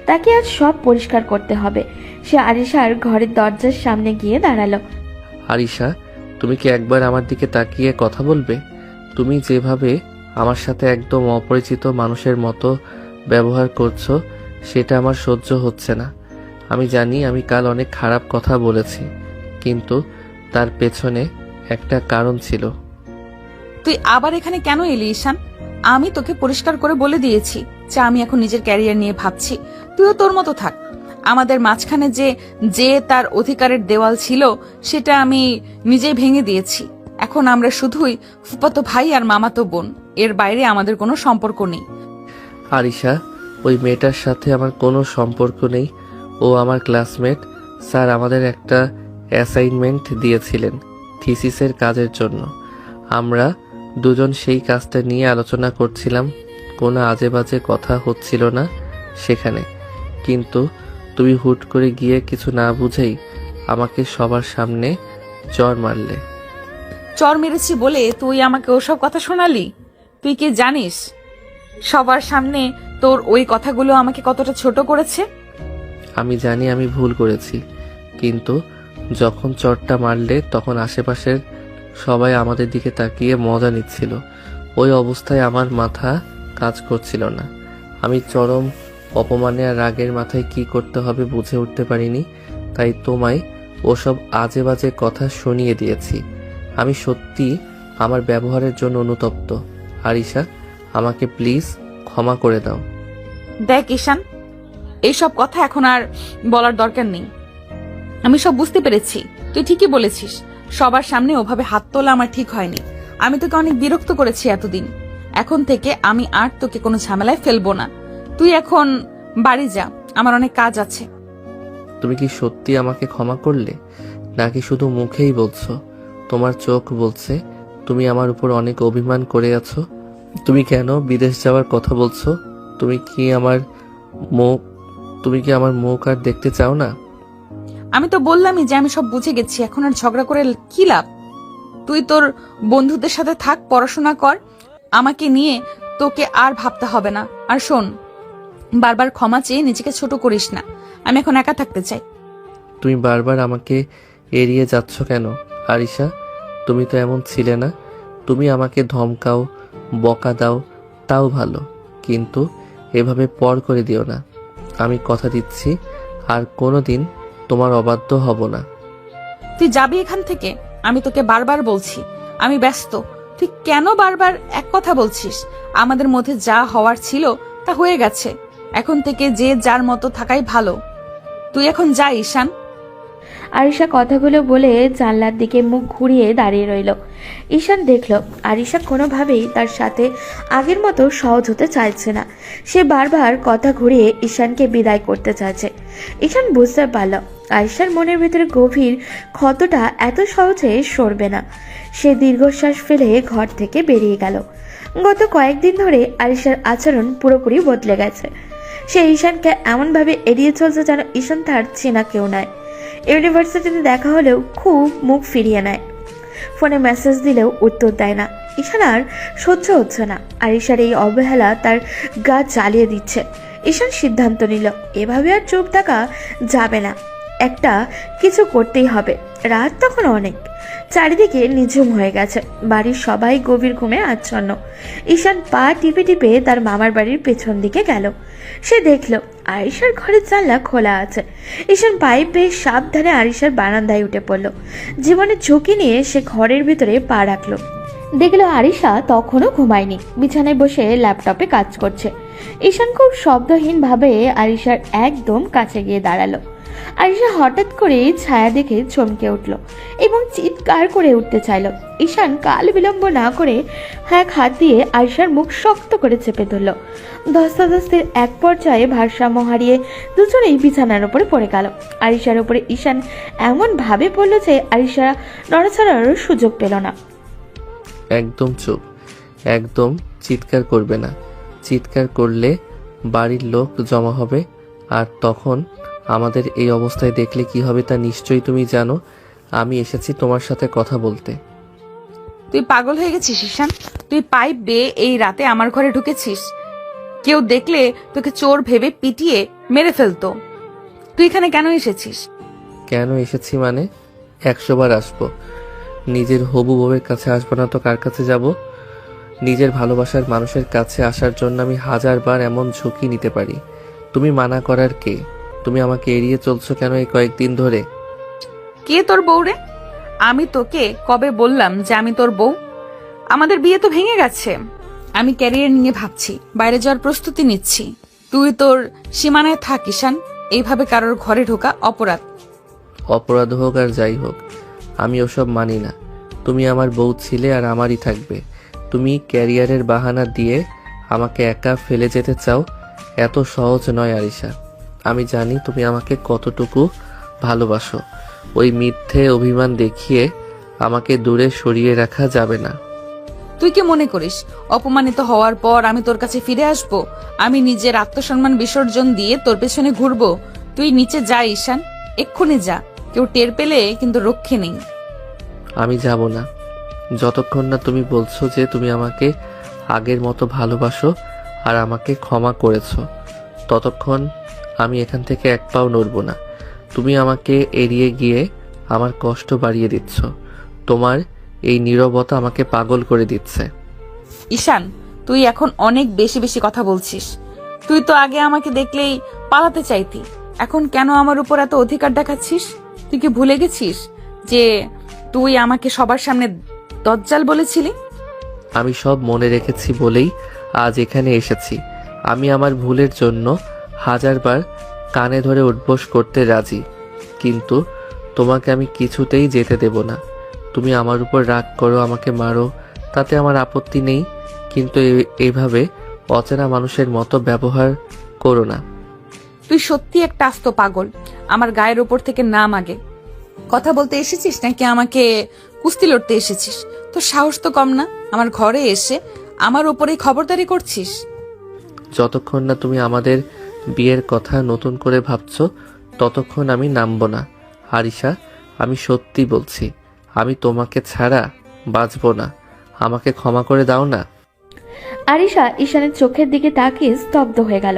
তাকে আজ সব পরিষ্কার করতে হবে। সে আরিশার ঘরের দরজার সামনে গিয়ে দাঁড়ালো। আরিশা, তুমি কি একবার আমার দিকে তাকিয়ে কথা বলবে? তুমি যেভাবে আমার সাথে একদম অপরিচিত মানুষের মতো ব্যবহার করছো, সেটা আমার সহ্য হচ্ছে না। আমি জানি আমি কাল অনেক খারাপ কথা বলেছি, কিন্তু তার পেছনে একটা কারণ ছিল। তুই আবার এখানে কেন এলি ঈশান? আমি তোকে পরিষ্কার করে বলে দিয়েছি যে আমি এখন নিজের ক্যারিয়ার নিয়ে ভাবছি। তুইও তোর মতো থাক। আমাদের মাঝখানে যে তার অধিকারের দেওয়াল ছিল সেটা আমি নিজেই ভেঙে দিয়েছি। এখন আমরা শুধুই ফুফাতো ভাই আর মামাতো বোন, এর বাইরে আমাদের কোনো সম্পর্ক নেই। আরিশা, ওই মেয়েটার সাথে আমার কোনো সম্পর্ক নেই। ও আমার ক্লাসমেট। স্যার আমাদের একটা অ্যাসাইনমেন্ট দিয়েছিলেন থিসিসের কাজের জন্য। আমরা দুজন সেই কাজটা নিয়ে আলোচনা করছিলাম। কোনো আজে বাজে কথা হচ্ছিল না সেখানে, কিন্তু তুমি হুট করে গিয়ে কিছু না বুঝেই আমাকে সবার সামনে চড় মারলে। চর মেরেছি বলে তুই আমাকে ওসব কথা শোনালি? তুই কি জানিস সবার সামনে তোর ওই কথাগুলো আমাকে কতটা ছোট করেছে? আমি জানি আমি ভুল করেছি, কিন্তু যখন চড়টা মারলে তখন আশেপাশের সবাই আমাদের দিকে তাকিয়ে মজা নিচ্ছিল। ওই অবস্থায় আমার মাথা কাজ করছিল না। আমি চরম অপমানে আর রাগের মাথায় কি করতে হবে বুঝে উঠতে পারিনি, তাই তোমায় ওসব আজে বাজে কথা শুনিয়ে দিয়েছি। আমি সত্যি আমার ব্যবহারের জন্য অনুতপ্ত। আরিশা, আমাকে প্লিজ ক্ষমা করে দাও। দেখ ঈশান, এইসব কথা এখন আর বলার দরকার নেই। আমি সব বুঝতে পেরেছি। তুই ঠিকই বলেছিস, সবার সামনে ওভাবে হাত তোলা আমার ঠিক হয়নি। আমি তোকে অনেক বিরক্ত করেছি এতদিন। এখন থেকে আমি আর তোকে কোনো ঝামেলায় ফেলবো না। তুই এখন বাড়ি যা, আমার অনেক কাজ আছে। তুমি কি সত্যি আমাকে ক্ষমা করলে, নাকি শুধু মুখেই বলছো? তোমার চোখ বলছে তুমি আমার উপর অনেক অভিমান করে আছো। তুমি কেন বিদেশ যাওয়ার কথা বলছো? তুমি কি আমার মুখ আর দেখতে চাও না? আমি তো বললামই যে আমি সব বুঝে গেছি। এখন আর ঝগড়া করে কি লাভ? তুই তোর বন্ধুদের সাথে থাক, পড়াশোনা কর। আমাকে নিয়ে তোকে আর ভাবতে হবে না। আর শোন, বারবার ক্ষমা চেয়ে নিজেকে ছোট করিস না। আমি এখন একা থাকতে চাই। তুমি বারবার আমাকে এড়িয়ে যাচ্ছ কেন আরিশা? তুমি তো এমন ছিলে না। তুমি আমাকে ধমকাও, বকা দাও, তাও ভালো, কিন্তু এভাবে পর করে দিও না। আমি কথা দিচ্ছি আর কোনোদিন তোমার অবাধ্য হব না। তুই যাবি এখান থেকে? আমি তোকে বারবার বলছি আমি ব্যস্ত। তুই কেন বারবার এক কথা বলছিস? আমাদের মধ্যে যা হওয়ার ছিল তা হয়ে গেছে। এখন থেকে যে যার মতো থাকাই ভালো। তুই এখন যা ঈশান। আরিশা কথাগুলো বলে জানলার দিকে মুখ ঘুরিয়ে দাঁড়িয়ে রইল। ঈশান দেখল আরিশা কোনোভাবেই তার সাথে আগের মতো সহজ হতে চাইছে না। সে বারবার কথা ঘুরিয়ে ঈশানকে বিদায় করতে চাইছে। ঈশান বুঝতে পারল আরিশার মনের ভিতরে গভীর ক্ষতটা এত সহজে সরবে না। সে দীর্ঘশ্বাস ফেলে ঘর থেকে বেরিয়ে গেল। গত কয়েকদিন ধরে আরিশার আচরণ পুরোপুরি বদলে গেছে। সে ঈশানকে এমনভাবে এড়িয়ে চলছে যেন ঈশান তার চেনা কেউ নয়। ইউনিভার্সিটিতে দেখা হলেও খুব মুখ ফিরিয়ে নেয়। ফোনে মেসেজ দিলেও উত্তর দেয় না। ঈশান আর সহ্য হচ্ছে না। আরিশার এই অবহেলা তার গা জ্বালিয়ে দিচ্ছে। ঈশান সিদ্ধান্ত নিল এভাবে আর চুপ থাকা যাবে না। একটা কিছু করতেই হবে। রাত তখন অনেক, চারিদিকে নিঝুম হয়ে গেছে, বাড়ির সবাই গভীর ঘুমে আচ্ছন্ন। ঈশান পা টিপে টিপে তার মামার বাড়ির পেছন দিকে গেল। সে দেখল আরিশার ঘরের জানলা খোলা আছে। ঈশান পাইপ বেশ সাবধানে আরিশার বারান্দায় উঠে পড়ল। জীবনের ঝুঁকি নিয়ে সে ঘরের ভিতরে পা রাখলো। দেখলো আরিশা তখনও ঘুমায়নি, বিছানায় বসে ল্যাপটপে কাজ করছে। ঈশান খুব শব্দহীনভাবে আরিশার একদম কাছে গিয়ে দাঁড়ালো। আরিশা হঠাৎ করে ছায়া দেখে চমকে উঠল এবং চিৎকার করে উঠতে চাইল। ঈশান কাল বিলম্ব না করে এক হাত দিয়ে আরিশার মুখ শক্ত করে চেপে ধরল। ধস্তাধস্তির এক পর্যায়ে ভারসাম্য হারিয়ে দুজনেই বিছানার উপরে পড়ে গেল। আরিশার উপরে ঈশান এমন ভাবে পড়ল যে আরিশা নড়াচড়ারও সুযোগ পেল না। একদম চুপ, একদম চিৎকার করবে না। চিৎকার করলে বাড়ির লোক জমা হবে, আর তখন আমাদের এই অবস্থায় দেখলে কি হবে তা নিশ্চয়ই তুমি জানো। আমি এসেছি তোমার সাথে কথা বলতে। তুই পাগল হয়ে গেছিস ঈশান? তুই পাইপ বেয়ে এই রাতে আমার ঘরে ঢুকেছিস? কেউ দেখলে তোকে চোর ভেবে পিটিয়ে মেরে ফেলতো। তুই এখানে কেন এসেছিস? কেন এসেছি মানে 100 বার আসবো। নিজের হবু বউয়ের কাছে আসবো না তো কার কাছে যাব? নিজের ভালোবাসার মানুষের কাছে আসার জন্য আমি 1000 বার এমন ঝুঁকি নিতে পারি। তুমি মানা করার কে? তুমি আমাকে এড়িয়ে চলছো কেন এই কয়েকদিন ধরে? কে তোর বউ রে? আমি তোকে কবে বললাম যে আমি তোর বউ? আমাদের বিয়ে তো ভেঙে গেছে। আমি ক্যারিয়ার নিয়ে ভাবছি, বাইরে যাওয়ার প্রস্তুতি নিচ্ছি। তুই তোর সীমানায় থাক ঈশান। এইভাবে কারোর ঘরে ঢোকা অপরাধ। অপরাধ হোক আর যাই হোক, আমি ওসব মানি না। তুমি আমার বউ ছিলে আর আমারই থাকবে। তুমি ক্যারিয়ারের বাহানা দিয়ে আমাকে একা ফেলে যেতে চাও। এত সহজ নয় আরিশা। আমি জানি তুমি আমাকে কতটুকু ভালোবাসো। ওই মিথ্যে অভিমান দেখিয়ে আমাকে দূরে সরিয়ে রাখা যাবে না। তুই কি মনে করিস অপমানিত হওয়ার পর আমি তোর কাছে ফিরে আসব? আমি নিজের আত্মসম্মান বিসর্জন দিয়ে তোর পেছনে ঘুরবো? তুই নিচে যা ঈশান, এক্ষুনি যা। কেউ টের পেলে কিন্তু রক্ষে নেই। আমি যাব না যতক্ষণ না তুমি বলছো যে তুমি আমাকে আগের মতো ভালোবাসো আর আমাকে ক্ষমা করেছো। ততক্ষণ আমি এখান থেকে এক পাও নড়ব না। তুমি আমাকে এড়িয়ে গিয়ে আমার কষ্ট বাড়িয়ে দিচ্ছ। তোমার এই নীরবতা আমাকে পাগল করে দিচ্ছে। ঈশান, তুই এখন অনেক বেশি বেশি কথা বলছিস। তুই তো আগে আমাকে দেখলেই পালাতে চাইতি, এখন কেন আমার উপর এত অধিকার দেখাচ্ছিস? তুই কি ভুলে গেছিস যে তুই আমাকে সবার সামনে দজ্জাল বলেছিলি? আমি সব মনে রেখেছি বলেই আজ এখানে এসেছি। আমি আমার ভুলের জন্য 1000 বার কানে ধরে উঠবোস করতে রাজি, কিন্তু তোমাকে আমি কিছুতেই যেতে দেব না। তুমি আমার উপর রাগ করো, আমাকে মারো, তাতে আমার আপত্তি নেই, কিন্তু এইভাবে অচেনা মানুষের মতো ব্যবহার করো না। তুই সত্যি একটা আস্ত পাগল। আমার গায়ের উপর থেকে নাম আগে। কথা বলতে এসেছিস নাকি আমাকে কুস্তি লড়তে এসেছিস? তোর সাহস তো কম না, আমার ঘরে এসে আমার উপরেই খবরদারি করছিস। যতক্ষণ না তুমি আমাদের বিয়ের কথা নতুন করে ভাবছো ততক্ষণ আমি নামবো না। আরিশা, আমি সত্যি বলছি, আমি তোমাকে ছাড়া বাঁচবো না। আমাকে ক্ষমা করে দাও না। আরিশা ঈশানের চোখের দিকে তাকিয়ে স্তব্ধ হয়ে গেল।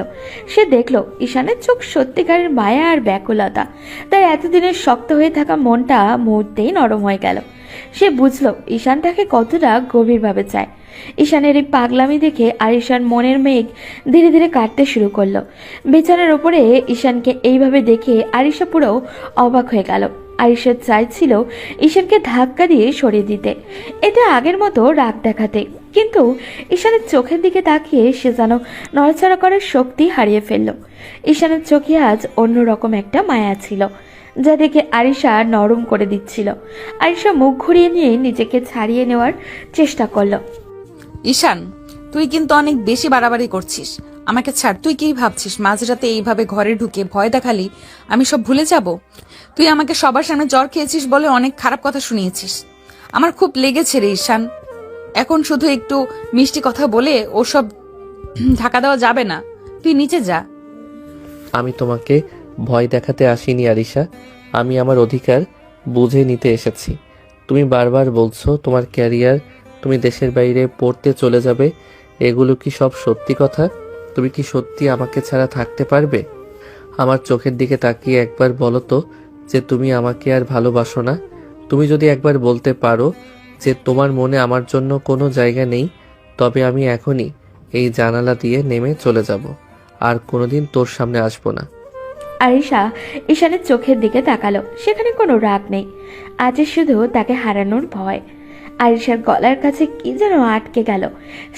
সে দেখল ঈশানের চোখ সত্যিকারের মায়া আর ব্যাকুলতা। তাই এতদিনের শক্ত হয়ে থাকা মনটা মুহূর্তেই নরম হয়ে গেল। সে বুঝল ঈশান তাকে কতটা গভীরভাবে চায়। ঈশানের এই পাগলামি দেখে আরিশার মনের মেঘ ধীরে ধীরে কাটতে শুরু করলো। বিছানার ওপরে ঈশানকে এইভাবে দেখে আরিশা পুরো অবাক হয়ে গেল। আরিশা চাইছিল ঈশানকে ধাক্কা দিয়ে সরিয়ে দিতে, এটা আগের মতো রাগ দেখাতে, কিন্তু ঈশানের চোখের দিকে তাকিয়ে সে যেন নড়াচড়া করার শক্তি হারিয়ে ফেলল। ঈশানের চোখে আজ অন্যরকম একটা মায়া ছিল, যা দেখে আরিশা নরম করে দিচ্ছিল। আরিশা মুখ ঘুরিয়ে নিয়ে নিজেকে ছাড়িয়ে নেওয়ার চেষ্টা করলো। ঈশান, তুই কিন্তু অনেক বেশি বাড়াবাড়ি করছিস। আমাকে ছাড়। তুই কি ভাবছিস মাঝরাতে এইভাবে ঘরে ঢুকে ভয় দেখালি আমি সব ভুলে যাব? তুই আমাকে সবার সামনে জ্বর খেয়েছিস বলে অনেক খারাপ কথা শুনিয়েছিস। আমার খুব লেগেছে রে ঈশান। এখন শুধু একটু মিষ্টি কথা বলে ওসব ঢাকা দেওয়া যাবে না। তুই নিচে যা। আমি তোমাকে ভয় দেখাতে আসিনি আরিশা, আমি আমার অধিকার বুঝে নিতে এসেছি। তুমি বারবার বলছো তোমার ক্যারিয়ার, তুমি দেশের বাইরে পড়তে চলে যাবে, এগুলো কি সব সত্যি কথা? তুমি কি সত্যি আমাকে ছাড়া থাকতে পারবে? আমার চোখের দিকে তাকিয়ে একবার বলো তো, যে তুমি আমাকে আর ভালোবাসো না? তুমি যদি একবার বলতে পারো যে তোমার মনে আমার জন্য কোনো জায়গা নেই, তবে আমি এখনই এই জানালা দিয়ে নেমে চলে যাব, আর কোনোদিন তোর সামনে আসবো না। আরিশা ঈশানের চোখের দিকে তাকালো। সেখানে কোনো রাগ নেই, আজ শুধু তাকে হারানোর ভয়। আরিশার গলার কাছে কি যেন আটকে গেল।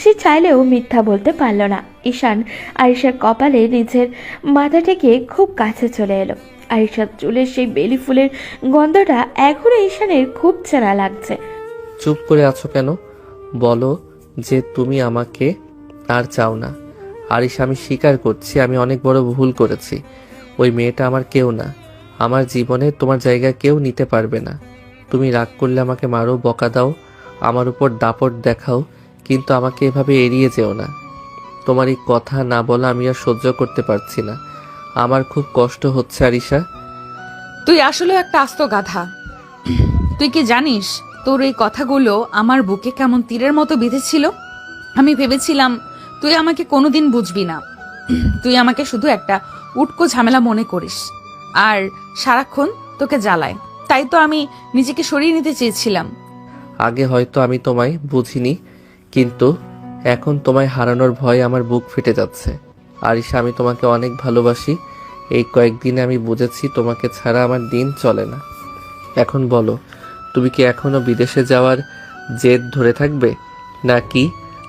সে চাইলেও মিথ্যা বলতে পারল না। ঈশান আরিশার কপালে নিজের মাথা থেকে খুব কাছে চলে এলো। আরিশার চুলের সেই বেলি ফুলের গন্ধটা এখনো ঈশানের খুব চেনা লাগছে। চুপ করে আছো কেন? বলো যে তুমি আমাকে আর চাও না। আরিশা, আমি স্বীকার করছি আমি অনেক বড় ভুল করেছি। ওই মেয়েটা আমার কেউ না। আমার জীবনে তোমার জায়গা কেউ নিতে পারবে না। তুমি রাগ করলে আমাকে মারো, বকা দাও, আমার উপর দাপট দেখাও, কিন্তু আমাকে এভাবে এড়িয়ে যেও না। তোমার এই কথা না বলা আমি আর সহ্য করতে পারছি না। আমার খুব কষ্ট হচ্ছে আরিশা। তুই আসলে একটা আস্ত গাধা। তুই কি জানিস তোর এই কথাগুলো আমার বুকে কেমন তীরের মতো বিঁধেছিল? আমি ভেবেছিলাম তুই আমাকে কোনোদিন বুঝবি না। তুই আমাকে শুধু একটা উটকো ঝামেলা মনে করিস আর সারাক্ষণ তোকে জ্বালায়। তাই তো আমি নিজেকে সরিয়ে নিতে চেয়েছিলাম। আগে হয়তো আমি তোমায় বুঝিনি, কিন্তু এখন তোমায় হারানোর ভয়ে আমার বুক ফেটে যাচ্ছে। আরিশা, আমি তোমাকে অনেক ভালোবাসি। এই কয়েকদিনে আমি বুঝেছি তোমাকে ছাড়া আমার দিন চলে না। এখন বলো, তুমি কি এখনো বিদেশে যাওয়ার জেদ ধরে থাকবে, নাকি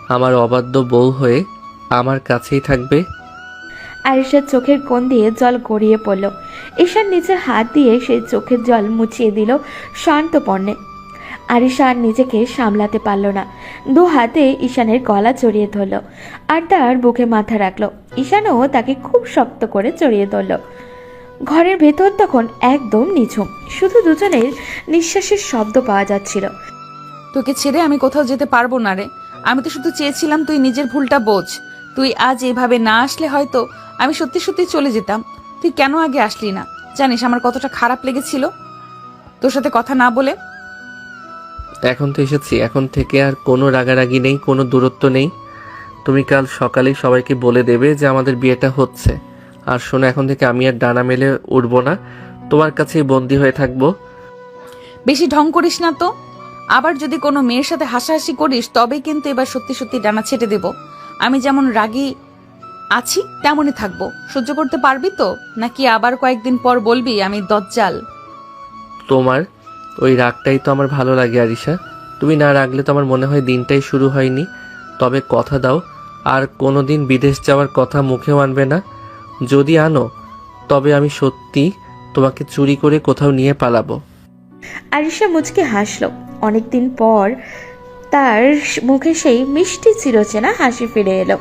আমার অবাধ্য বউ হয়ে আমার কাছেই থাকবে? আরিশার চোখের কোণ দিয়ে জল গড়িয়ে পড়ল। ঈশান নিজের হাত দিয়ে সেই চোখের জল মুছিয়ে দিল শান্ত পর্ণে। আরিশা আর নিজেকে সামলাতে পারল না। দু হাতে ঈশানের গলা জড়িয়ে ধরল আর তার বুকে মাথা রাখলো। ঈশানও তাকে খুব শক্ত করে জড়িয়ে ধরল। ঘরের ভেতর তখন একদম নিঝুম, শুধু দুজনের নিঃশ্বাসের শব্দ পাওয়া যাচ্ছিল। তোকে ছেড়ে আমি কোথাও যেতে পারবো না রে। আমি তো শুধু চেয়েছিলাম তুই নিজের ভুলটা বোঝ। তুই আজ এভাবে না আসলে হয়তো আমি সত্যি সত্যি চলে যেতাম। তুই কেন আগে আসলি না? জানিস আমার কতটা খারাপ লেগেছিল তোর সাথে কথা না বলে। এখন তো এসেছি, এখন থেকে আর কোনো রাগারাগি নেই, কোনো দূরত্ব নেই। তুমি কাল সকালেই সবাইকে বলে দেবে যে আমাদের বিয়েটা হচ্ছে। আর শোনো, এখন থেকে আমি আর ডানা মেলে উঠবো না, তোমার কাছেই বন্দি হয়ে থাকবো। বেশি ঢং করিস না তো। আবার যদি কোনো মেয়ের সাথে হাসাহাসি করিস তবে কিন্তু এবার সত্যি সত্যি ডানা ছেটে দেব। আমি যেমন রাগী আছি তেমনই থাকবো। সহ্য করতে পারবি তো, নাকি আবার কয়েকদিন পর বলবি আমি দজ্জাল? তোমার ওই রাগটাই তো আমার ভালো লাগে আরিশা। তুমি না রাগলে তো আমার মনে হয় দিনটাই শুরু হয়নি। তবে কথা দাও, আর কোনোদিন বিদেশ যাওয়ার কথা মুখেও আনবে না। যদি আনো তবে আমি সত্যি তোমাকে চুরি করে কোথাও নিয়ে পালাবো। আরিশা মুচকে হাসলো। অনেকদিন পর তার মুখে সেই মিষ্টি চিরচেনা হাসি ফিরে এলো।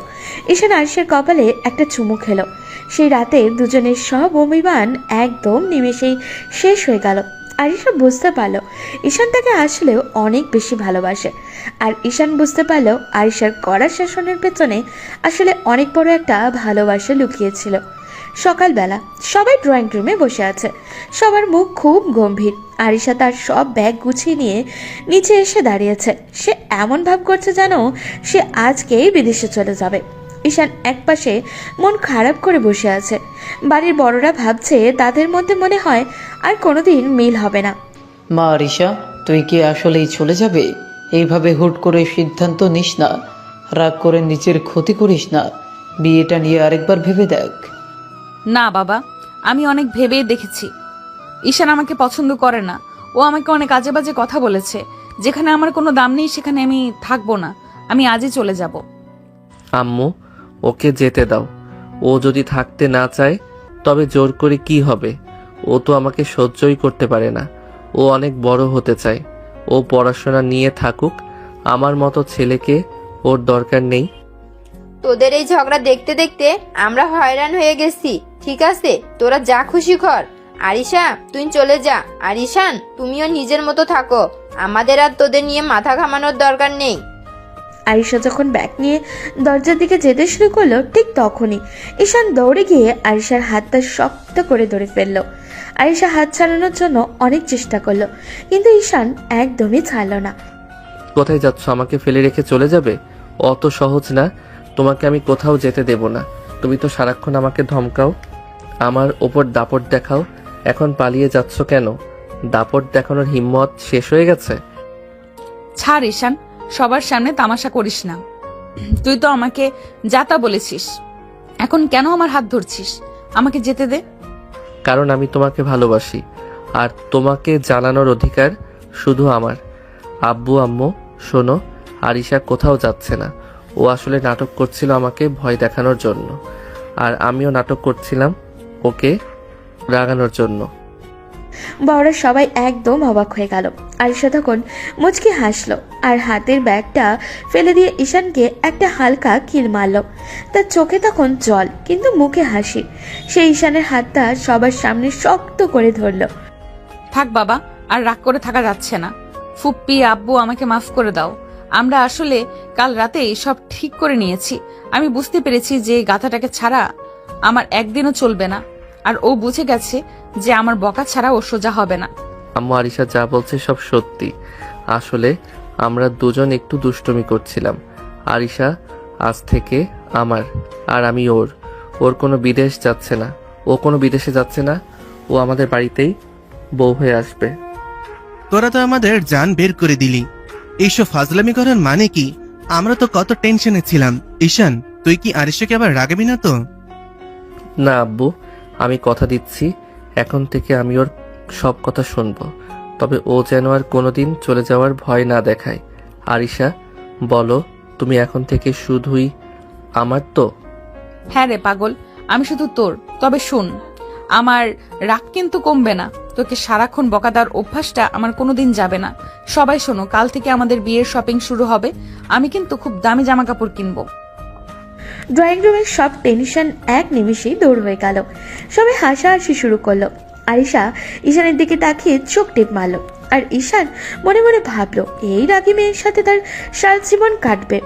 ঈশান আরিশার কপালে একটা চুমু খেলো। সেই রাতে দুজনের সব অভিমান একদম নিমেষেই শেষ হয়ে গেল। আরিশা বুঝতে পারলো ঈশান তাকে আসলেও অনেক বেশি ভালোবাসে, আর ঈশান বুঝতে পারলো আরিশার কড়া শাসনের পেছনে আসলে অনেক বড় একটা ভালোবাসা লুকিয়েছিল। সকালবেলা সবাই ড্রয়িং রুমে বসে আছে। সবার মুখ খুব গম্ভীর। আরিশা তার সব ব্যাগ গুছিয়ে নিয়ে নিচে এসে দাঁড়িয়েছে। সে এমন ভাব করছে যেন সে আজকেই বিদেশে চলে যাবে। ঈশান একপাশে মন খারাপ করে বসে আছে। বাড়ির বড়রা ভাবছে তাদের মধ্যে মনে হয় আর কোনোদিন মিল হবে না। মা আরিশা, তুই কি আসলেই চলে যাবে? এইভাবে হুট করে সিদ্ধান্ত নিস না। রাগ করে নিজের ক্ষতি করিস না। বিয়েটা নিয়ে আরেকবার ভেবে দেখ। না বাবা, আমি অনেক ভেবে দেখেছি। ঈশান আমাকে পছন্দ করে না। ও আমাকে অনেক আজে বাজে কথা বলেছে। যেখানে আমার কোনো দাম নেই সেখানে আমি থাকবো না। আমি আজই চলে যাব। আম্মু, ওকে যেতে দাও। ও যদি থাকতে না চায় তবে জোর করে কি হবে? ও তো আমাকে সহ্যই করতে পারে না। ও অনেক বড় হতে চায়। ও পড়াশোনা নিয়ে থাকুক। আমার মতো ছেলেকে ওর দরকার নেই। তোদের এই ঝগড়া দেখতে দেখতে আমরা হয়রান হয়ে গেছি। ঠিক আছে, তোরা যা খুশি কর। আরিশা, তুই চলে যা। আর ঈশান, তুমিও নিজের মতো থাকো। আমাদের আর তোদের নিয়ে মাথা ঘামানোর দরকার নেই। আরিশা যখন ব্যাগ নিয়ে দরজার দিকে যেতে শুরু করলো, ঠিক তখনই ঈশান দৌড়ে গিয়ে আরিশার হাতটা শক্ত করে ধরে ফেললো। আরিশা হাত ছাড়ানোর জন্য অনেক চেষ্টা করলো, কিন্তু ঈশান একদমই ছাড়লো না। কোথায় যাচ্ছ? আমাকে ফেলে রেখে চলে যাবে? অত সহজ না। তোমাকে আমি কোথাও যেতে দেব না। তুমি তো সারাক্ষণ আমাকে ধমকাও, আমার ওপর দাপট দেখাও। এখন পালিয়ে যাচ্ছ কেন? দাপট দেখানোর হিম্মত শেষ হয়ে গেছে? ছাড় ঈশান, সবার সামনে তামাশা করিস না। তুই তো আমাকে যাতা বলেছিস, এখন কেন আমার হাত ধরছিস? আমাকে যেতে দে। কারণ আমি তোমাকে ভালোবাসি, আর তোমাকে জানানোর অধিকার শুধু আমার। আব্বু আম্মু শোনো, আরিশা কোথাও যাচ্ছে না। ও আসলে নাটক করছিল আমাকে ভয় দেখানোর জন্য, আর আমিও নাটক করছিলাম ওকে রাগানোর জন্য। বড়রা সবাই একদম অবাক হয়ে গেল। আরিশা তখন মুচকি হাসলো আর হাতের ব্যাগটা ফেলে দিয়ে ঈশানকে একটা হালকা কিল মারল। তার চোখে তখন জল, কিন্তু মুখে হাসি। সে ঈশানের হাতটা সবার সামনে শক্ত করে ধরলো। থাক বাবা, আর রাগ করে থাকা যাচ্ছে না। ফুপ্পি, আব্বু, আমাকে মাফ করে দাও। আমরা আসলে কাল রাতেই সব ঠিক করে নিয়েছি। আমি বুঝতে পেরেছি যে এই গাধাটাকে ছাড়া আমার একদিনও চলবে না, আর ও বুঝে গেছে যে আমার বকা ছাড়া ও সোজা হবে না। আম্মু, আরিশা যা বলছে সব সত্যি। আসলে আমরা দুজন একটু দুষ্টুমি করছিলাম। আরিশা আজ থেকে আমার, আর আমি ওর। ওর কোনো বিদেশ যাচ্ছে না, ও কোনো বিদেশে যাচ্ছে না। ও আমাদের বাড়িতেই বউ হয়ে আসবে। তোরা তো আমাদের জান বের করে দিলি। এইসব ফাজলামি করার মানে কি? আমরা তো কত টেনশনে ছিলাম। ঈশান, তুই কি আরিশাকে আবার রাগাবি না তো? না আব্বু, আমি কথা দিচ্ছি এখন থেকে আমি ওর সব কথা শুনবো। তবে ও যেন আর কোনোদিন চলে যাওয়ার ভয় না দেখায়। আরিশা, বলো তুমি এখন থেকে শুধুই আমার তো? হ্যাঁ রে পাগল, আমি শুধু তোর। তবে শুন, আমার রাগ কিন্তু কমবে না। তোকে সারাক্ষণ বকা দেওয়ার অভ্যাসটা আমার কোনোদিন যাবে না। সবাই শোনো, কাল থেকে আমাদের বিয়ের শপিং শুরু হবে। আমি কিন্তু খুব দামি জামা কাপড় কিনবো। ড্রয়িং রুমের সব টেনশন এক নিমিষেই দূর হয়ে গেল। সবাই হাসাহাসি শুরু করলো। আরিশা ঈশানের দিকে তাকিয়ে চোখ টিপ মারল, আর ঈশান মনে মনে ভাবলো এই রাগী মেয়ের সাথে তার সারা জীবন কাটবে।